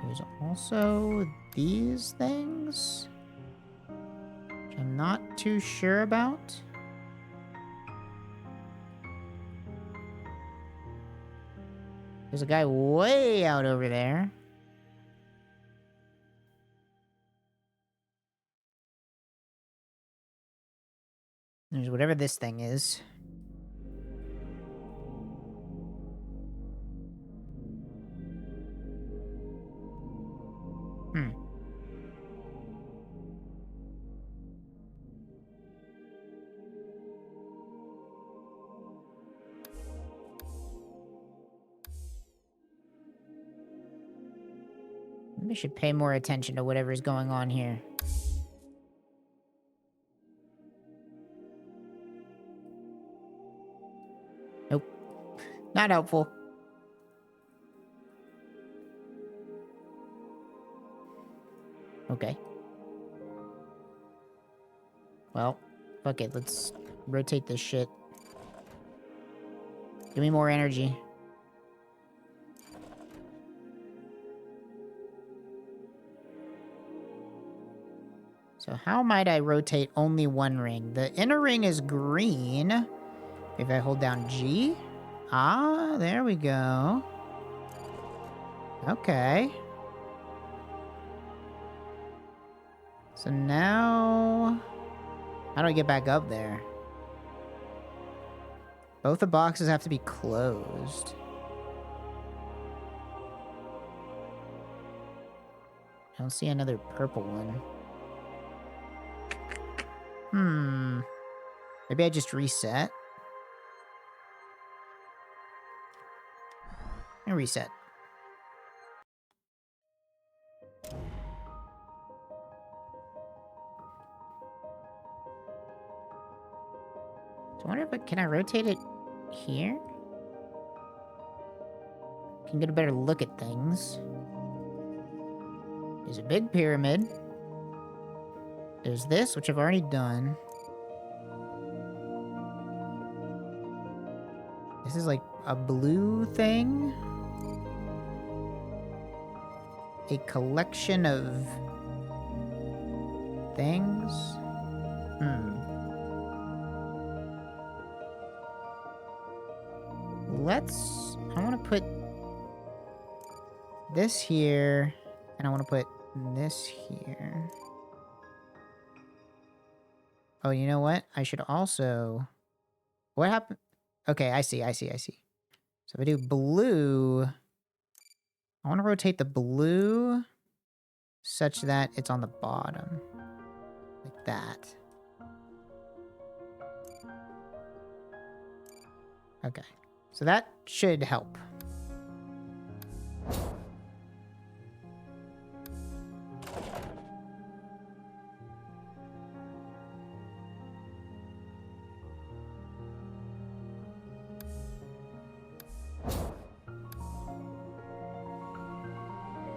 There's also these things, which I'm not too sure about. There's a guy way out over there. There's whatever this thing is. Hmm. We should pay more attention to whatever's going on here. Nope. Not helpful. Okay. Well, fuck it. Let's rotate this shit. Give me more energy. So how might I rotate only one ring? The inner ring is green. If I hold down G. Ah, there we go. Okay. So now... How do I get back up there? Both the boxes have to be closed. I don't see another purple one. Maybe I just reset? And reset. So I wonder if can I rotate it here? Can get a better look at things. There's a big pyramid. There's this, which I've already done. This is like a blue thing. A collection of things. I want to put this here, and I want to put this here. Oh, you know what? I should also... What happened? Okay, I see. So if I do blue, I want to rotate the blue such that it's on the bottom. Like that. Okay. So that should help.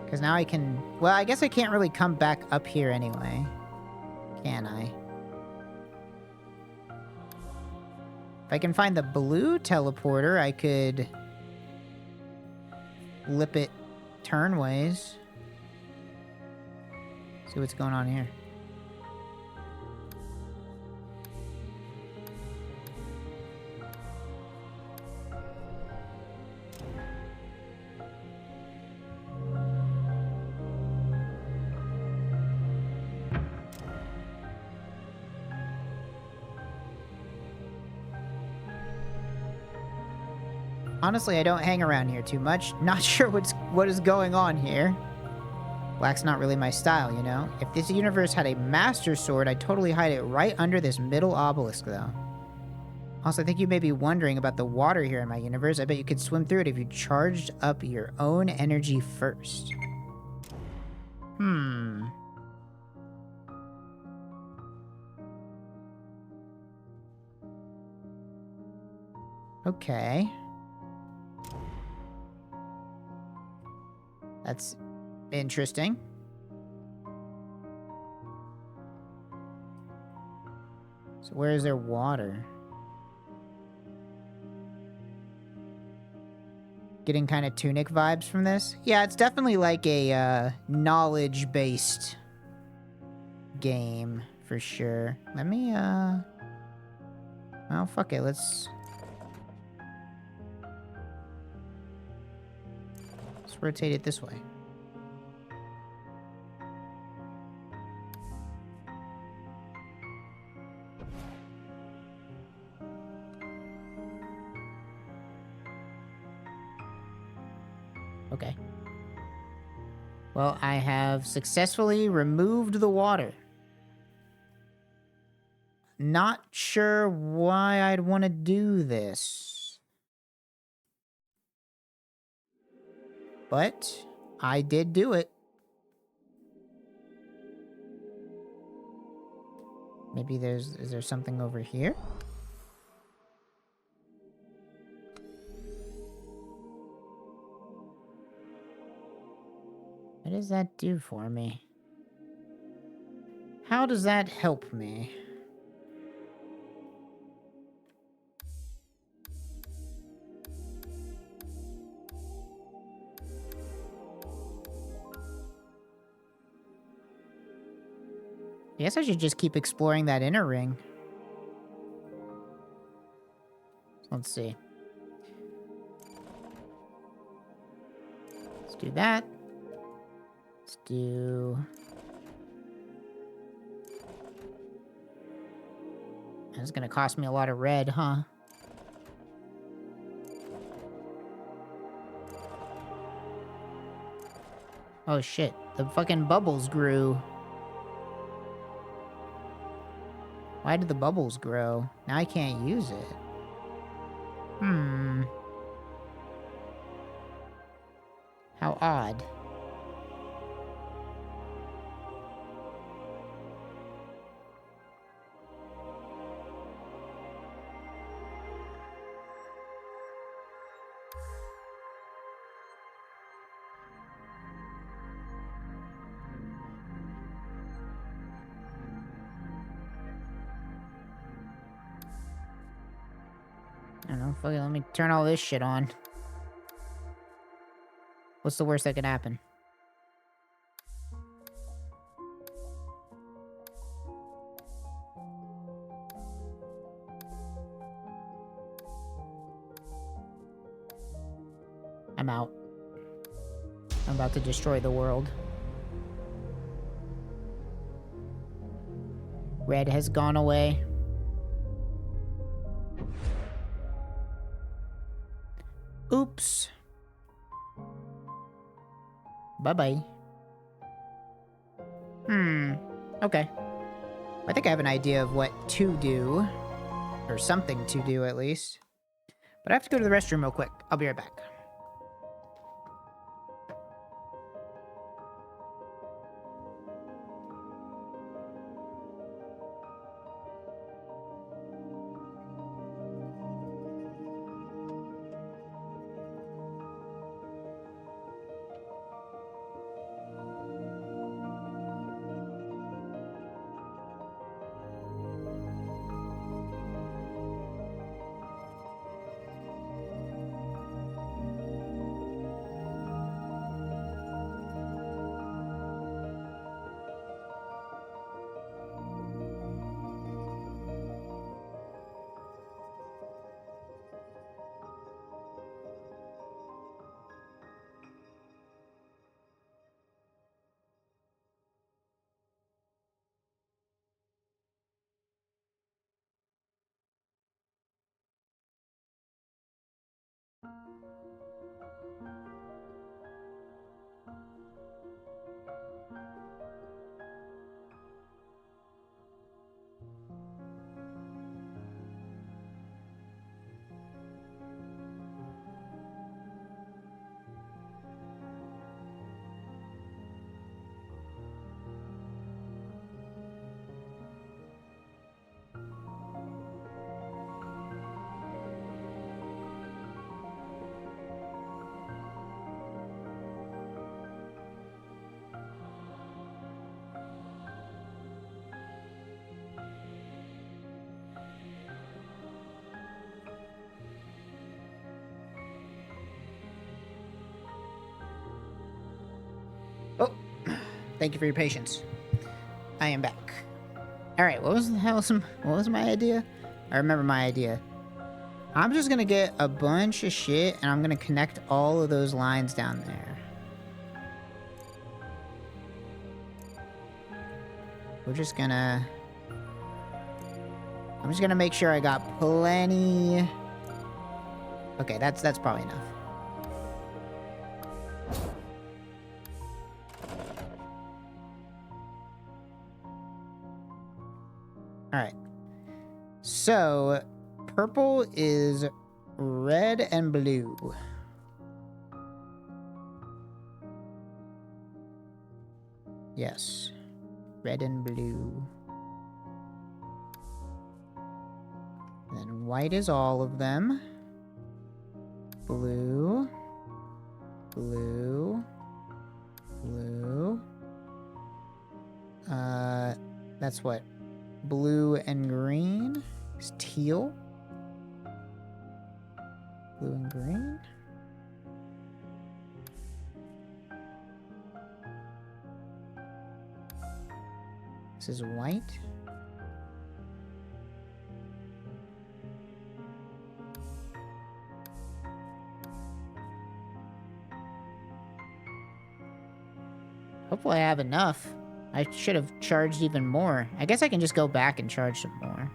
Because now I can... Well, I guess I can't really come back up here anyway. Can I? If I can find the blue teleporter, I could... flip it turnways. See what's going on here. Honestly, I don't hang around here too much. Not sure what is going on here. Black's not really my style, you know? If this universe had a master sword, I'd totally hide it right under this middle obelisk, though. Also, I think you may be wondering about the water here in my universe. I bet you could swim through it if you charged up your own energy first. Okay. That's interesting. So where is there water? Getting kind of Tunic vibes from this? Yeah, it's definitely like a knowledge-based game, for sure. Let me, well, fuck it, let's rotate it this way. Okay. Well, I have successfully removed the water. Not sure why I'd want to do this. But I did do it. Maybe is there something over here? What does that do for me? How does that help me? I guess I should just keep exploring that inner ring. Let's see. Let's do that. Let's do... That's gonna cost me a lot of red, huh? Oh shit, the fucking bubbles grew. Why did the bubbles grow? Now I can't use it. How odd. I don't know, fuck it, let me turn all this shit on. What's the worst that could happen? I'm out. I'm about to destroy the world. Red has gone away. Oops. Bye-bye. Okay. I think I have an idea of what to do. Or something to do, at least. But I have to go to the restroom real quick. I'll be right back. Oh, thank you for your patience. I am back. Alright, what was my idea? I remember my idea. I'm just gonna get a bunch of shit and I'm gonna connect all of those lines down there. I'm just gonna make sure I got plenty. Okay, that's probably enough. So, purple is red and blue. Yes. Red and blue. And then white is all of them. Blue. Blue. Blue. That's what? Blue and green is teal. Blue and green. This is white. Hopefully I have enough. I should have charged even more. I guess I can just go back and charge some more.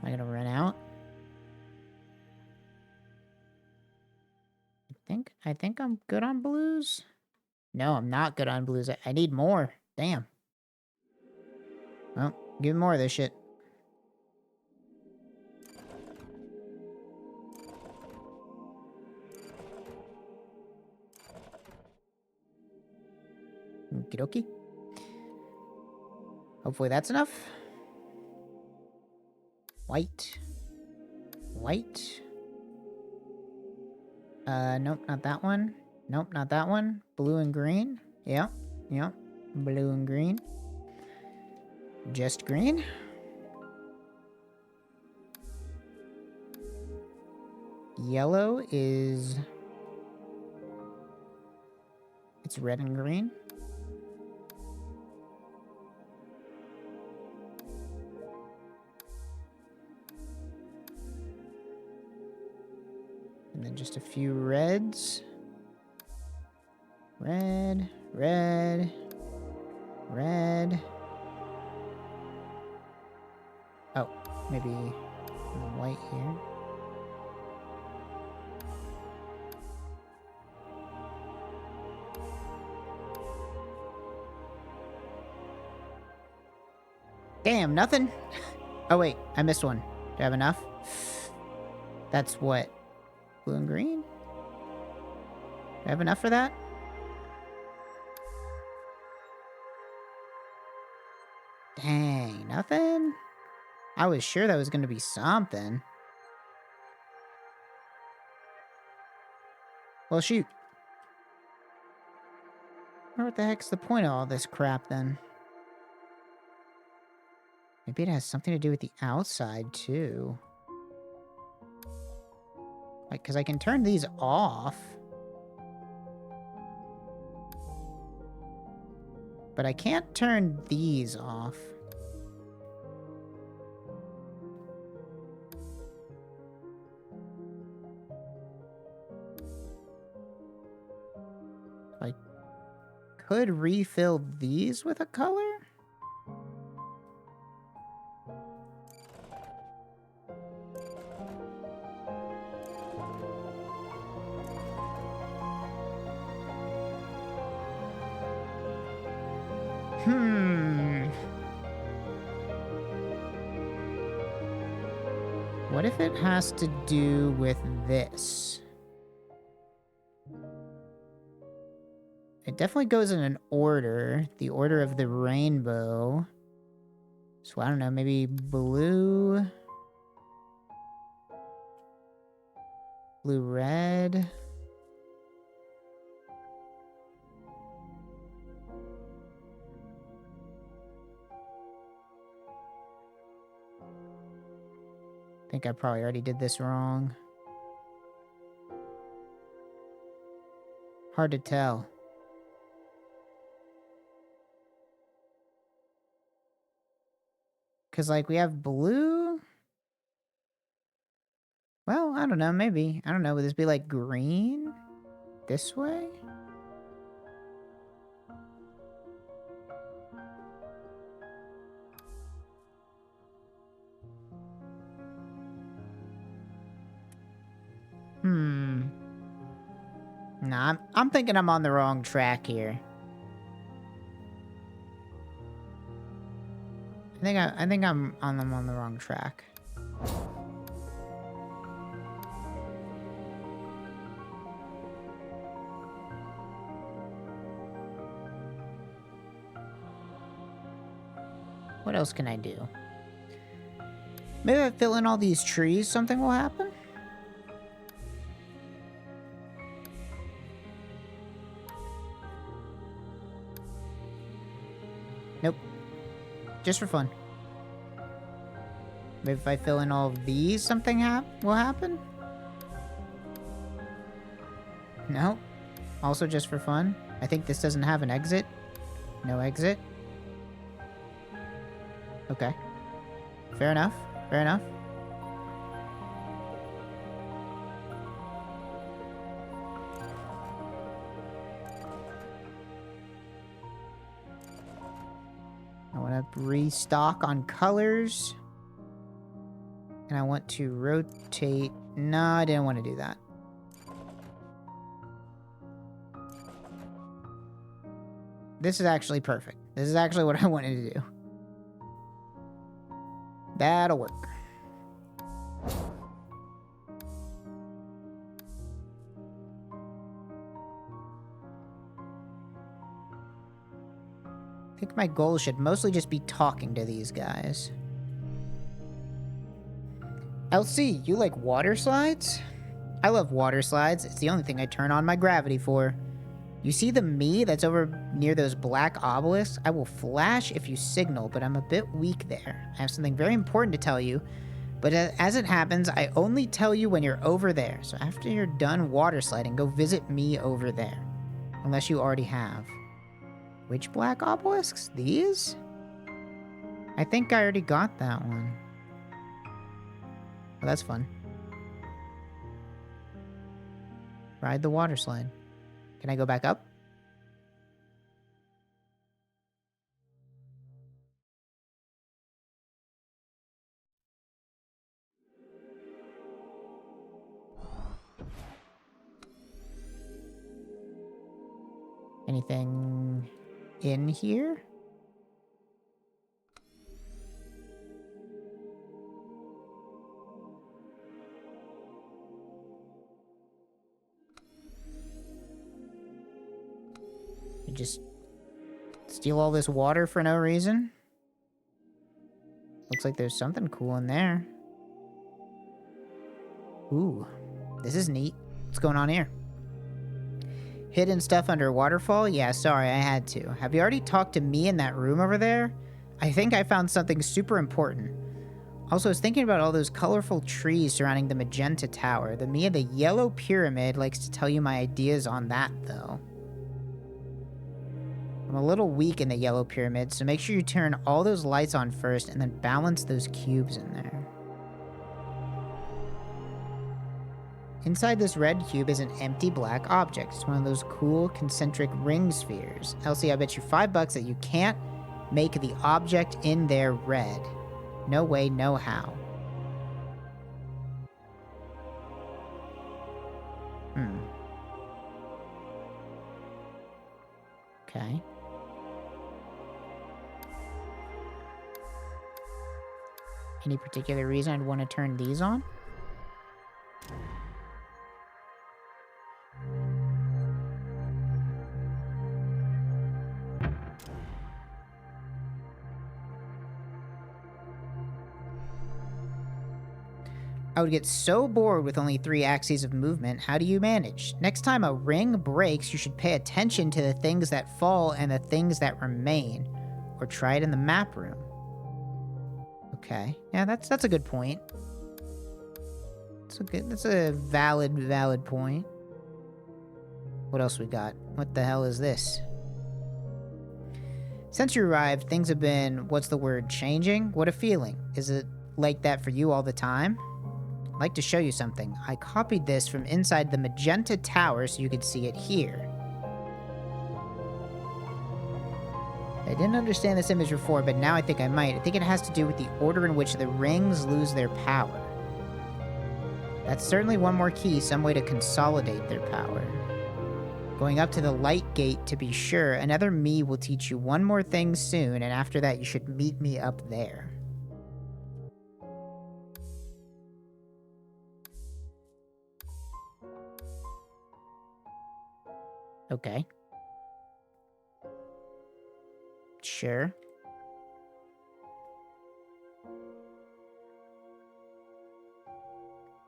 Am I gonna run out? I think I'm good on blues. No, I'm not good on blues. I need more. Damn. Well, give me more of this shit. Okie dokie. Hopefully that's enough. White. White. Nope, not that one. Nope, not that one. Blue and green. Yeah, yeah. Blue and green. Just green. Yellow is... It's red and green. And then just a few reds. Red, red, red. Oh, maybe white here. Damn, nothing? Oh wait, I missed one. Do I have enough? That's what? Blue and green? Do I have enough for that? Dang, nothing? I was sure that was going to be something. Well, shoot. What the heck's the point of all this crap, then? Maybe it has something to do with the outside, too. Like, because I can turn these off. But I can't turn these off. I could refill these with a color? What if it has to do with this? It definitely goes in an order. The order of the rainbow. So I don't know, maybe blue... Blue, red... I think I probably already did this wrong. Hard to tell. Because, like, we have blue? Well, I don't know, maybe. I don't know, would this be, like, green? This way? Nah, I'm thinking I'm on the wrong track here. I think I'm on the wrong track. What else can I do? Maybe if I fill in all these trees, something will happen? Nope. Just for fun. Maybe if I fill in all of these, something will happen? No. Also just for fun. I think this doesn't have an exit. No exit. Okay. Fair enough. Fair enough. I want to restock on colors. And I want to rotate. No, I didn't want to do that. This is actually perfect. This is actually what I wanted to do. That'll work. I think my goal should mostly just be talking to these guys. LC, you like water slides? I love water slides. It's the only thing I turn on my gravity for. You see the me that's over near those black obelisks? I will flash if you signal, but I'm a bit weak there. I have something very important to tell you, but as it happens, I only tell you when you're over there. So after you're done water sliding, go visit me over there. Unless you already have. Which black obelisks? These? I think I already got that one. Well, that's fun. Ride the water slide. Can I go back up? Anything in here? You just steal all this water for no reason? Looks like there's something cool in there. Ooh, this is neat. What's going on here? Hidden stuff under a waterfall? Yeah, sorry, I had to. Have you already talked to me in that room over there? I think I found something super important. Also, I was thinking about all those colorful trees surrounding the magenta tower. The me of the yellow pyramid likes to tell you my ideas on that, though. I'm a little weak in the yellow pyramid, so make sure you turn all those lights on first and then balance those cubes in there. Inside this red cube is an empty black object. It's one of those cool concentric ring spheres. Elsie, I bet you $5 that you can't make the object in there red. No way, no how. Okay. Any particular reason I'd want to turn these on? I would get so bored with only 3 axes of movement. How do you manage? Next time a ring breaks, you should pay attention to the things that fall and the things that remain. Or try it in the map room. Okay. Yeah, that's a good point. That's a valid point. What else we got? What the hell is this? Since you arrived, things have been, what's the word, changing? What a feeling. Is it like that for you all the time? I'd like to show you something. I copied this from inside the magenta tower so you could see it here. I didn't understand this image before, but now I think I might. I think it has to do with the order in which the rings lose their power. That's certainly one more key, some way to consolidate their power. Going up to the light gate to be sure. Another me will teach you one more thing soon, and after that you should meet me up there. Okay. Sure.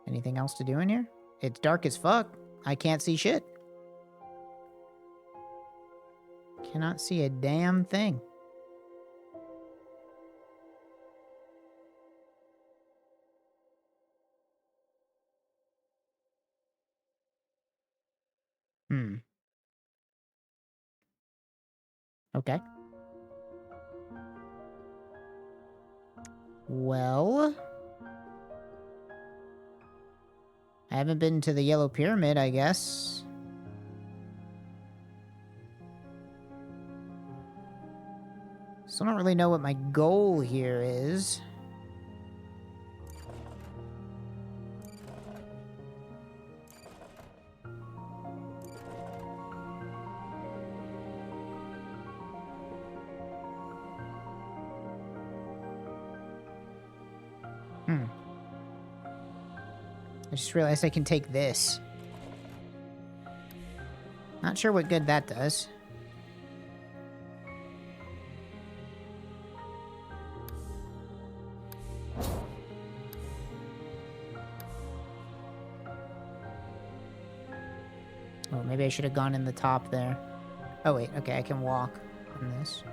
Anything else to do in here? It's dark as fuck. I can't see shit. Cannot see a damn thing. Okay. Well, I haven't been to the Yellow Pyramid, I guess. Still don't really know what my goal here is. I just realized I can take this. Not sure what good that does. Oh, maybe I should have gone in the top there. Oh wait, okay, I can walk on this.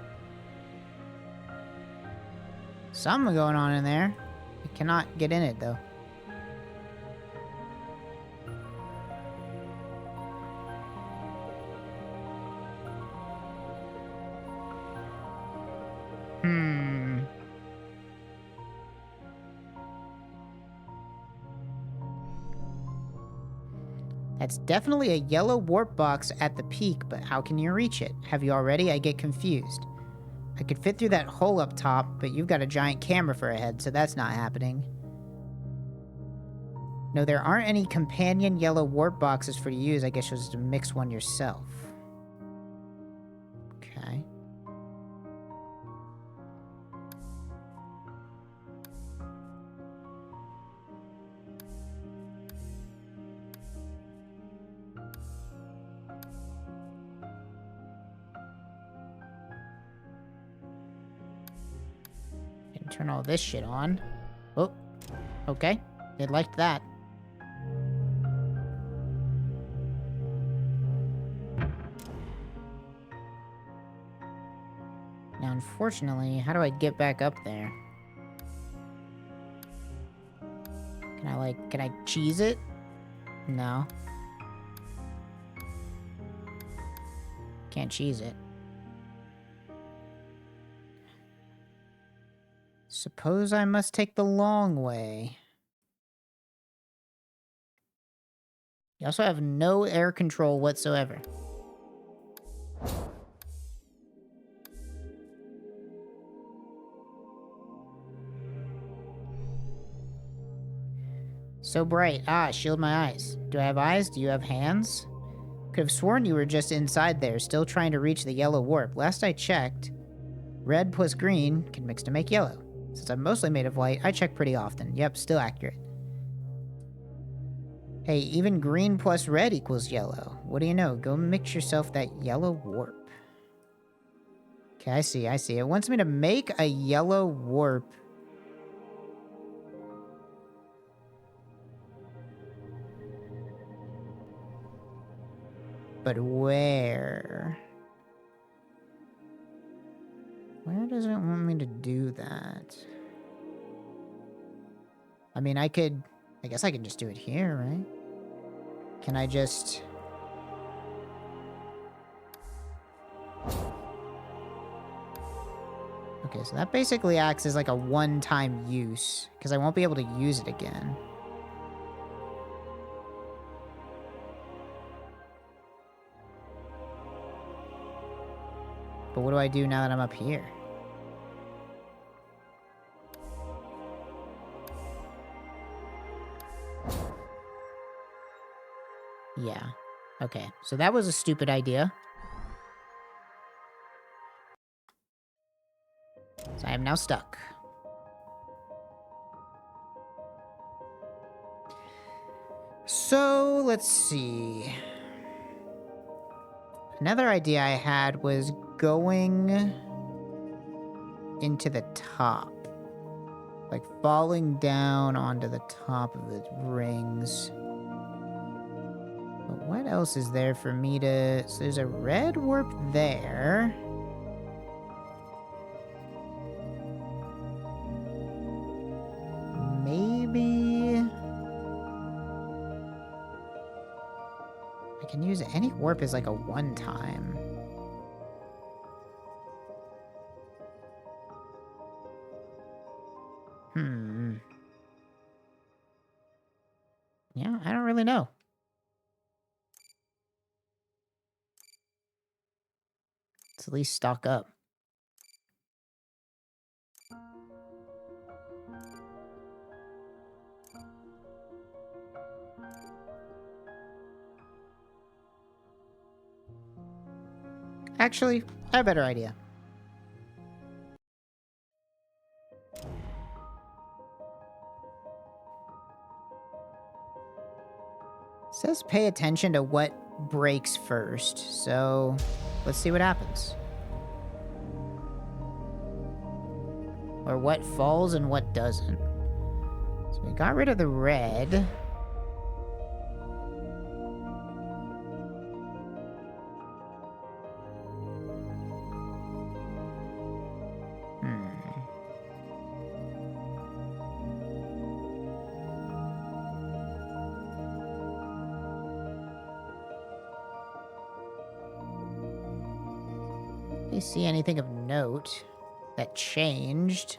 Something going on in there. I cannot get in it though. That's definitely a yellow warp box at the peak, but how can you reach it? Have you already? I get confused. I could fit through that hole up top, but you've got a giant camera for a head, so that's not happening. No, there aren't any companion yellow warp boxes for you to use. I guess you'll just mix one yourself. Okay. And turn all this shit on. Oh, okay. They liked that. Now, unfortunately, how do I get back up there? Can I cheese it? No. Can't cheese it. Suppose I must take the long way. You also have no air control whatsoever. So bright. Ah, shield my eyes. Do I have eyes? Do you have hands? Could have sworn you were just inside there, still trying to reach the yellow warp. Last I checked, red plus green can mix to make yellow. Since I'm mostly made of light, I check pretty often. Yep, still accurate. Hey, even green plus red equals yellow. What do you know? Go mix yourself that yellow warp. Okay, I see. It wants me to make a yellow warp. But where? Where does it want me to do that? I mean, I guess I can just do it here, right? Can I just... Okay, so that basically acts as like a one-time use, because I won't be able to use it again. But what do I do now that I'm up here? Yeah. Okay, so that was a stupid idea. So I am now stuck. So, let's see. Another idea I had was going into the top. Like falling down onto the top of the rings. But what else is there for me to... So there's a red warp there. Maybe... I can use any warp as like a one-time. Yeah, I don't really know. Let's at least stock up. Actually, I have a better idea. It says pay attention to what breaks first, so let's see what happens. Or what falls and what doesn't. So we got rid of the red. Do you see anything of note that changed?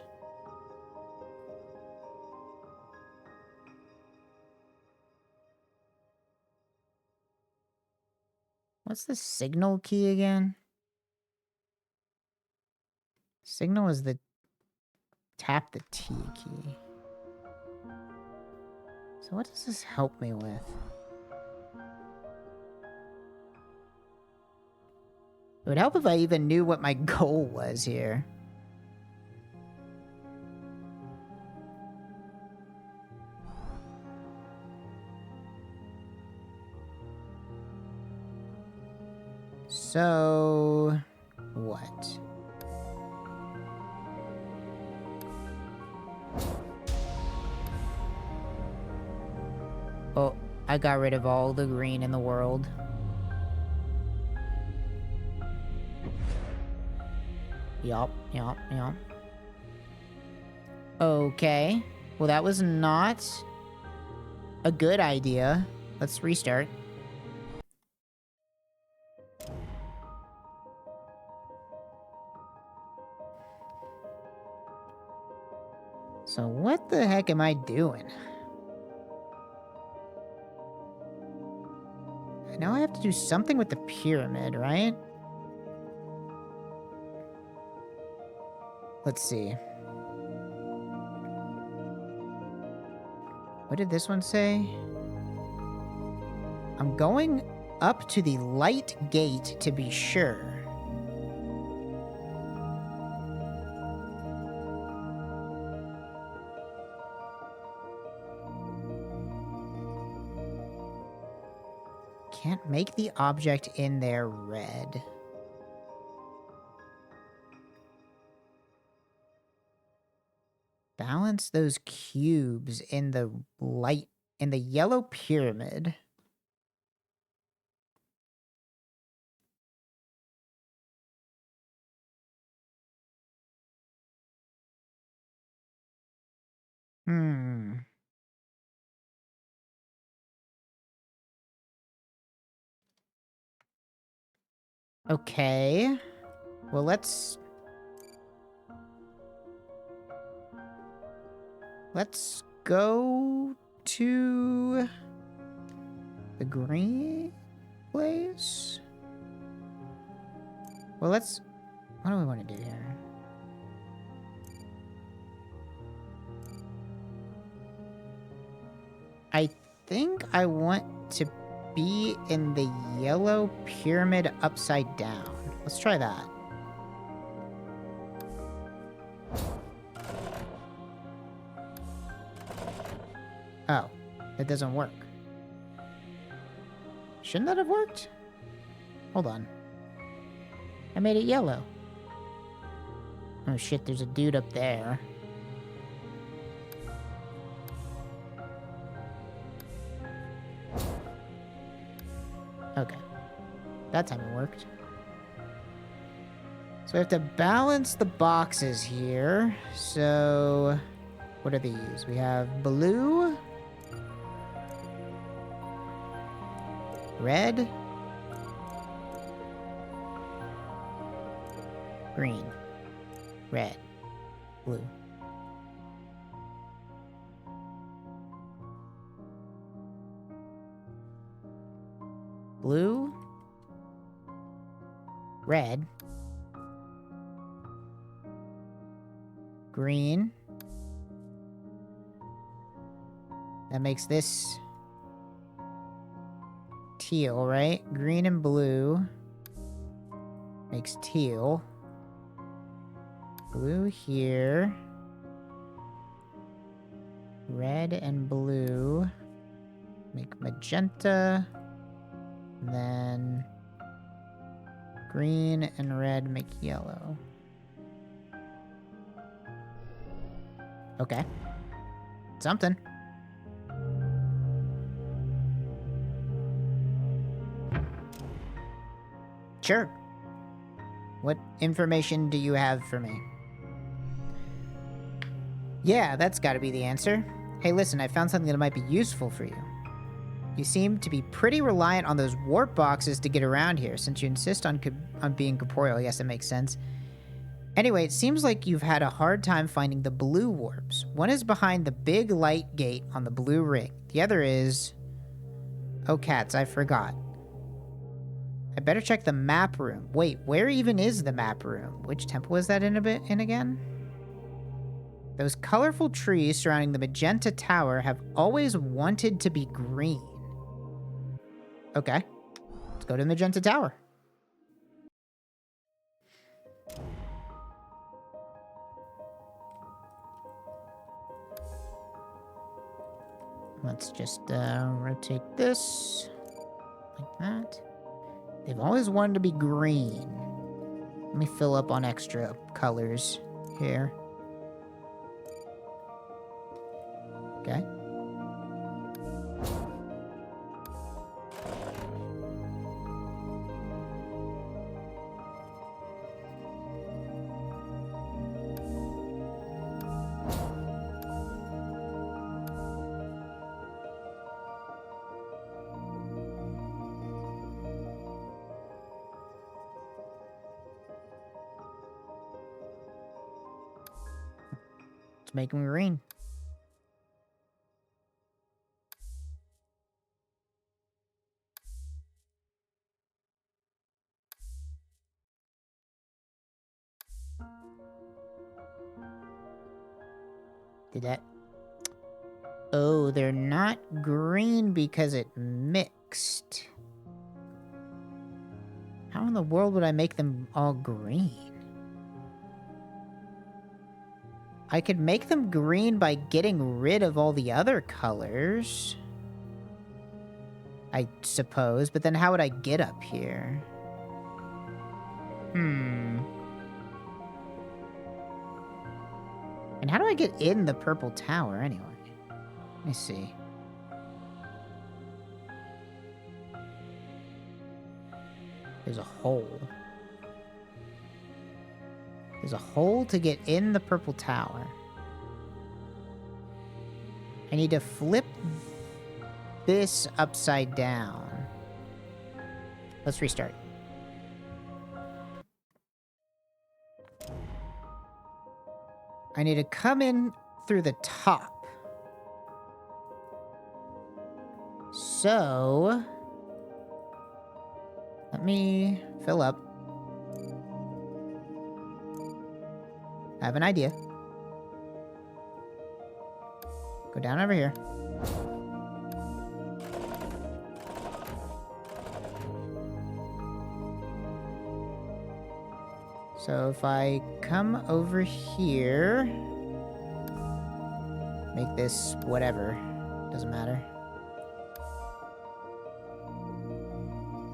What's the signal key again? Signal is the tap the T key. So what does this help me with? It would help if I even knew what my goal was here. So... what? Oh, I got rid of all the green in the world. Yup. Okay. Well, that was not a good idea. Let's restart. So what the heck am I doing? I know I have to do something with the pyramid, right? Let's see. What did this one say? I'm going up to the light gate to be sure. Can't make the object in there red. Balance those cubes in the light, in the yellow pyramid. Okay. Well, let's go to the green place. Well, what do we want to do here? I think I want to be in the yellow pyramid upside down. Let's try that. Oh, that doesn't work. Shouldn't that have worked? Hold on. I made it yellow. Oh shit, there's a dude up there. Okay. That time it worked. So we have to balance the boxes here. So, what are these? We have blue, red, green, red, blue. Blue, red, green. That makes this teal, right? Green and blue makes teal. Blue here. Red and blue make magenta. And then green and red make yellow. Okay. Something. Sure. What information do you have for me? Yeah, that's gotta be the answer. Hey, listen, I found something that might be useful for you. You seem to be pretty reliant on those warp boxes to get around here, since you insist on being corporeal. Yes, it makes sense. Anyway, it seems like you've had a hard time finding the blue warps. One is behind the big light gate on the blue ring. The other is... Oh, cats, I forgot. I better check the map room. Wait, where even is the map room? Which temple is that in again? Those colorful trees surrounding the magenta tower have always wanted to be green. Okay. Let's go to the magenta tower. Let's just rotate this like that. They've always wanted to be green. Let me fill up on extra colors here. Okay. Let's make them green. Did that... Oh, they're not green because it mixed. How in the world would I make them all green? I could make them green by getting rid of all the other colors, I suppose, but then how would I get up here? And how do I get in the purple tower anyway? Let me see. There's a hole. There's a hole to get in the purple tower. I need to flip this upside down. Let's restart. I need to come in through the top. So... let me fill up. I have an idea. Go down over here. So if I come over here, make this whatever, doesn't matter.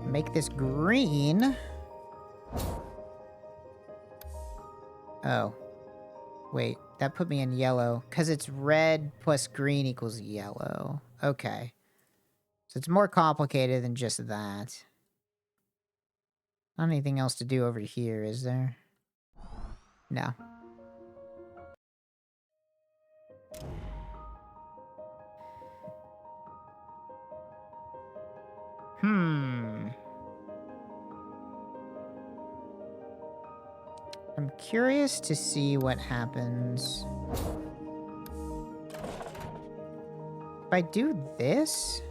Make this green. Oh. Wait, that put me in yellow. Because it's red plus green equals yellow. Okay. So it's more complicated than just that. Not anything else to do over here, is there? No. I'm curious to see what happens. If I do this?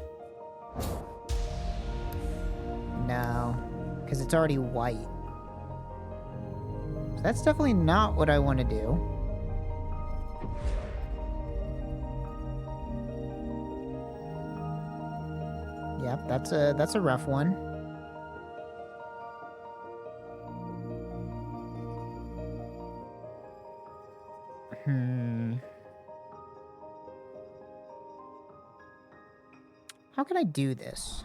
No, because it's already white. So that's definitely not what I want to do. Yep, that's a rough one. How can I do this?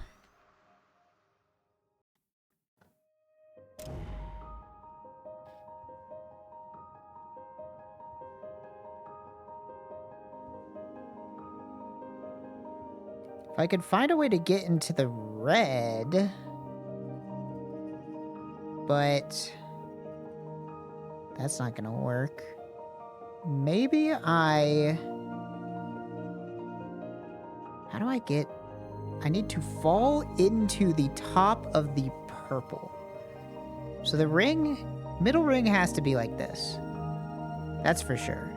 If I could find a way to get into the red, but that's not gonna work. Maybe how do I get, I need to fall into the top of the purple. So the middle ring has to be like this. That's for sure.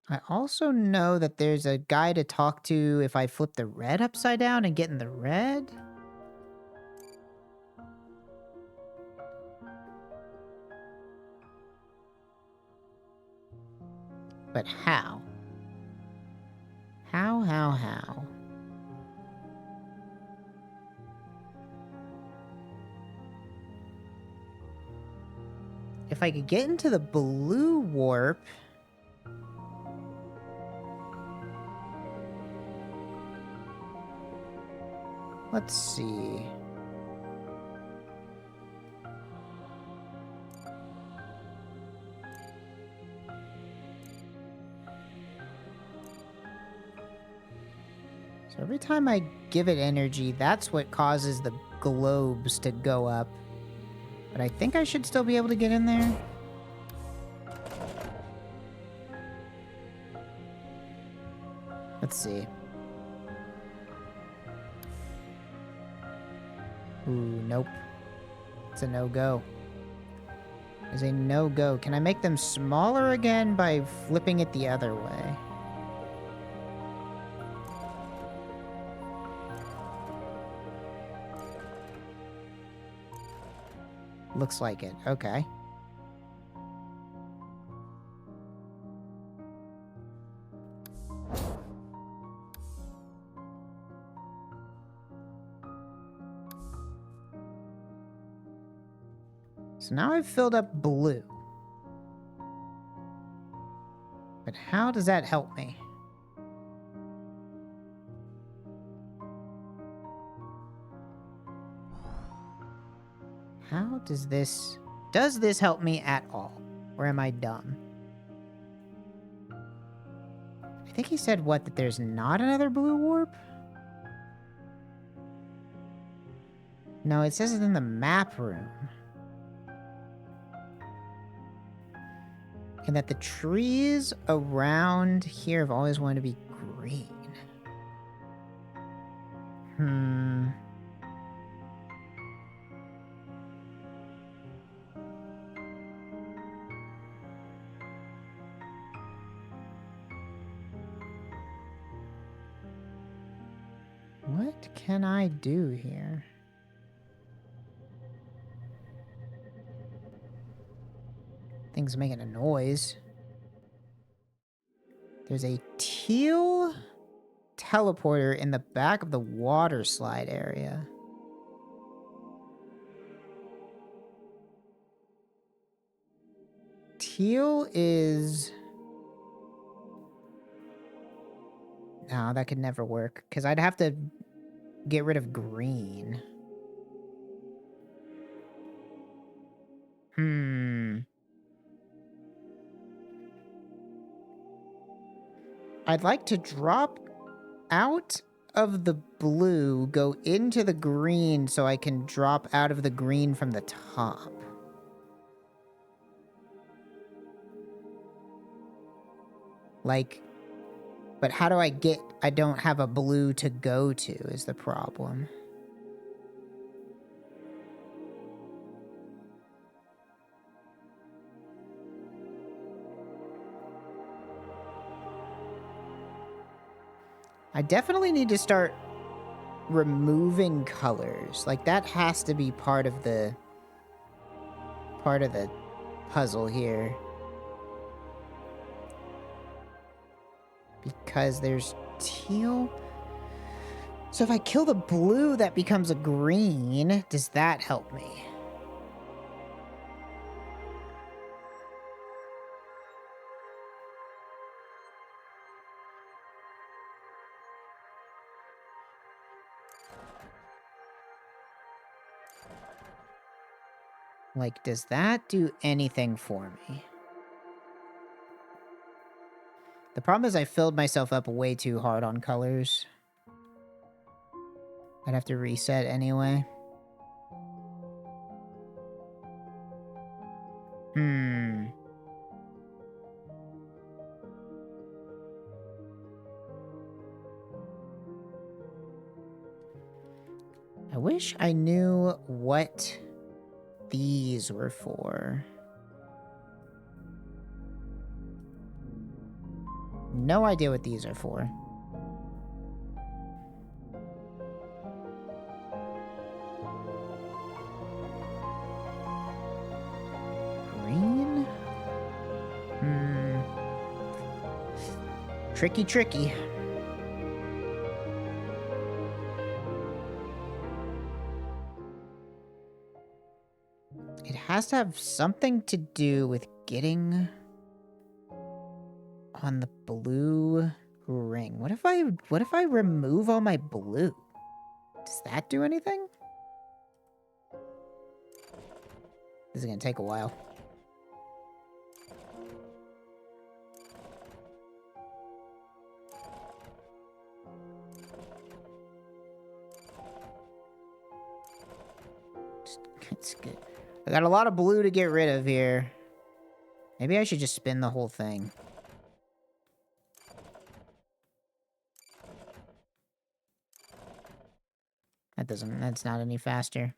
I also know that there's a guy to talk to if I flip the red upside down and get in the red. But how? How? If I could get into the blue warp... Let's see. So every time I give it energy, that's what causes the globes to go up. But I think I should still be able to get in there. Let's see. Ooh, nope. It's a no-go. It's a no-go. Can I make them smaller again by flipping it the other way? Looks like it. Okay. So now I've filled up blue. But how does that help me? How does this... Does this help me at all? Or am I dumb? I think he said, what, that there's not another blue warp? No, it says it in the map room. And that the trees around here have always wanted to be green. What can I do here? Thing's making a noise. There's a teal teleporter in the back of the water slide area. Teal is... No, that could never work, because I'd have to get rid of green. I'd like to drop out of the blue, go into the green so I can drop out of the green from the top. Like, but how do I get... I don't have a blue to go to is the problem. I definitely need to start removing colors. Like, that has to be part of the puzzle here. Because there's teal. So if I kill the blue, that becomes a green. Does that help me? Like, does that do anything for me? The problem is I filled myself up way too hard on colors. I'd have to reset anyway. I wish I knew what these were for. No idea what these are for. Green? Tricky, tricky. It has to have something to do with getting on the blue ring. What if I remove all my blue? Does that do anything? This is gonna take a while. It's good. I got a lot of blue to get rid of here. Maybe I should just spin the whole thing. That's not any faster.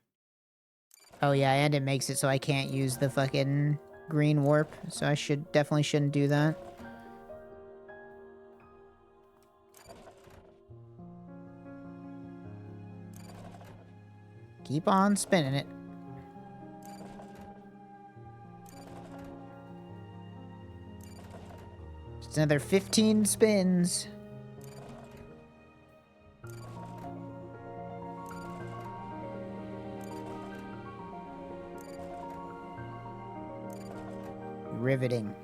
Oh yeah, and it makes it so I can't use the fucking green warp, so I definitely shouldn't do that. Keep on spinning it. Just another 15 spins. Riveting.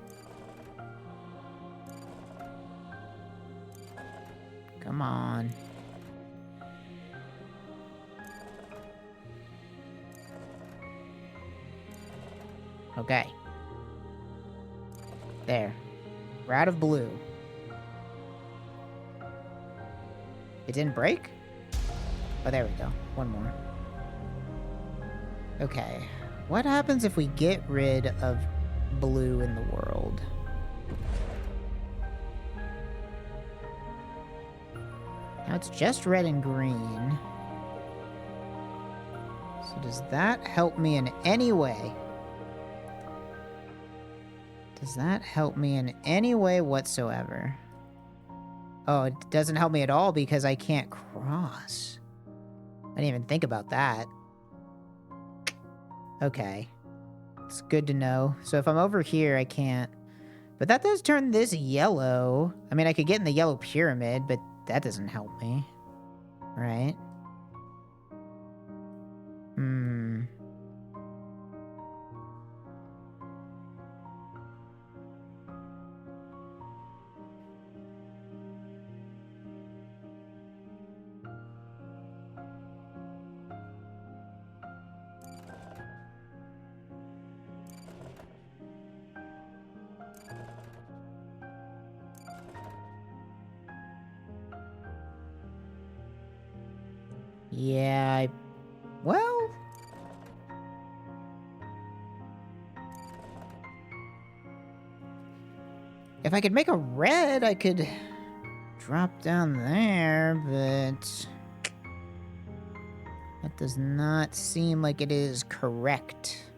Come on. Okay. There. We're out of blue. It didn't break? Oh, there we go. One more. Okay. What happens if we get rid of blue in the world? Now it's just red and green. So does that help me in any way? Does that help me in any way whatsoever? Oh, it doesn't help me at all because I can't cross. I didn't even think about that. Okay. It's good to know. So if I'm over here, I can't. But that does turn this yellow. I mean, I could get in the yellow pyramid, but that doesn't help me. Right? Hmm. Yeah, well... If I could make a red, I could drop down there, but... That does not seem like it is correct.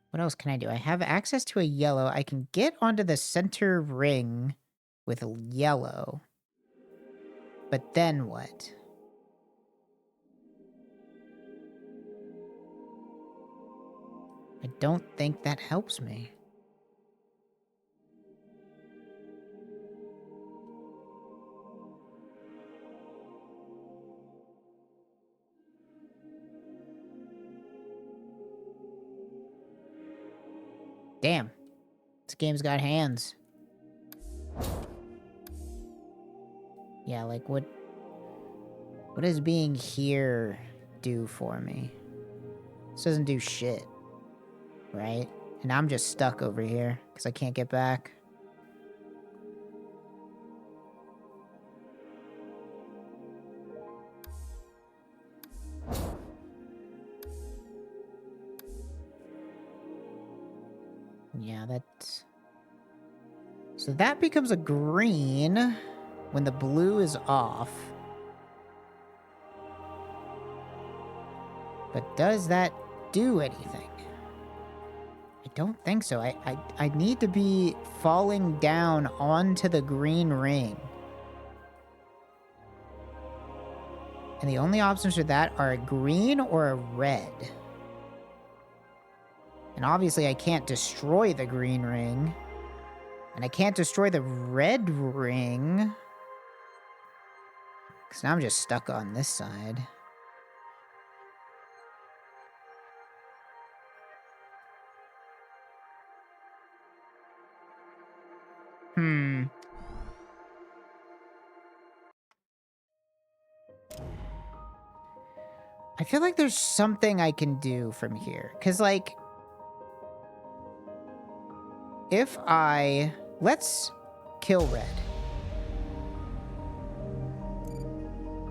What else can I do? I have access to a yellow. I can get onto the center ring with a yellow. But then what? I don't think that helps me. Damn. This game's got hands. Yeah, like what does being here do for me? This doesn't do shit. Right? And I'm just stuck over here because I can't get back. Yeah, that's... So that becomes a green when the blue is off. But does that do anything? I don't think so. I need to be falling down onto the green ring. And the only options for that are a green or a red. And obviously I can't destroy the green ring. And I can't destroy the red ring. Because now I'm just stuck on this side. I feel like there's something I can do from here. Because, like... If I... Let's kill red.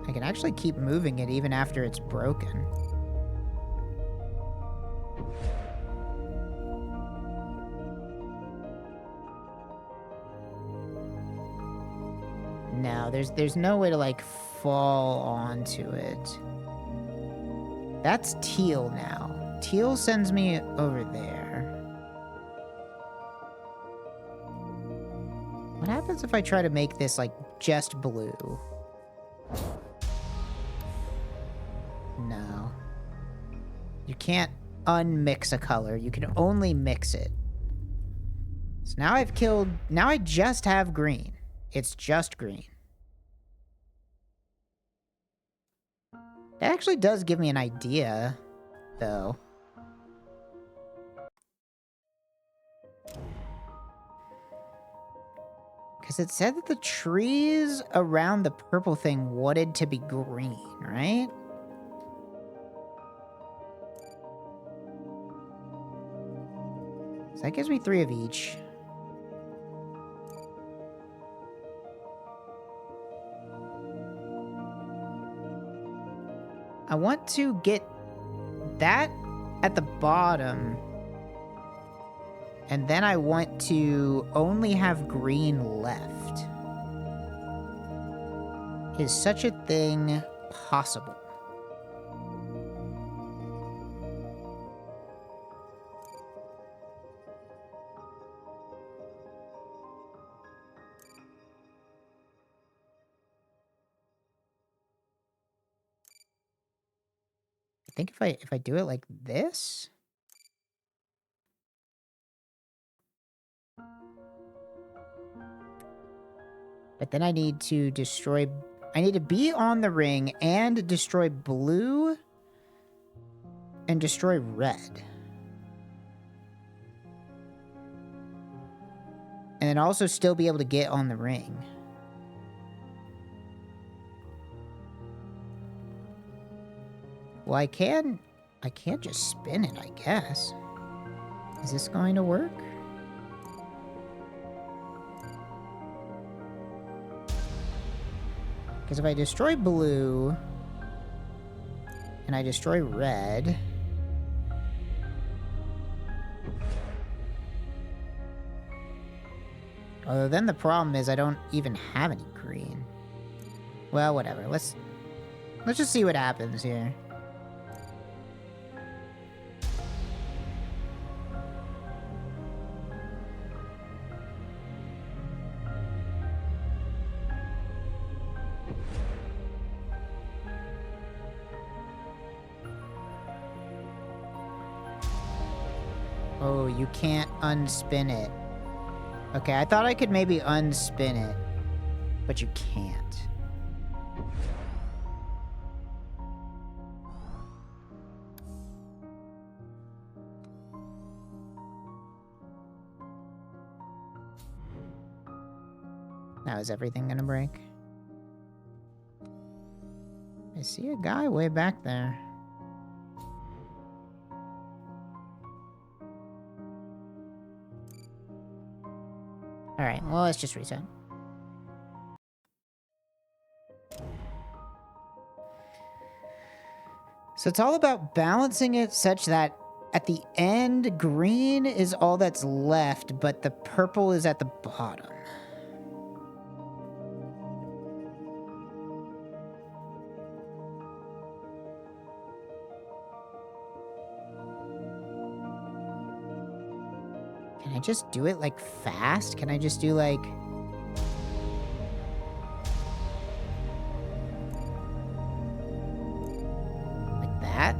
I can actually keep moving it even after it's broken. No, there's no way to, like, fall onto it. That's teal now. Teal sends me over there. What happens if I try to make this, like, just blue? No. You can't unmix a color. You can only mix it. So now I've killed... Now I just have green. It's just green. That actually does give me an idea, though. Because it said that the trees around the purple thing wanted to be green, right? So that gives me 3 of each. I want to get that at the bottom. And then I want to only have green left. Is such a thing possible? think if I do it like this. But then I need to destroy... I need to be on the ring and destroy blue and destroy red. And then also still be able to get on the ring. Well, I can't just spin it, I guess. Is this going to work? Because if I destroy blue and I destroy red, although then the problem is I don't even have any green. Well, whatever. Let's just see what happens here. Oh, you can't unspin it. Okay, I thought I could maybe unspin it, but you can't. Now is everything gonna break? I see a guy way back there. Alright, well, let's just reset. So it's all about balancing it such that at the end, green is all that's left, but the purple is at the bottom. Can I just do it, like, fast? Can I just do, like... like that?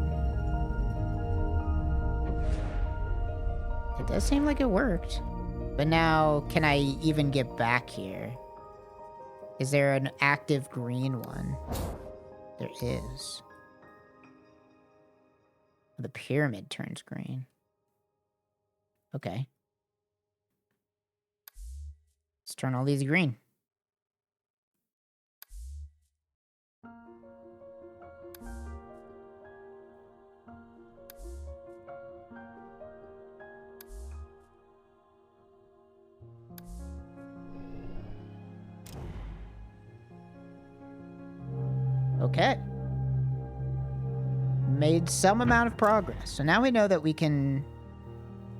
It does seem like it worked. But now, can I even get back here? Is there an active green one? There is. The pyramid turns green. Okay. Let's turn all these green. Okay. Made some amount of progress. So now we know that we can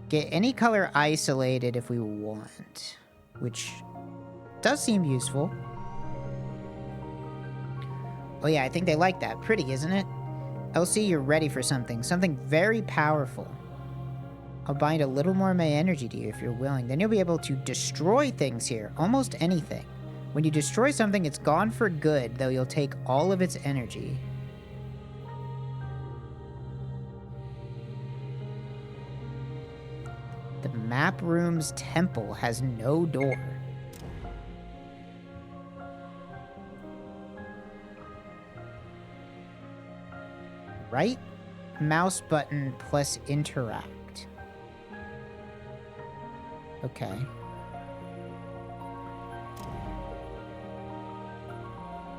get any color isolated if we want, which does seem useful. Oh yeah, I think they like that. Pretty, isn't it? LC, you're ready for something. Something very powerful. I'll bind a little more of my energy to you if you're willing. Then you'll be able to destroy things here. Almost anything. When you destroy something, it's gone for good, though you'll take all of its energy. The map room's temple has no door. Right mouse button plus interact. Okay.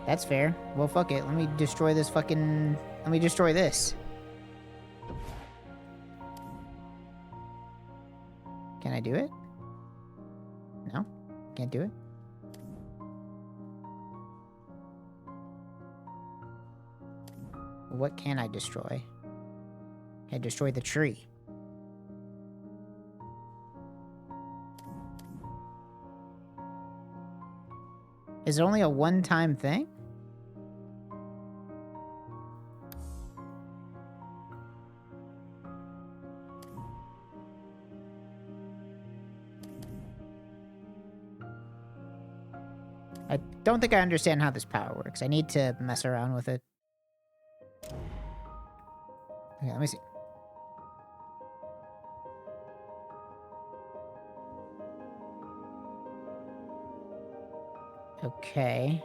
That's fair. Well, fuck it. Let me destroy this fucking... Let me destroy this. Can I do it? No? Can't do it? What can I destroy? Can I destroy the tree? Is it only a one-time thing? I don't think I understand how this power works. I need to mess around with it. Okay, let me see. Okay.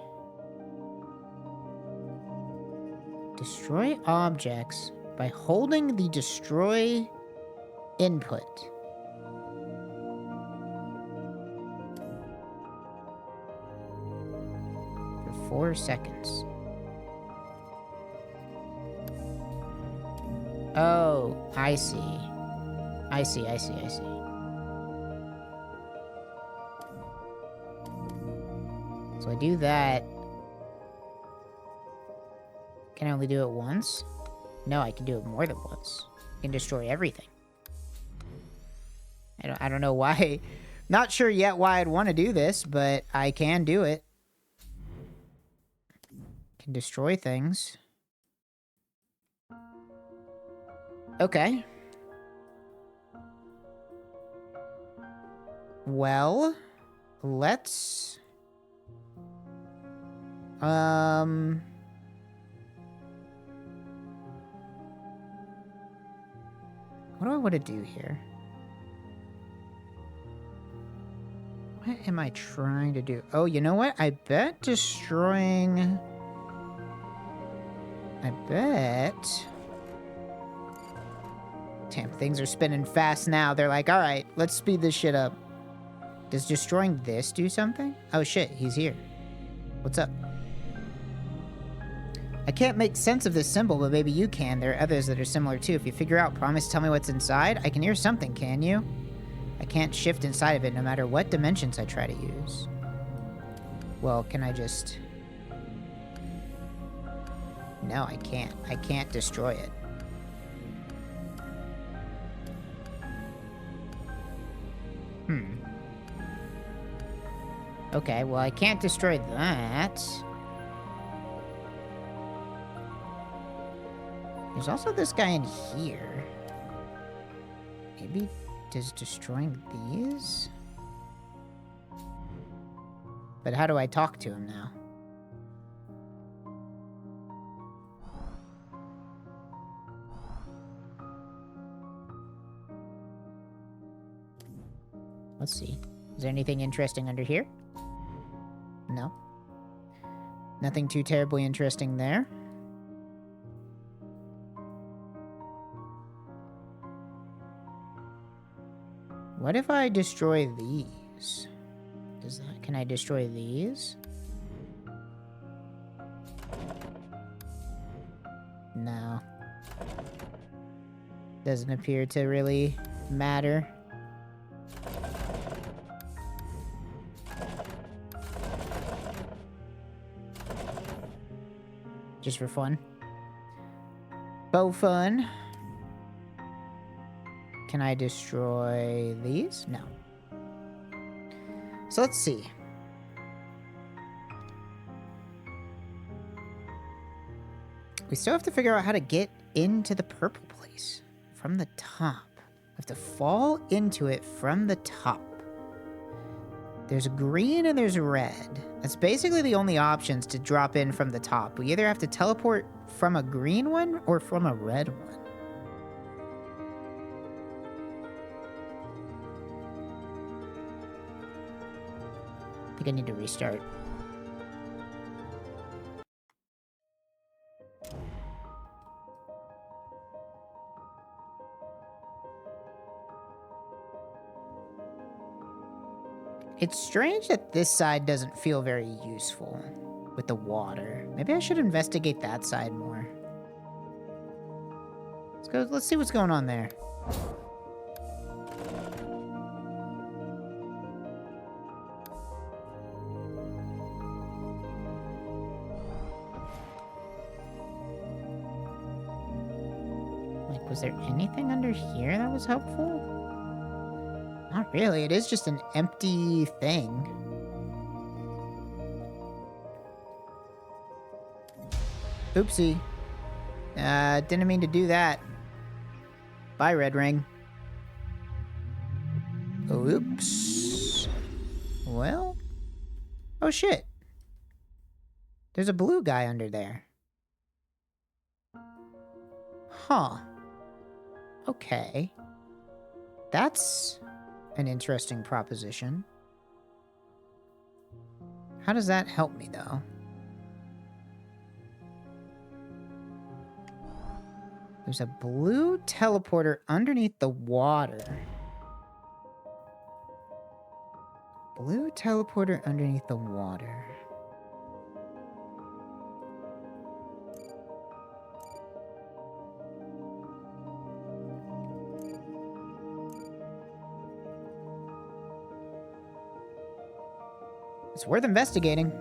Destroy objects by holding the destroy input. For 4 seconds. Oh, I see. I see. So I do that. Can I only do it once? No, I can do it more than once. I can destroy everything. I don't know why. Not sure yet why I'd want to do this, but I can do it. Can destroy things. Okay. Well, let's... What do I want to do here? What am I trying to do? Oh, you know what? I bet destroying... I bet... Damn, things are spinning fast now. They're like, alright, let's speed this shit up. Does destroying this do something? Oh shit, he's here. What's up? I can't make sense of this symbol, but maybe you can. There are others that are similar too. If you figure out, promise to tell me what's inside. I can hear something, can you? I can't shift inside of it no matter what dimensions I try to use. Well, can I just... No, I can't. I can't destroy it. Okay, well, I can't destroy that. There's also this guy in here. Maybe does destroying these? But how do I talk to him now? Let's see. Is there anything interesting under here? No. Nothing too terribly interesting there. What if I destroy these? Can I destroy these? No. Doesn't appear to really matter. Just for fun. Bow fun. Can I destroy these? No. So let's see. We still have to figure out how to get into the purple place from the top. We have to fall into it from the top. There's a green and there's a red. That's basically the only options to drop in from the top. We either have to teleport from a green one or from a red one. I think I need to restart. It's strange that this side doesn't feel very useful with the water. Maybe I should investigate that side more. Let's see what's going on there. Like, was there anything under here that was helpful? Not really, it is just an empty thing. Oopsie. Didn't mean to do that. Bye, Red Ring. Oops. Well. Oh, shit. There's a blue guy under there. Huh. Okay. That's an interesting proposition. How does that help me, though? There's a blue teleporter underneath the water. Blue teleporter underneath the water. It's worth investigating.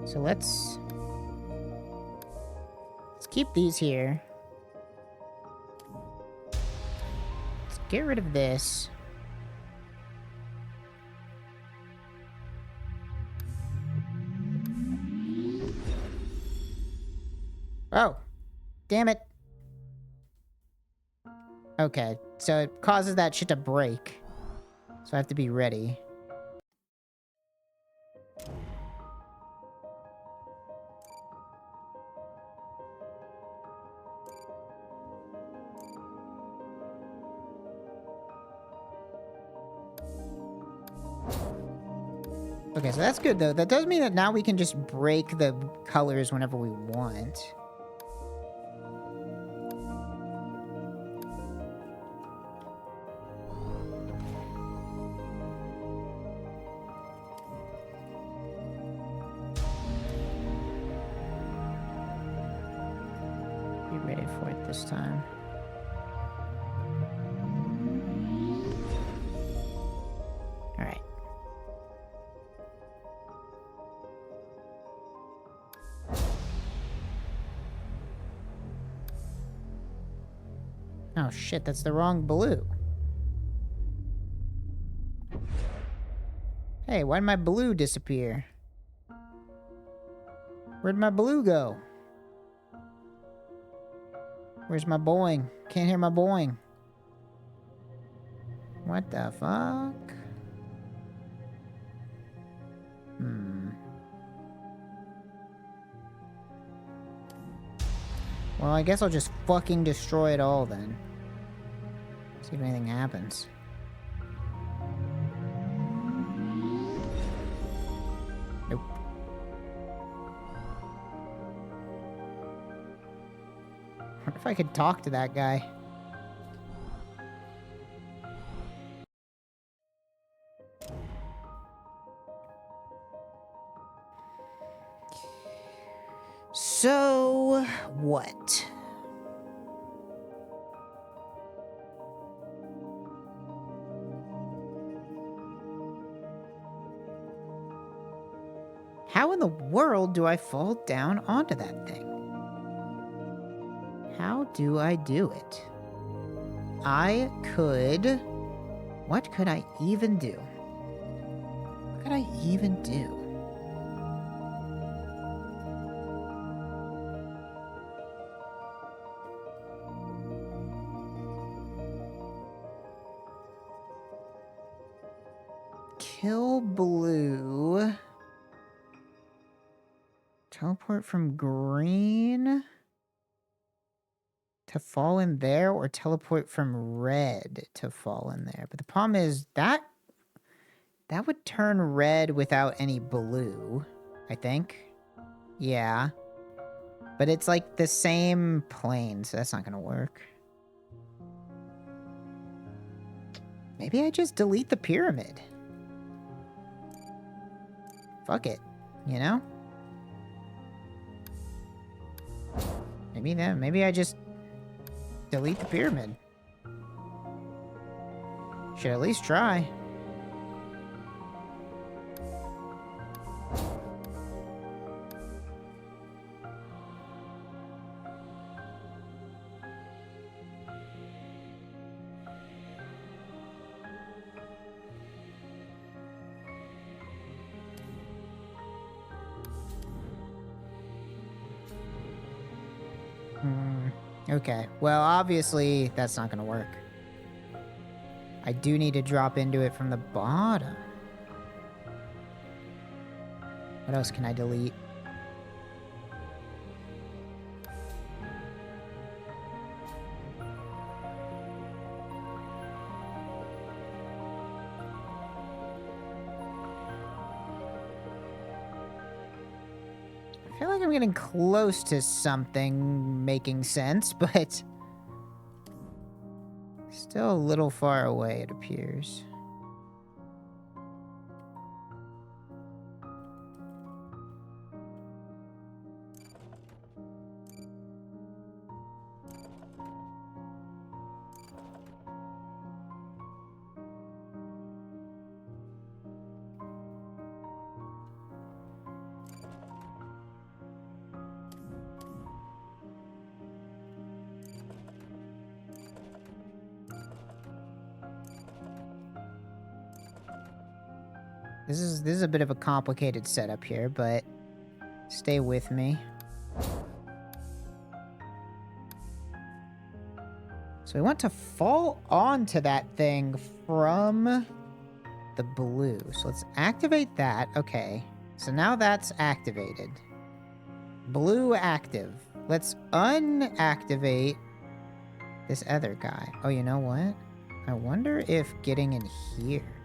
So let's keep these here. Let's get rid of this. Oh, damn it. Okay, so it causes that shit to break. So I have to be ready. Okay, so that's good, though. That does mean that now we can just break the colors whenever we want. Be ready for it this time. Alright. Oh shit, that's the wrong blue. Hey, why did my blue disappear? Where'd my blue go? Where's my boing? Can't hear my boing. What the fuck? Well, I guess I'll just fucking destroy it all then. See if anything happens. Nope. What if I could talk to that guy? So, what? How in the world do I fall down onto that thing? How do I do it? I could... What could I even do? What could I even do? Kill blue. Teleport from green to fall in there, or teleport from red to fall in there. But the problem is that would turn red without any blue, I think. Yeah. But it's like the same plane, so that's not gonna work. Maybe I just delete the pyramid. Fuck it, you know? Maybe I just delete the pyramid. Should at least try. Okay, well, obviously, that's not gonna work. I do need to drop into it from the bottom. What else can I delete? I feel like I'm getting close to something making sense, but still a little far away, it appears. This is a bit of a complicated setup here, but stay with me. So we want to fall onto that thing from the blue. So let's activate that. Okay. So now that's activated. Blue active. Let's unactivate this other guy. Oh, you know what? I wonder if getting in here.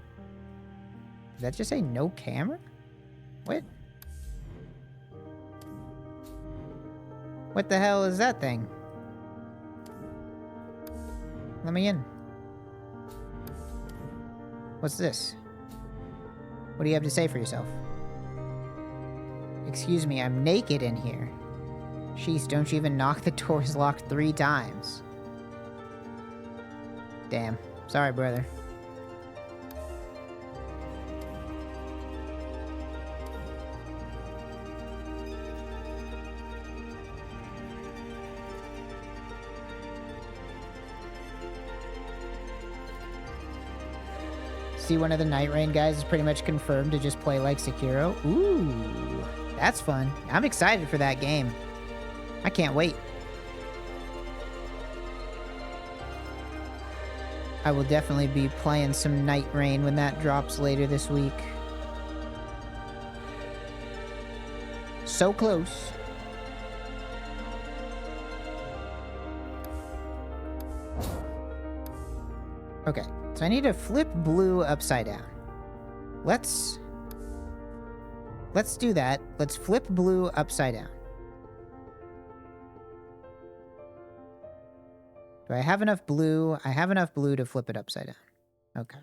Does that just say no camera? What? What the hell is that thing? Let me in. What's this? What do you have to say for yourself? Excuse me, I'm naked in here. Jeez, don't you even knock the doors locked 3 times. Damn. Sorry, brother. See, one of the Night Rain guys is pretty much confirmed to just play like Sekiro. Ooh, that's fun. I'm excited for that game. I can't wait. I will definitely be playing some Night Rain when that drops later this week. So close. Okay, so I need to flip blue upside down. Let's do that. Let's flip blue upside down. Do I have enough blue? I have enough blue to flip it upside down. Okay.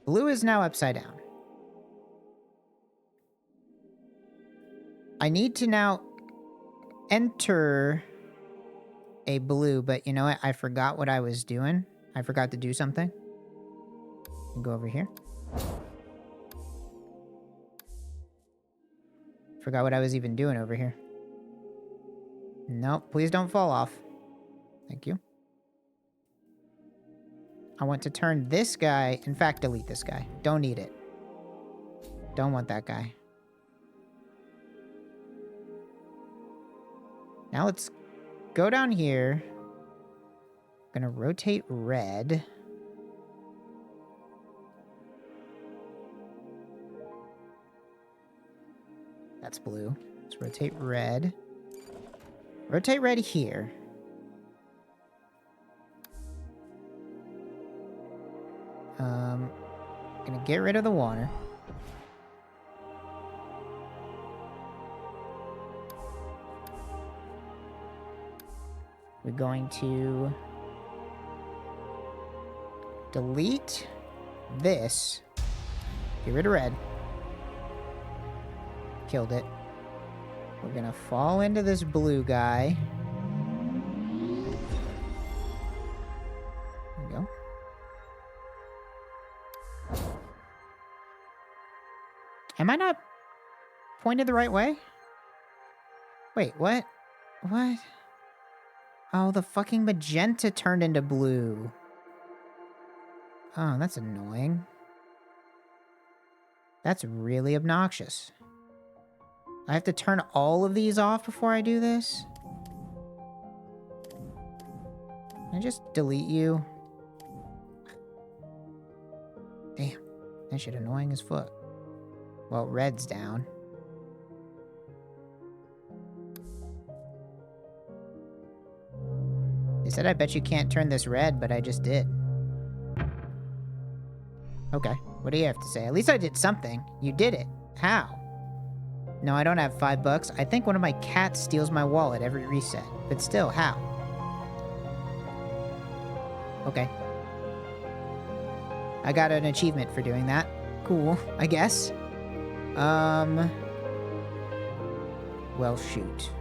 Blue is now upside down. I need to now enter a blue, but you know what? I forgot what I was doing. I forgot to do something. Go over here. Forgot what I was even doing over here. Nope, please don't fall off. Thank you. I want to turn this guy... In fact, delete this guy. Don't need it. Don't want that guy. Now let's go down here. I'm gonna rotate red. That's blue. Let's rotate red. Rotate red here. Gonna get rid of the water. We're going to delete this. Get rid of red. Killed it. We're gonna fall into this blue guy. There we go. Am I not pointed the right way? Wait, what? What? Oh, the fucking magenta turned into blue. Oh, that's annoying. That's really obnoxious. I have to turn all of these off before I do this? Can I just delete you? Damn. That shit annoying as fuck. Well, red's down. They said I bet you can't turn this red, but I just did. Okay. What do you have to say? At least I did something. You did it. How? No, I don't have $5. I think one of my cats steals my wallet every reset. But still, how? Okay. I got an achievement for doing that. Cool, I guess. Well, shoot.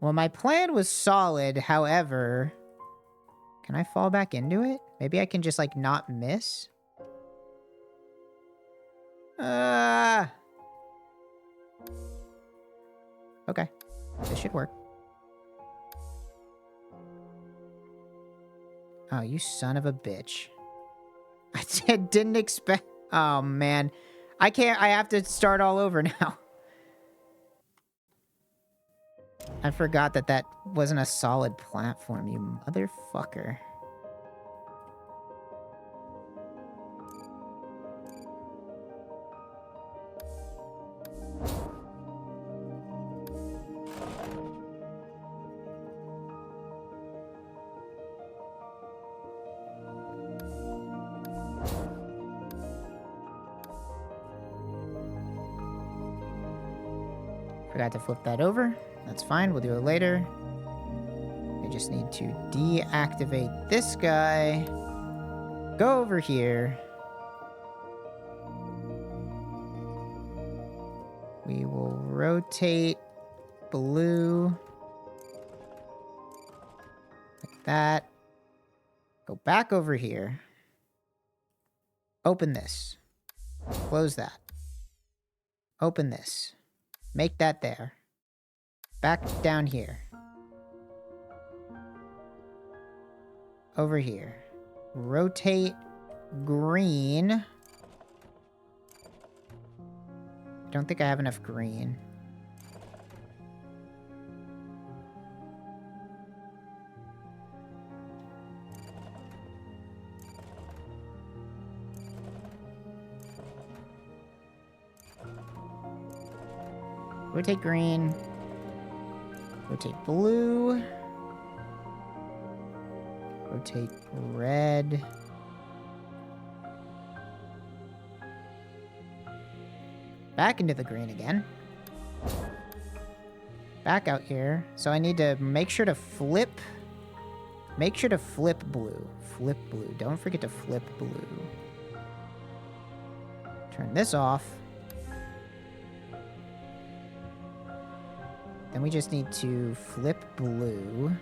Well, my plan was solid, however... Can I fall back into it? Maybe I can just, like, not miss? Okay. This should work. Oh, you son of a bitch. I didn't expect... Oh, man. I can't... I have to start all over now. I forgot that that wasn't a solid platform, you motherfucker. Forgot to flip that over. That's fine, we'll do it later. I just need to deactivate this guy. Go over here. We will rotate blue. Like that. Go back over here. Open this. Close that. Open this. Make that there. Back down here. Over here. Rotate green. Don't think I have enough green. Rotate green. Rotate blue. Rotate red. Back into the green again. Back out here. So I need to make sure to flip. Make sure to flip blue. Flip blue. Don't forget to flip blue. Turn this off. Then we just need to flip blue.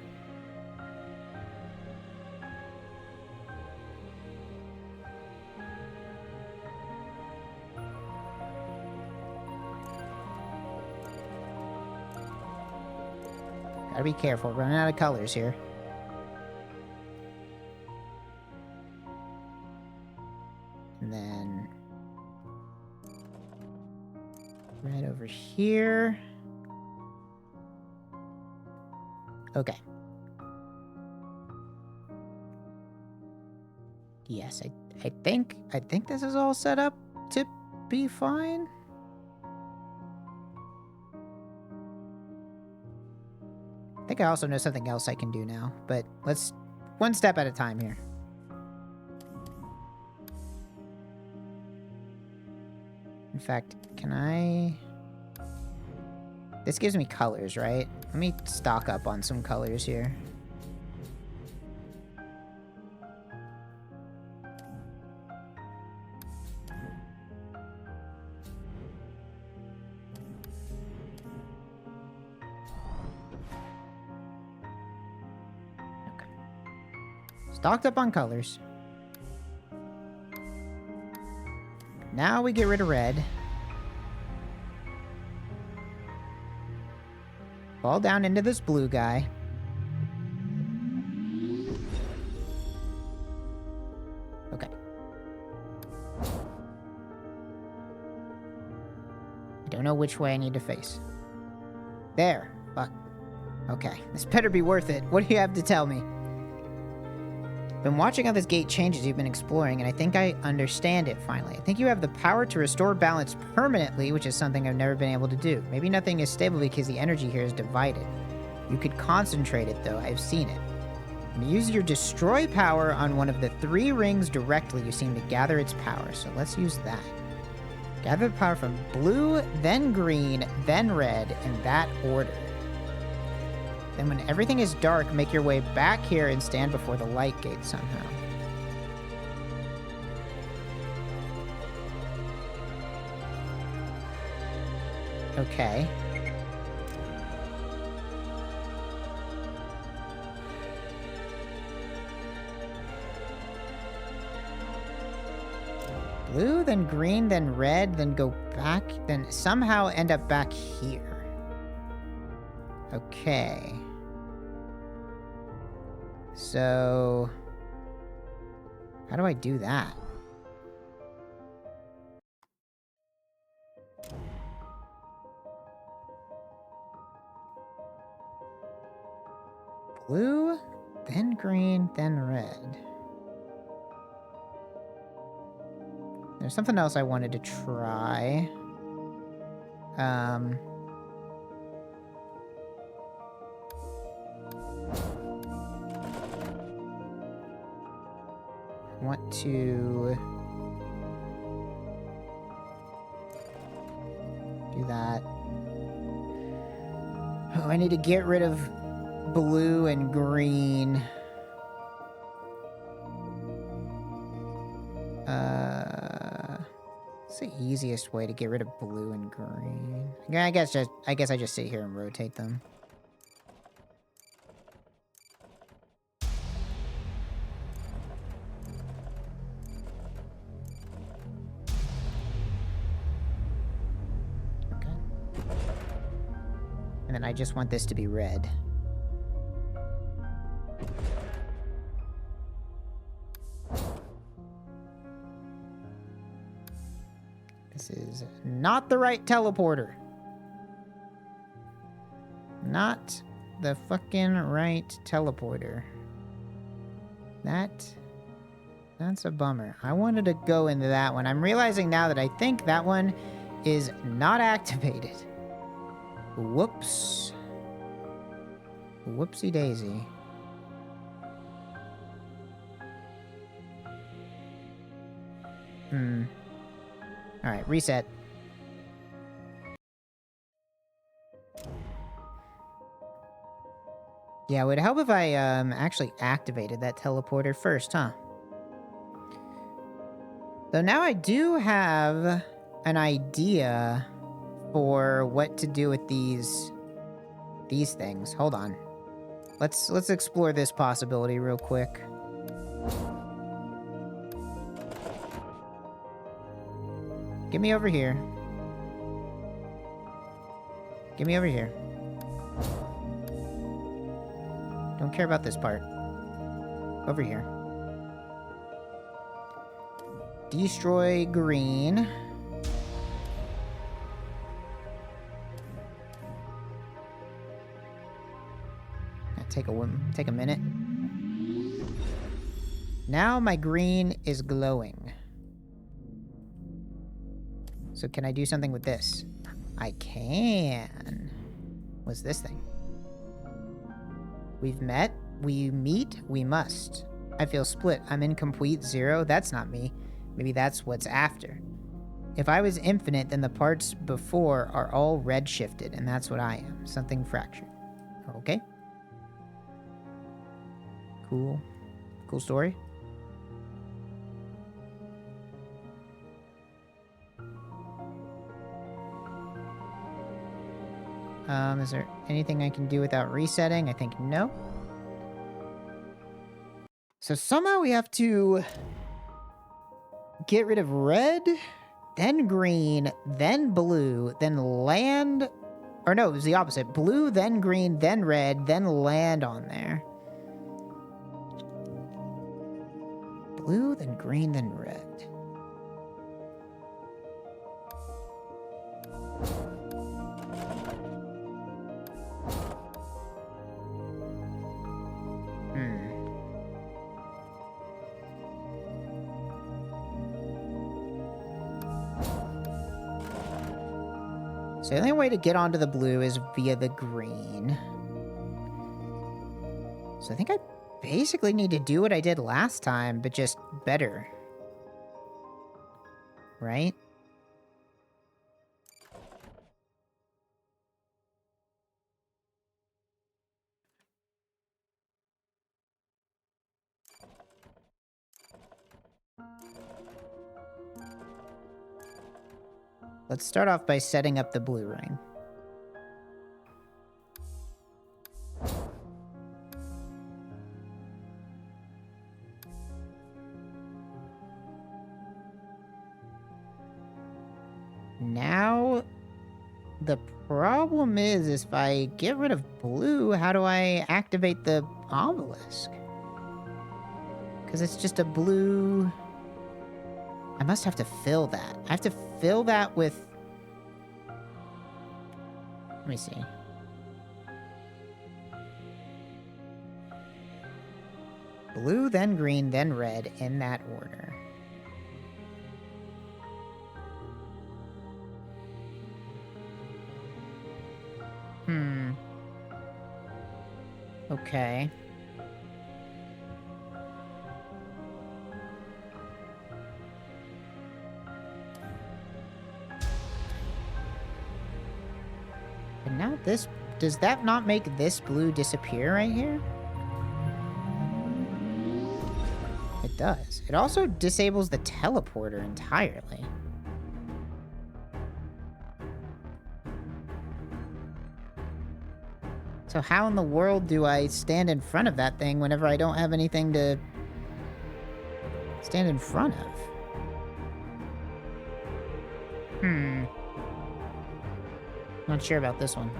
Gotta be careful, running out of colors here. And then... red over here. Okay. Yes, I think this is all set up to be fine. I think I also know something else I can do now, but let's one step at a time here. In fact, can I... This gives me colors, right? Let me stock up on some colors here. Okay. Stocked up on colors. Now we get rid of red. Fall down into this blue guy. don't know which way I need to face. There. Fuck. Okay. This better be worth it. What do you have to tell me? Been watching how this gate changes you've been exploring, and I think I understand it finally. I think you have the power to restore balance permanently, which is something I've never been able to do. Maybe nothing is stable because the energy here is divided. You could concentrate it, though. I've seen it. When you use your destroy power on one of the 3 rings directly, you seem to gather its power. So let's use that. Gather the power from blue, then green, then red, in that order. Then when everything is dark, make your way back here and stand before the light gate somehow. Okay. Blue, then green, then red, then go back, then somehow end up back here. Okay. So, how do I do that? Blue, then green, then red. There's something else I wanted to try. Want to do that. Oh, I need to get rid of blue and green. It's the easiest way to get rid of blue and green. Yeah, I guess I just sit here and rotate them. And then I just want this to be red. This is not the right teleporter. Not the fucking right teleporter. That's a bummer. I wanted to go into that one. I'm realizing now that I think that one is not activated. Whoops. Whoopsie daisy. Alright, reset. Yeah, it would help if I actually activated that teleporter first, huh? Though now I do have an idea for what to do with these things. Hold on. Let's explore this possibility real quick. Get me over here. Get me over here. Don't care about this part. Over here. Destroy green. Take a minute. Now my green is glowing. So can I do something with this? I can. What's this thing? We've met. We meet. We must. I feel split. I'm incomplete. 0. That's not me. Maybe that's what's after. If I was infinite, then the parts before are all red shifted, and that's what I am. Something fractured. Okay. Cool. Cool story. Is there anything I can do without resetting? I think no. So somehow we have to get rid of red, then green, then blue, then land... Or no, it was the opposite. Blue, then green, then red, then land on there. Blue, then green, then red. So the only way to get onto the blue is via the green. So I think I basically need to do what I did last time, but just better. Right? Let's start off by setting up the blue ring. Now, the problem is if I get rid of blue, how do I activate the obelisk? Because it's just a blue... I must have to fill that. I have to fill that with... Let me see. Blue, then green, then red, in that order. Okay. And now this... Does that not make this blue disappear right here? It does. It also disables the teleporter entirely. So how in the world do I stand in front of that thing whenever I don't have anything to stand in front of? Not sure about this one.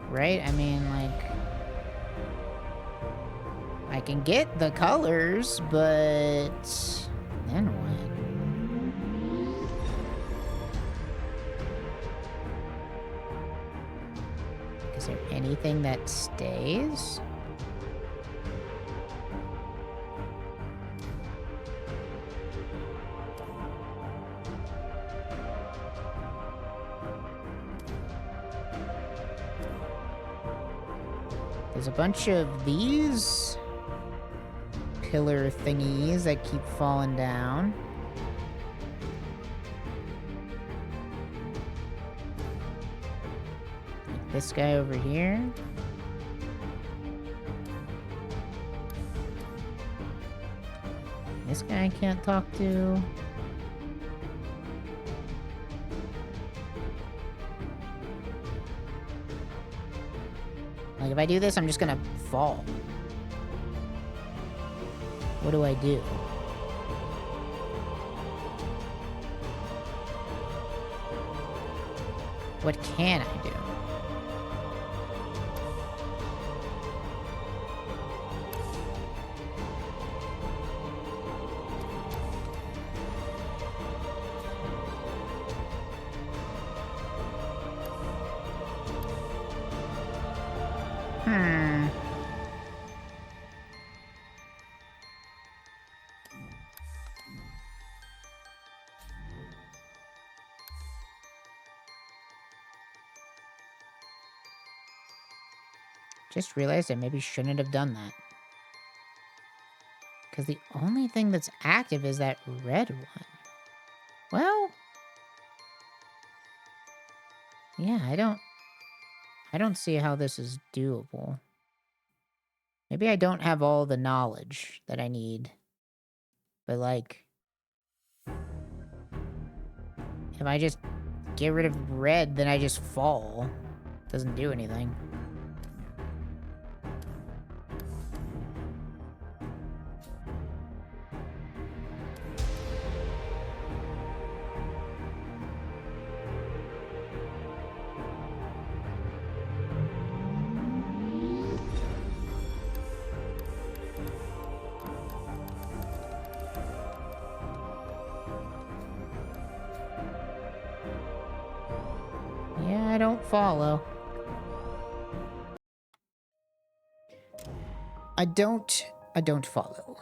Right? I mean, like... I can get the colors, but... Then what? Is there anything that stays? There's a bunch of these pillar thingies that keep falling down. Like this guy over here. This guy I can't talk to. Like, if I do this, I'm just gonna fall. What do I do? What can I do? Just realized I maybe shouldn't have done that. Because the only thing that's active is that red one. Well... Yeah, I don't see how this is doable. Maybe I don't have all the knowledge that I need. But, like... If I just get rid of red, then I just fall. Doesn't do anything. Yeah, I don't follow. I don't follow.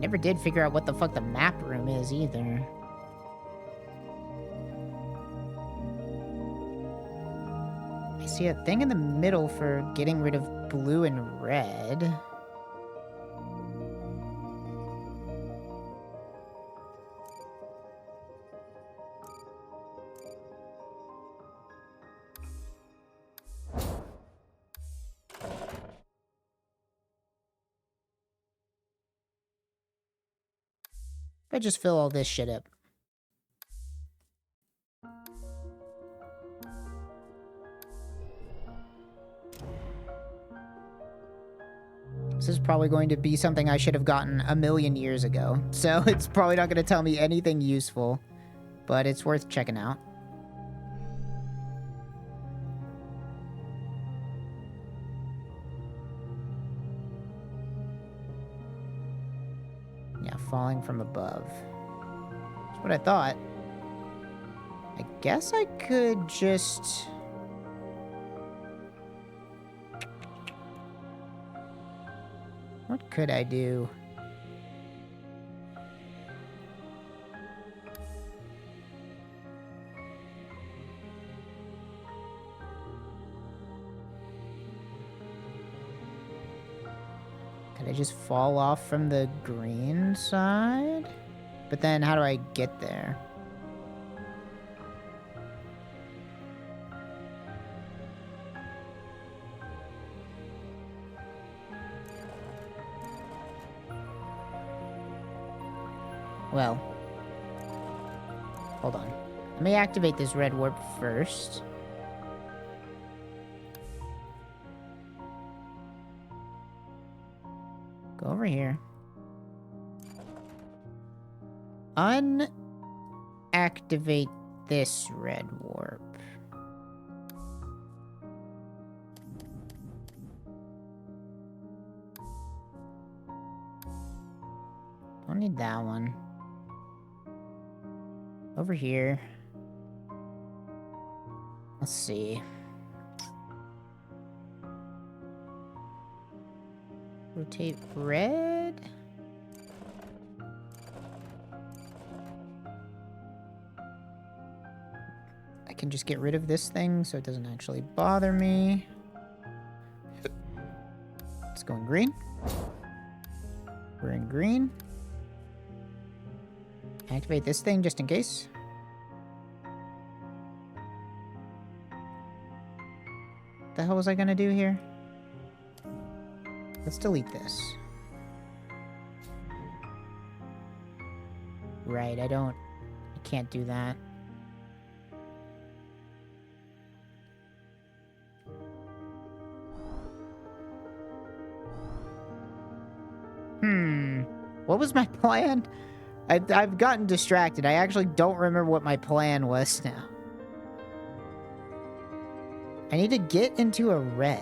never did figure out what the fuck the map room is either. I see a thing in the middle for getting rid of blue and red. If I just fill all this shit up. This is probably going to be something I should have gotten a million years ago. So it's probably not going to tell me anything useful. But it's worth checking out. Yeah, falling from above. That's what I thought. I guess I could just... What could I do? Could I just fall off from the green side? But then how do I get there? Well, hold on. Let me activate this red warp first. Go over here. Unactivate this red warp. Don't need that one. Over here. Let's see. Rotate red. I can just get rid of this thing so it doesn't actually bother me. Let's go in green. We're in green. Activate this thing just in case. What the hell was I gonna do here? Let's delete this. Right, I can't do that. What was my plan? I've gotten distracted. I actually don't remember what my plan was now. I need to get into a red.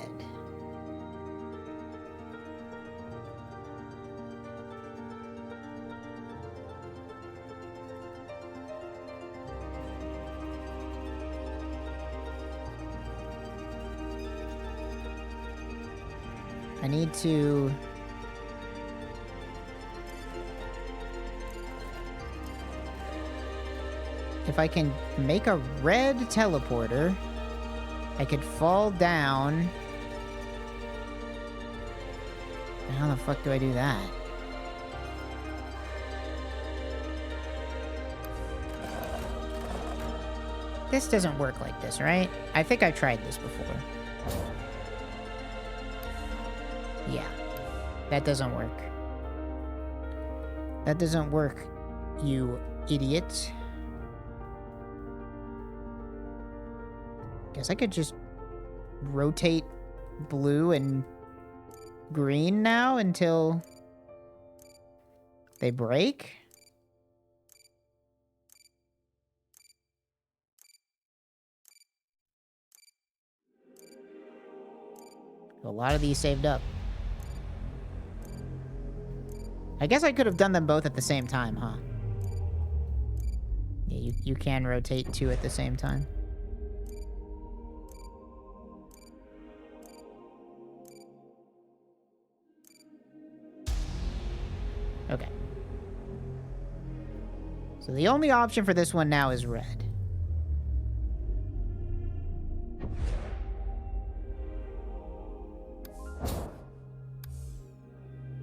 I need to... If I can make a red teleporter, I could fall down. How the fuck do I do that? This doesn't work like this, right? I think I tried this before. Yeah. That doesn't work. That doesn't work, you idiot. Guess I could just rotate blue and green now until they break. A lot of these saved up. I guess I could have done them both at the same time, huh? Yeah, you can rotate two at the same time. Okay. So the only option for this one now is red.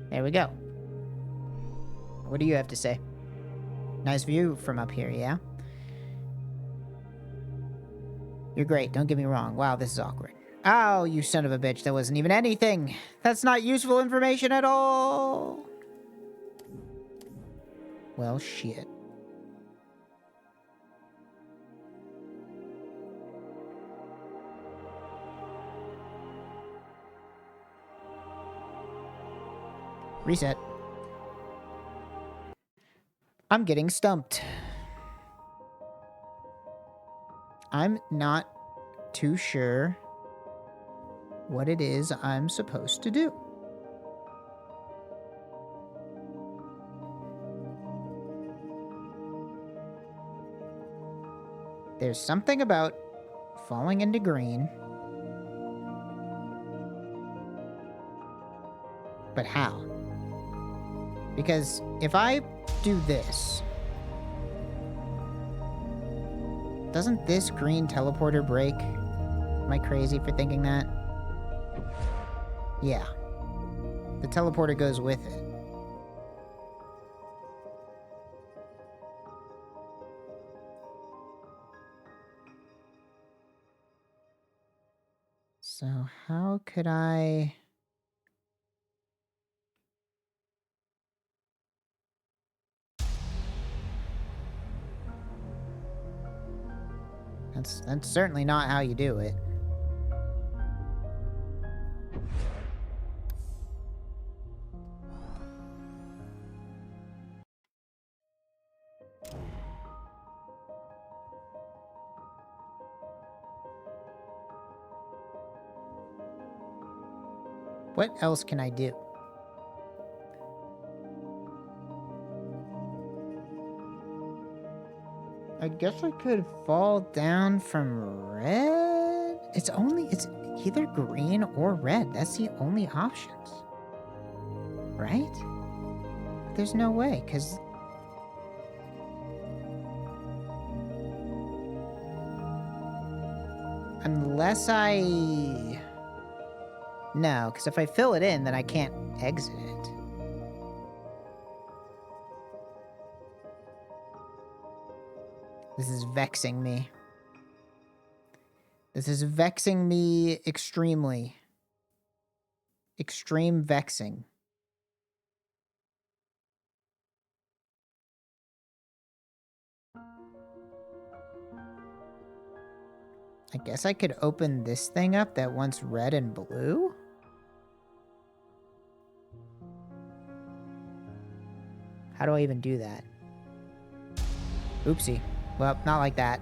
There we go. What do you have to say? Nice view from up here, yeah? You're great, don't get me wrong. Wow, this is awkward. Oh, you son of a bitch, that wasn't even anything. That's not useful information at all. Well, shit. Reset. I'm getting stumped. I'm not too sure what it is I'm supposed to do. There's something about falling into green. But how? Because if I do this, doesn't this green teleporter break? Am I crazy for thinking that? Yeah. The teleporter goes with it. So how could I... That's certainly not how you do it. What else can I do? I guess I could fall down from red? It's either green or red. That's the only options. Right? But there's no way, because... Unless I... No, because if I fill it in, then I can't exit it. This is vexing me. This is vexing me extremely. Extreme vexing. I guess I could open this thing up that wants red and blue? How do I even do that? Oopsie. Well, not like that.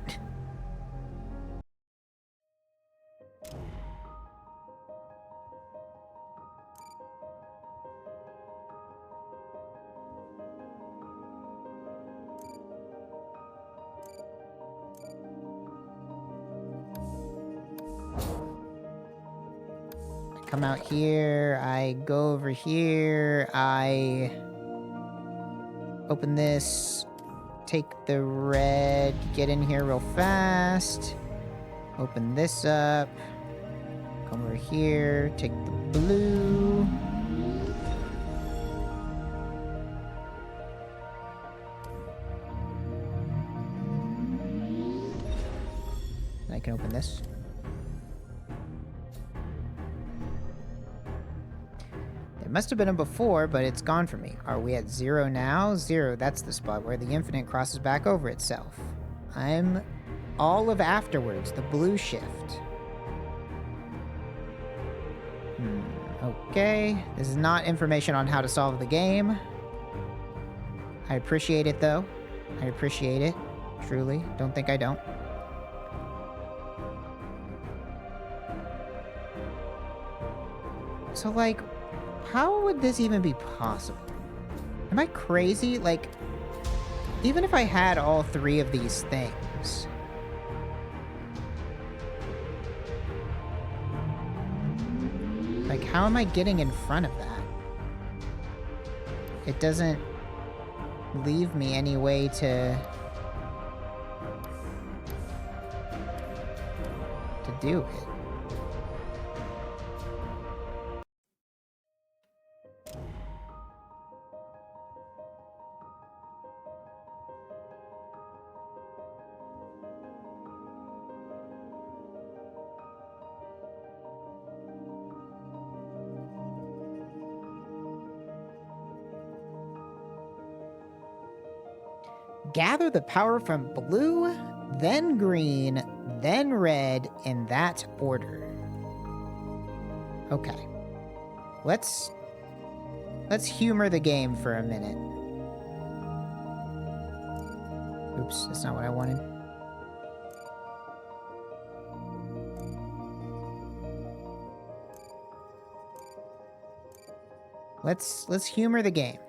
I come out here, I go over here, I open this, take the red, get in here real fast, open this up, come over here, take the blue. I can open this. There must have been a before, but it's gone for me. Are we at 0 now? 0, that's the spot where the infinite crosses back over itself. I'm all of afterwards, the blue shift. Okay, this is not information on how to solve the game. I appreciate it, though. I appreciate it, truly. Don't think I don't. So, like, how would this even be possible? Am I crazy? Like, even if I had all 3 of these things... Like, how am I getting in front of that? It doesn't leave me any way to do it. Gather the power from blue, then green, then red, in that order. Okay. Let's humor the game for a minute. Oops, that's not what I wanted. Let's humor the game.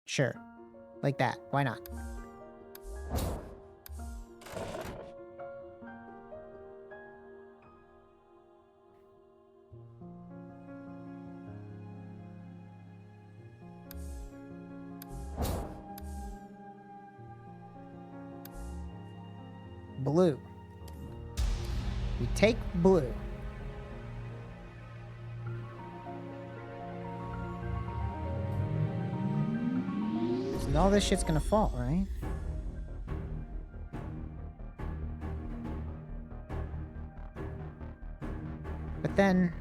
Sure. Like that. Why not? Blue. We take blue. And all this shit's gonna fall, right? But then...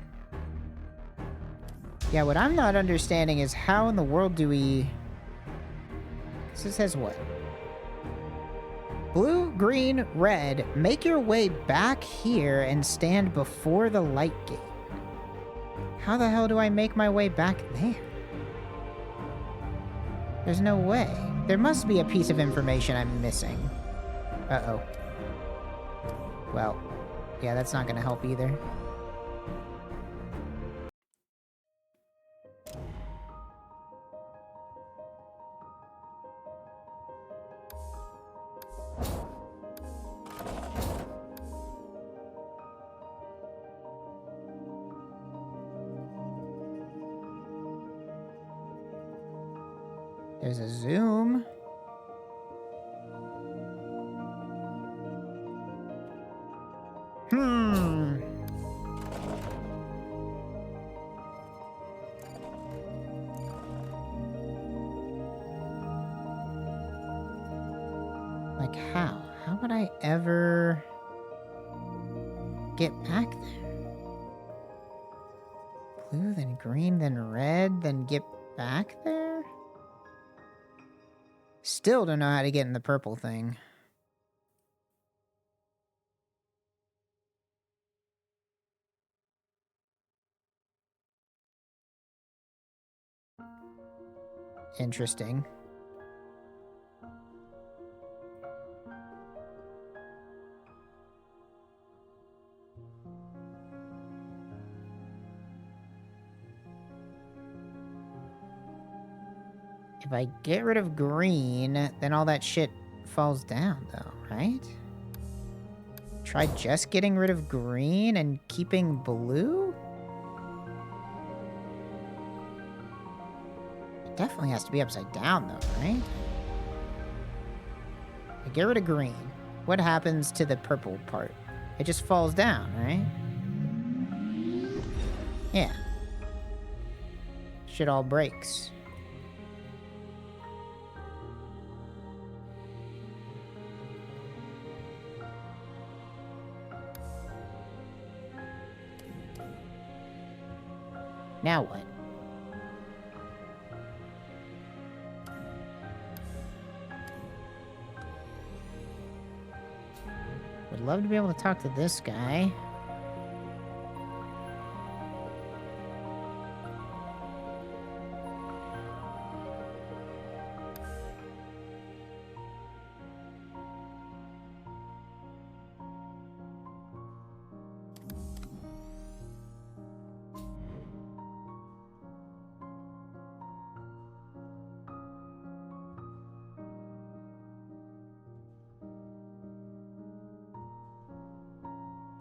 yeah, what I'm not understanding is how in the world do we... this says what? Blue, green, red, make your way back here and stand before the light gate. How the hell do I make my way back there? There's no way. There must be a piece of information I'm missing. Uh-oh. Well, yeah, that's not gonna help either. There's a zoom. Like how? How would I ever get back there? Blue, then green, then red, then get back there? Still don't know how to get in the purple thing. Interesting. If I get rid of green, then all that shit falls down, though, right? Try just getting rid of green and keeping blue? It definitely has to be upside down, though, right? I get rid of green. What happens to the purple part? It just falls down, right? Yeah. Shit all breaks. Now what? Would love to be able to talk to this guy.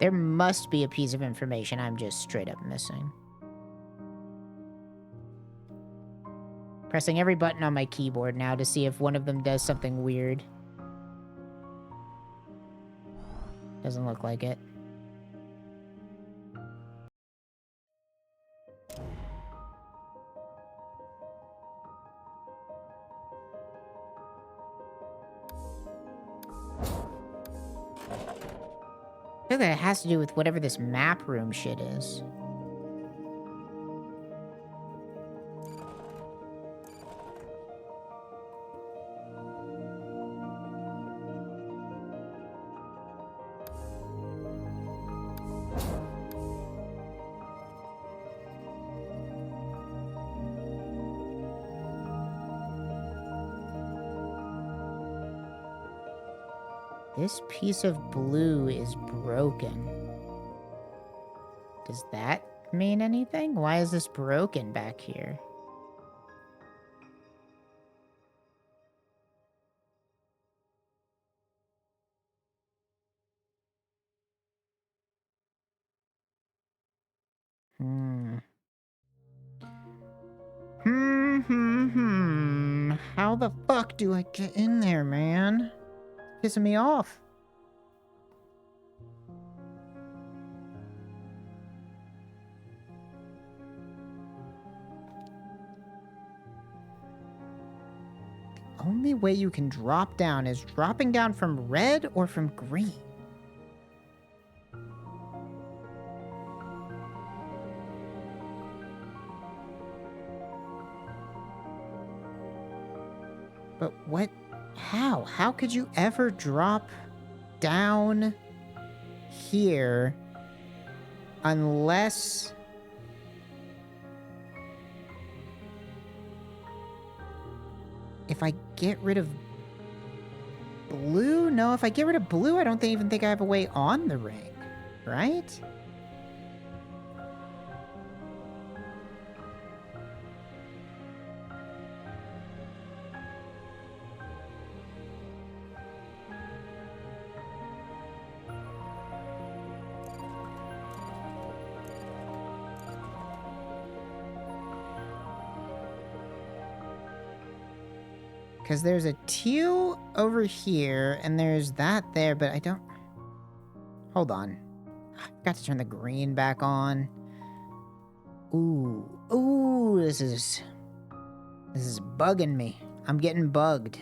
There must be a piece of information I'm just straight up missing. Pressing every button on my keyboard now to see if one of them does something weird. Doesn't look like it. I feel that it has to do with whatever this map room shit is. This piece of blue is broken. Does that mean anything? Why is this broken back here? How the fuck do I get in there, man? Pissing me off. The only way you can drop down is dropping down from red or from green. But what? How? How could you ever drop down here unless... If I get rid of blue? No, if I get rid of blue, I don't even think I have a way on the ring, right? Because there's a teal over here, and there's that there, but I don't... Hold on. I forgot to turn the green back on. Ooh. Ooh, this is bugging me. I'm getting bugged.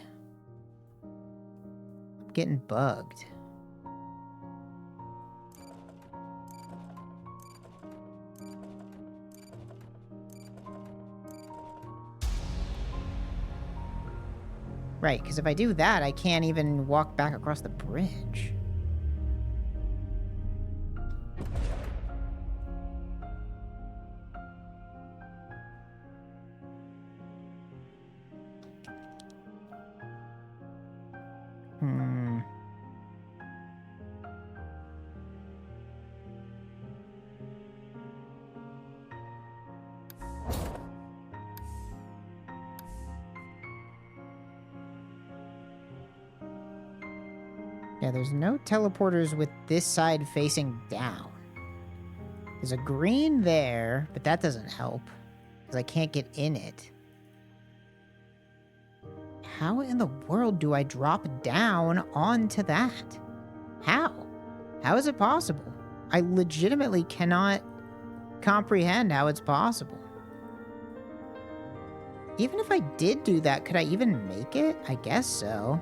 I'm getting bugged. Right, because if I do that, I can't even walk back across the bridge. Yeah, there's no teleporters with this side facing down. There's a green there, but that doesn't help, because I can't get in it. How in the world do I drop down onto that? How? How is it possible? I legitimately cannot comprehend how it's possible. Even if I did do that, could I even make it? I guess so.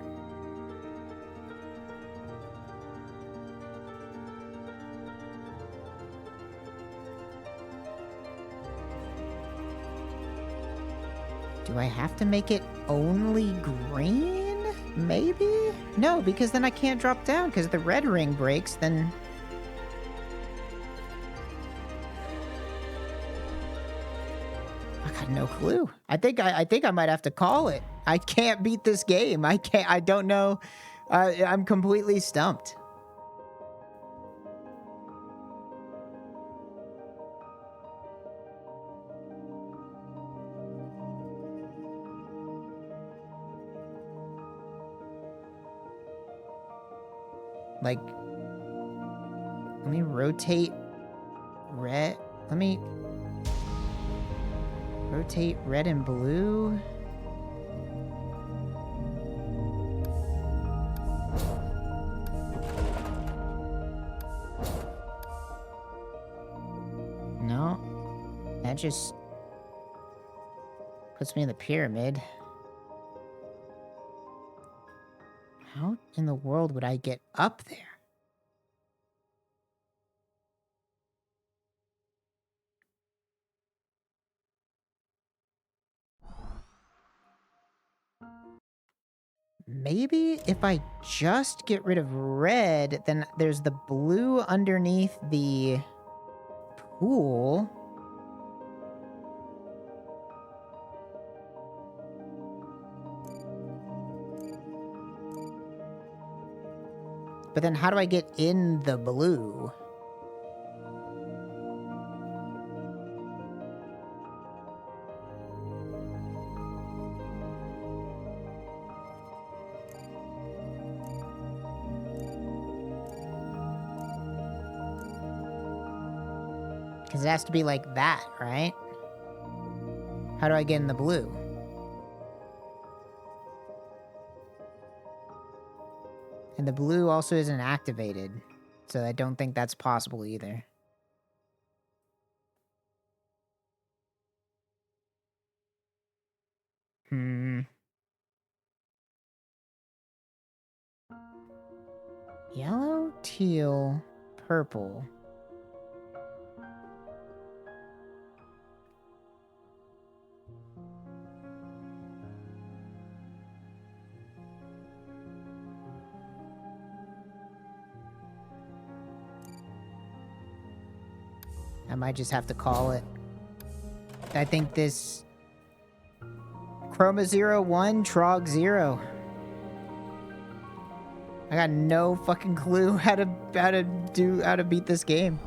Do I have to make it only green? Maybe? No, because then I can't drop down, because the red ring breaks, then... I got no clue. I think I might have to call it. I can't beat this game. I don't know. I'm completely stumped. Like, Let me rotate red. Let me rotate red and blue. No, that just puts me in the pyramid. How in the world would I get up there? Maybe if I just get rid of red, then there's the blue underneath the pool. But then how do I get in the blue? Because it has to be like that, right? How do I get in the blue? And the blue also isn't activated, so I don't think that's possible either. Yellow, teal, purple. I might just have to call it. I think this Chroma 01, Trog 0. I got no fucking clue how to beat this game.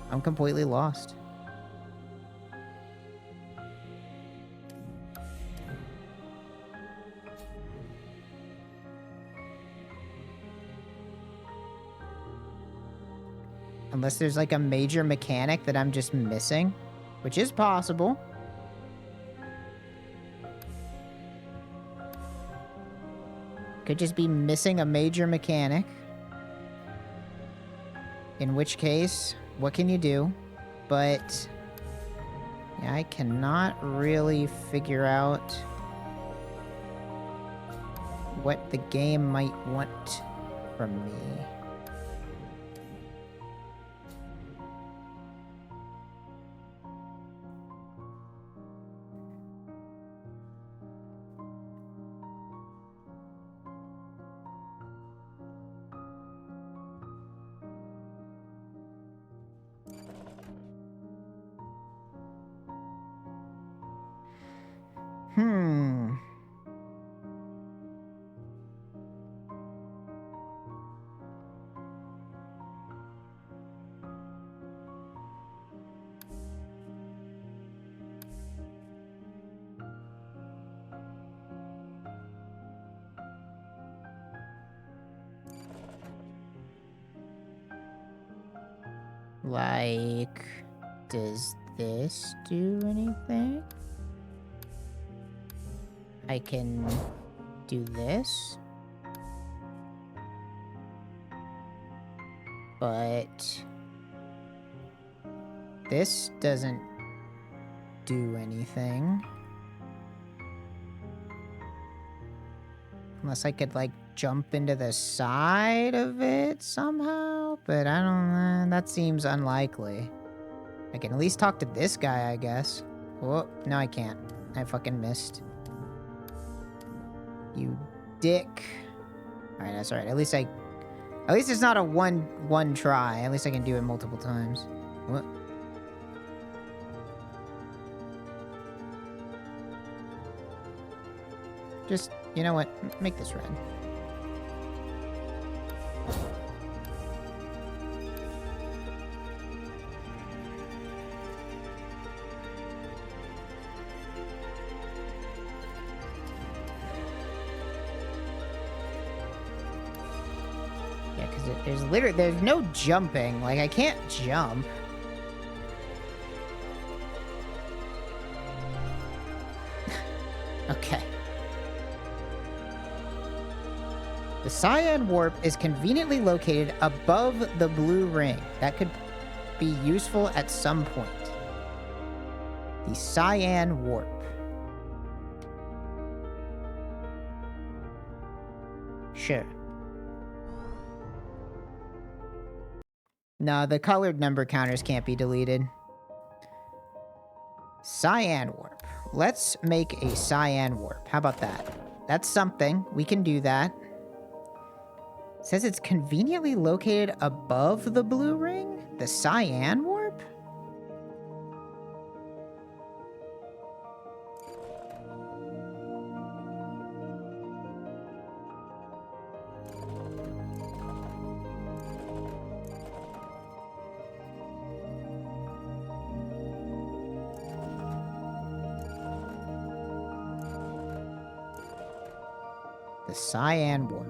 I'm completely lost. Unless there's like a major mechanic that I'm just missing, which is possible. Could just be missing a major mechanic. In which case, what can you do? But yeah, I cannot really figure out what the game might want from me. Like, does this do anything? I can do this. But this doesn't do anything. Unless I could, like, jump into the side of it somehow, but I don't know. That seems unlikely. I can at least talk to this guy, I guess. Oh, no, I can't. I fucking missed. You dick. Alright, that's alright. At least it's not a one try. At least I can do it multiple times. What? Just, you know what? Make this red. There's no jumping. Like, I can't jump. Okay. The cyan warp is conveniently located above the blue ring. That could be useful at some point. The cyan warp. Sure. No, the colored number counters can't be deleted. Cyan warp. Let's make a cyan warp. How about that? That's something. We can do that. It says it's conveniently located above the blue ring? The cyan warp? The cyan warp.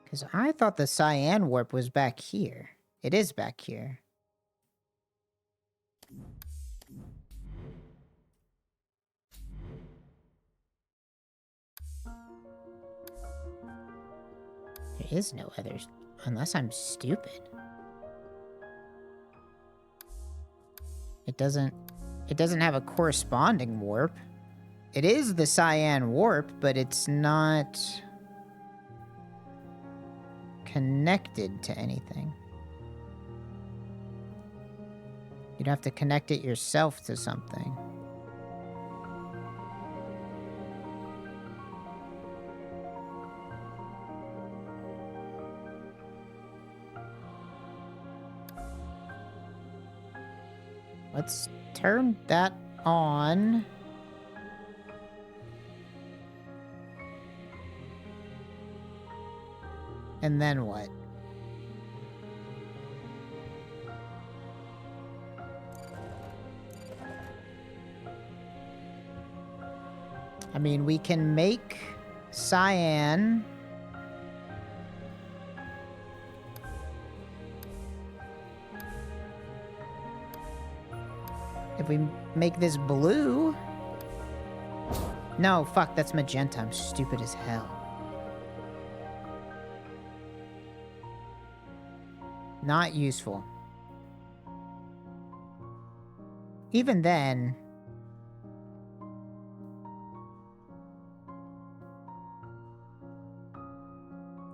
Because I thought the cyan warp was back here. It is back here. There is no others, unless I'm stupid. It doesn't have a corresponding warp. It is the cyan warp, but it's not connected to anything. You'd have to connect it yourself to something. Let's turn that on. And then what? I mean, we can make cyan. If we make this blue... No, fuck, that's magenta. I'm stupid as hell. Not useful. Even then...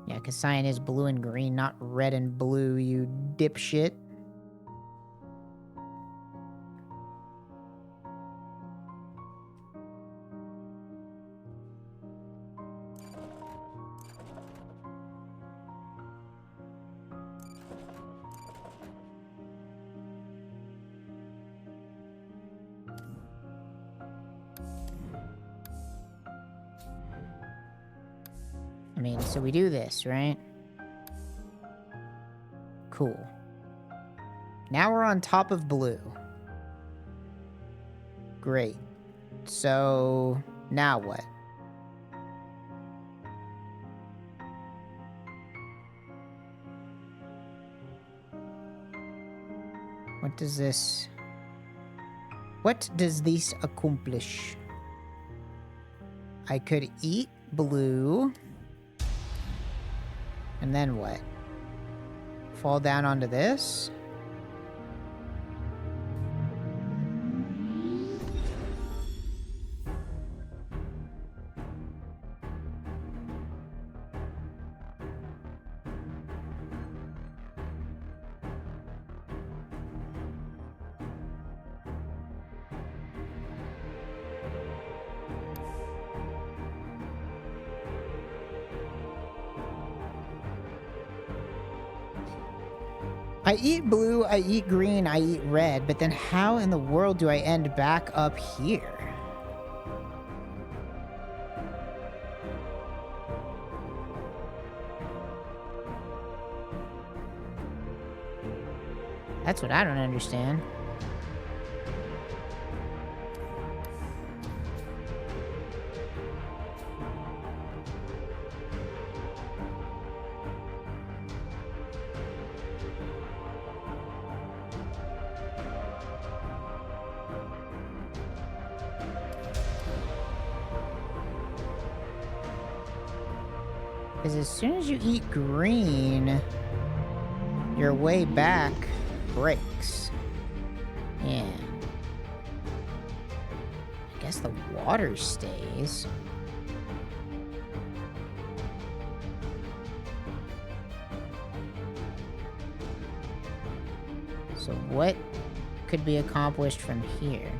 Yeah, because cyan is blue and green, not red and blue, you dipshit. I mean, so we do this, right? Cool. Now we're on top of blue. Great. So, now what? What does this... What does this accomplish? I could eat blue... And then what? Fall down onto this? I eat blue, I eat green, I eat red, but then how in the world do I end back up here? That's what I don't understand. Because as soon as you eat green, your way back breaks. Yeah. I guess the water stays. So what could be accomplished from here?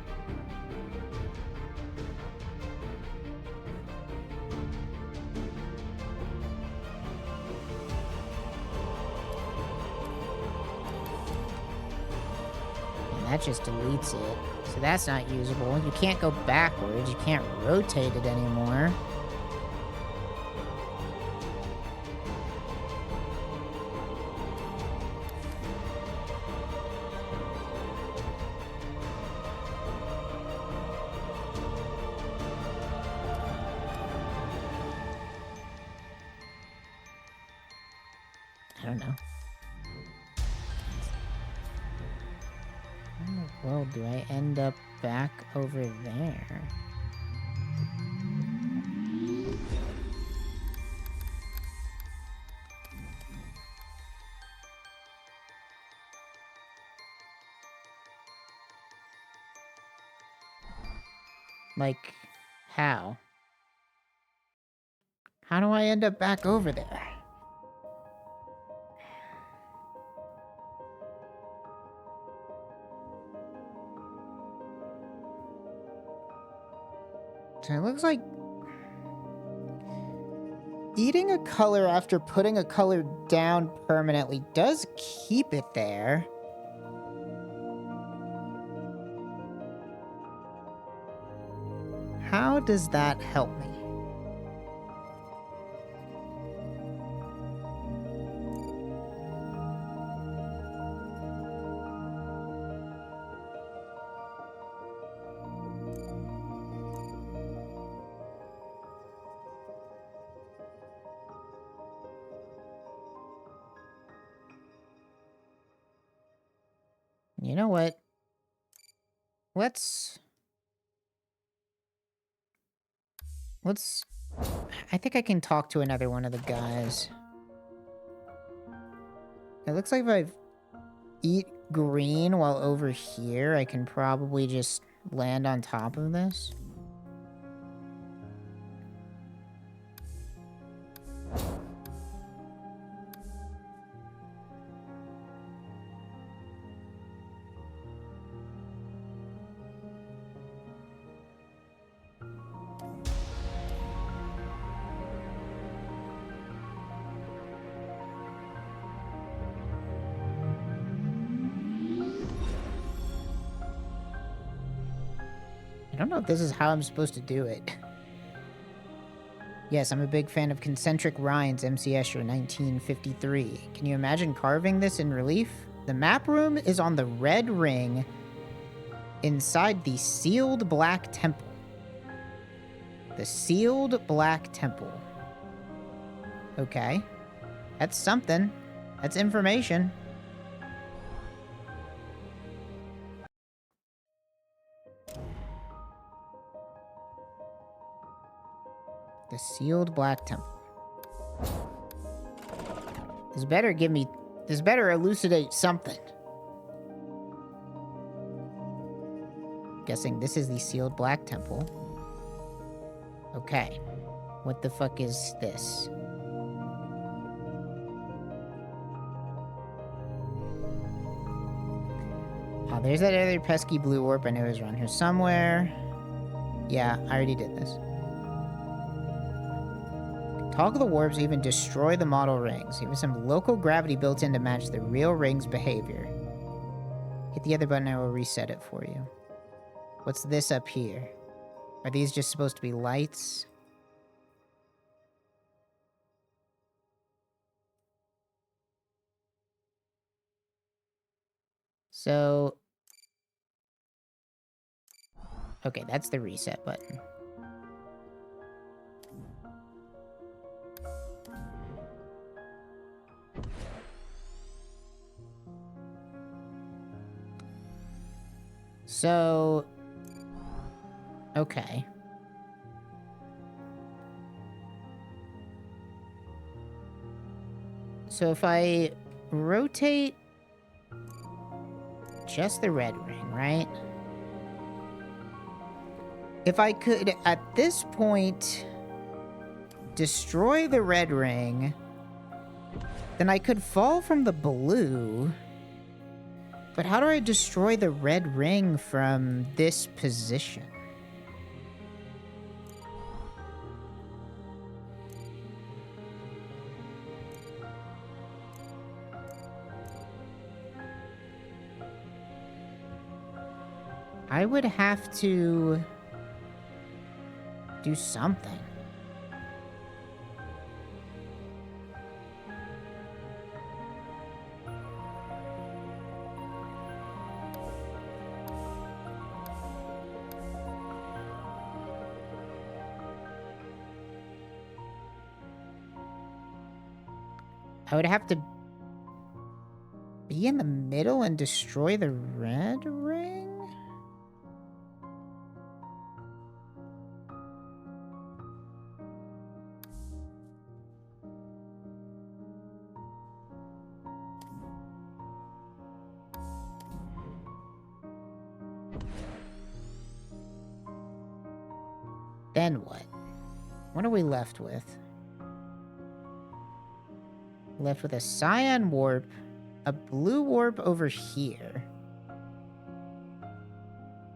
And that just deletes it. So that's not usable. You can't go backwards. You can't rotate it anymore. I don't know. How in the world do I end up back over there? Like, how? How do I end up back over there? So it looks like eating a color after putting a color down permanently does keep it there. How does that help me? You know what? Let's... I think I can talk to another one of the guys. It looks like if I eat green while over here, I can probably just land on top of this. I don't know if this is how I'm supposed to do it. Yes, I'm a big fan of Concentric Rhines, MC Escher, 1953. Can you imagine carving this in relief? The map room is on the red ring inside the sealed black temple. The sealed black temple. Okay. That's something. That's information. The sealed black temple. This better elucidate something. Guessing this is the sealed black temple. Okay. What the fuck is this? Oh, there's that other pesky blue orb I knew was around here somewhere. Yeah, I already did this. Toggle the warps, even destroy the model rings. Even some local gravity built in to match the real ring's behavior. Hit the other button, I will reset it for you. What's this up here? Are these just supposed to be lights? So... okay, that's the reset button. So... okay. So if I rotate just the red ring, right? If I could, at this point, destroy the red ring, then I could fall from the blue. But how do I destroy the red ring from this position? I would have to do something. I would have to be in the middle and destroy the red ring? Then what? What are we left with? Left with a cyan warp, a blue warp over here.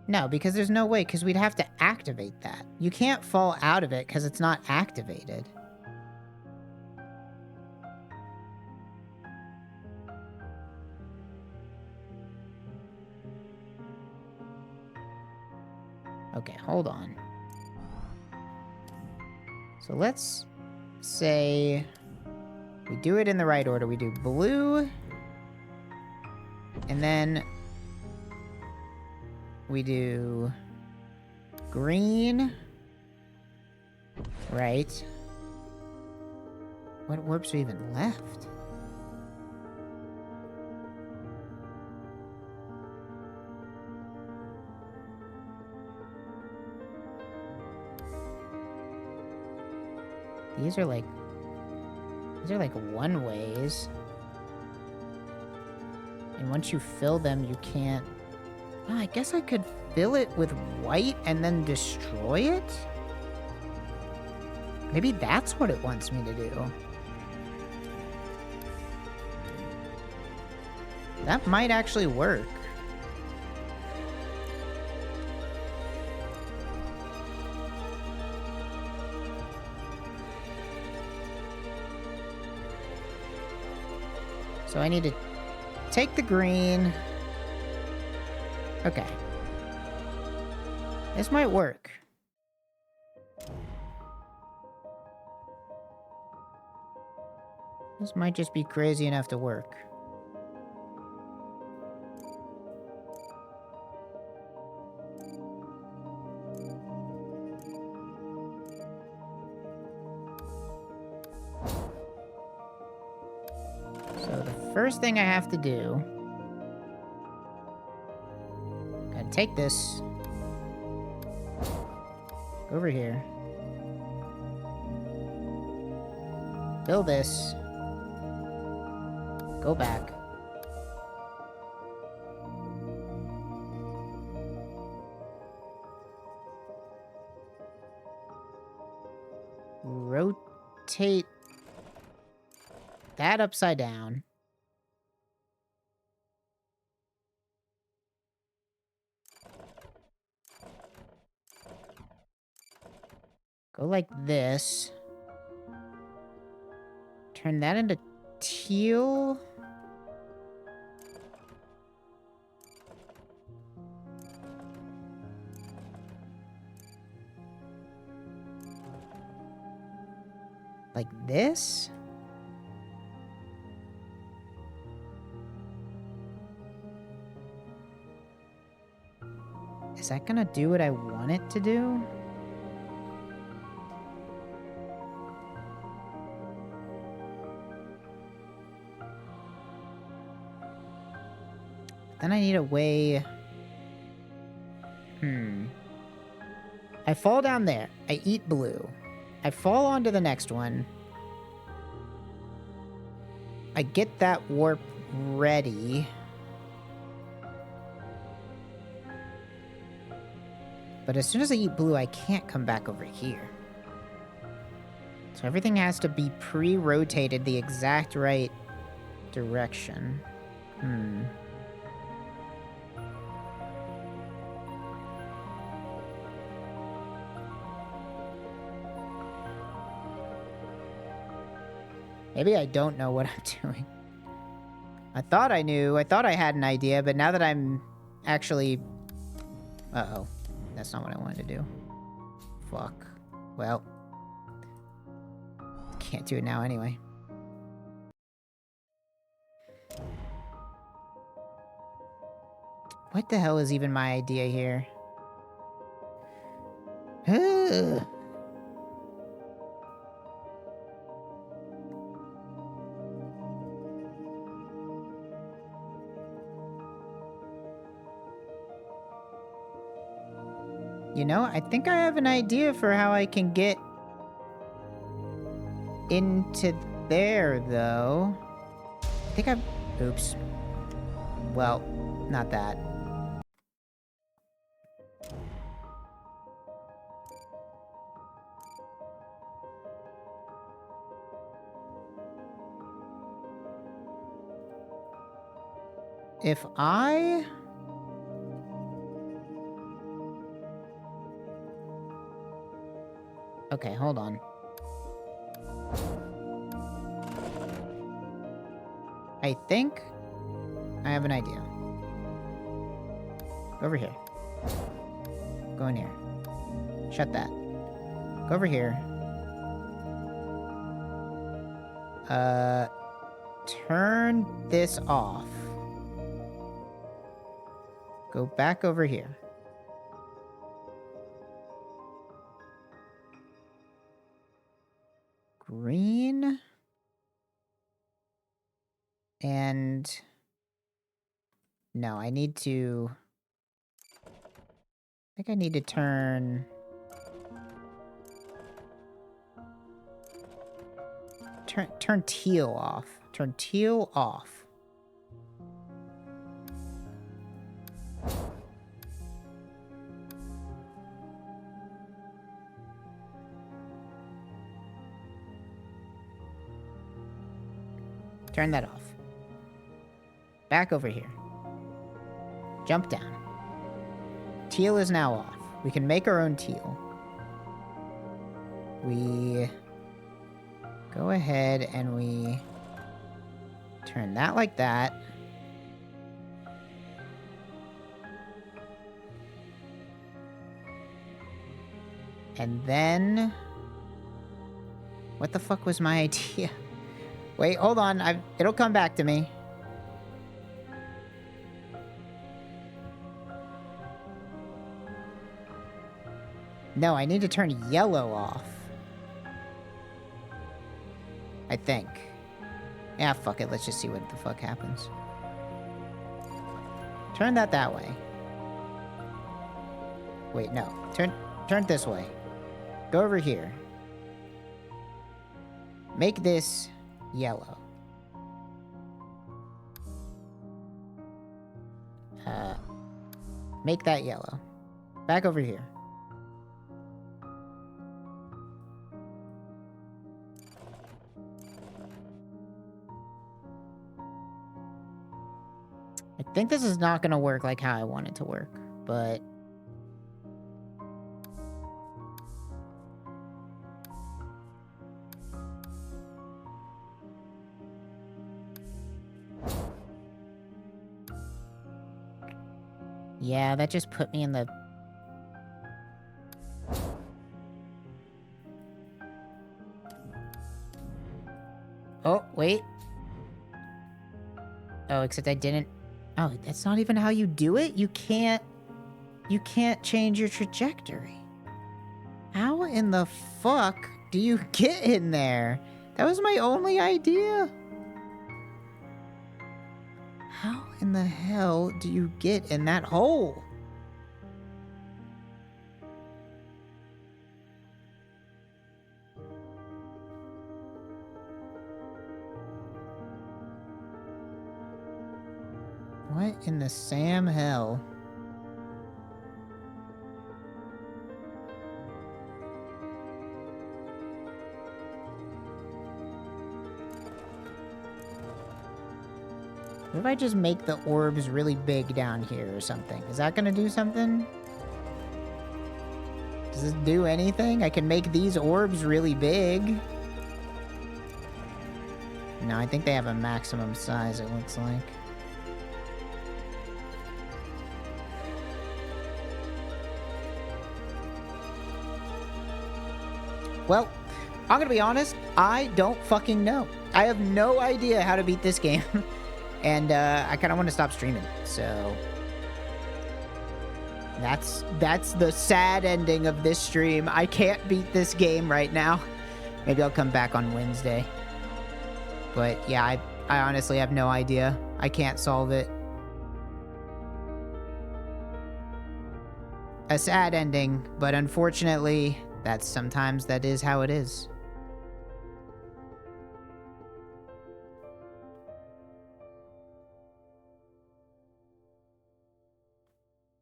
No, because there's no way, because we'd have to activate that. You can't fall out of it because it's not activated. Okay, hold on. So let's say we do it in the right order. We do blue, and then we do green, right? What warps are even left? These are like one ways. And once you fill them, you can't... Oh, I guess I could fill it with white and then destroy it? Maybe that's what it wants me to do. That might actually work. So I need to take the green. Okay. This might work. This might just be crazy enough to work. First thing I have to do, gotta take this over here, fill this, go back, rotate that upside down. Go like this. Turn that into teal. Like this. Is that gonna do what I want it to do? Then I need a way... I fall down there. I eat blue. I fall onto the next one. I get that warp ready. But as soon as I eat blue, I can't come back over here. So everything has to be pre-rotated the exact right direction. Maybe I don't know what I'm doing. I thought I knew. I thought I had an idea, but now that I'm actually... Uh-oh. That's not what I wanted to do. Fuck. Well. Can't do it now anyway. What the hell is even my idea here? Ugh. You know, I think I have an idea for how I can get into there, though. I think I've... Oops. Well, not that. If I... Okay, hold on. I think I have an idea. Go over here. Go in here. Shut that. Go over here. Turn this off. Go back over here. Green. And... No, I need to... I think I need to turn... Turn teal off. Turn teal off. Turn that off. Back over here. Jump down. Teal is now off. We can make our own teal. We go ahead and we turn that like that. And then... What the fuck was my idea? Wait, hold on. It'll come back to me. No, I need to turn yellow off. I think. Yeah, fuck it. Let's just see what the fuck happens. Turn that way. Wait, no. Turn it this way. Go over here. Make this yellow. Make that yellow. Back over here. I think this is not gonna work like how I want it to work, but... Yeah, that just put me in the... Oh, wait. Oh, except I didn't... Oh, that's not even how you do it? You can't change your trajectory. How in the fuck do you get in there? That was my only idea. How in the hell do you get in that hole? What in the Sam hell? What if I just make the orbs really big down here or something? Is that gonna do something? Does this do anything? I can make these orbs really big. No, I think they have a maximum size, it looks like. Well, I'm gonna be honest, I don't fucking know. I have no idea how to beat this game. And I kind of want to stop streaming, so that's the sad ending of this stream. I can't beat this game right now. Maybe I'll come back on Wednesday. But yeah, I honestly have no idea. I can't solve it. A sad ending, but unfortunately, sometimes that is how it is.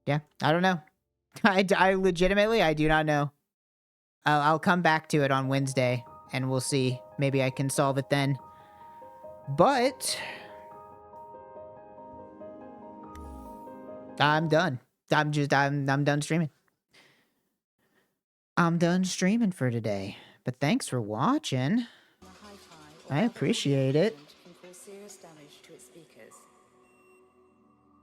Yeah, I don't know. I legitimately, I do not know. I'll come back to it on Wednesday, and we'll see. Maybe I can solve it then. But I'm done. I'm done streaming. I'm done streaming for today. But thanks for watching. I appreciate it.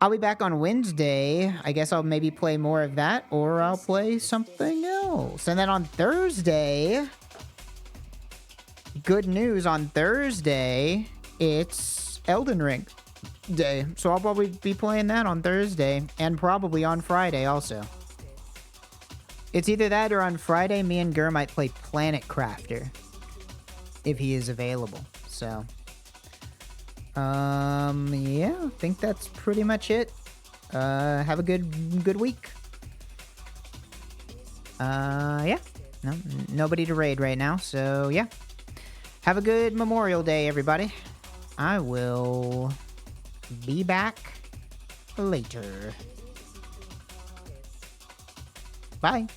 I'll be back on Wednesday. I guess I'll maybe play more of that, or I'll play something else. And then on Thursday, good news, on Thursday, it's Elden Ring Day. So I'll probably be playing that on Thursday, and probably on Friday also. It's either that or on Friday, me and Gur might play Planet Crafter, if he is available. So yeah, I think that's pretty much it. Have a good week. Yeah. No, nobody to raid right now, so yeah. Have a good Memorial Day, everybody. I will be back later. Bye.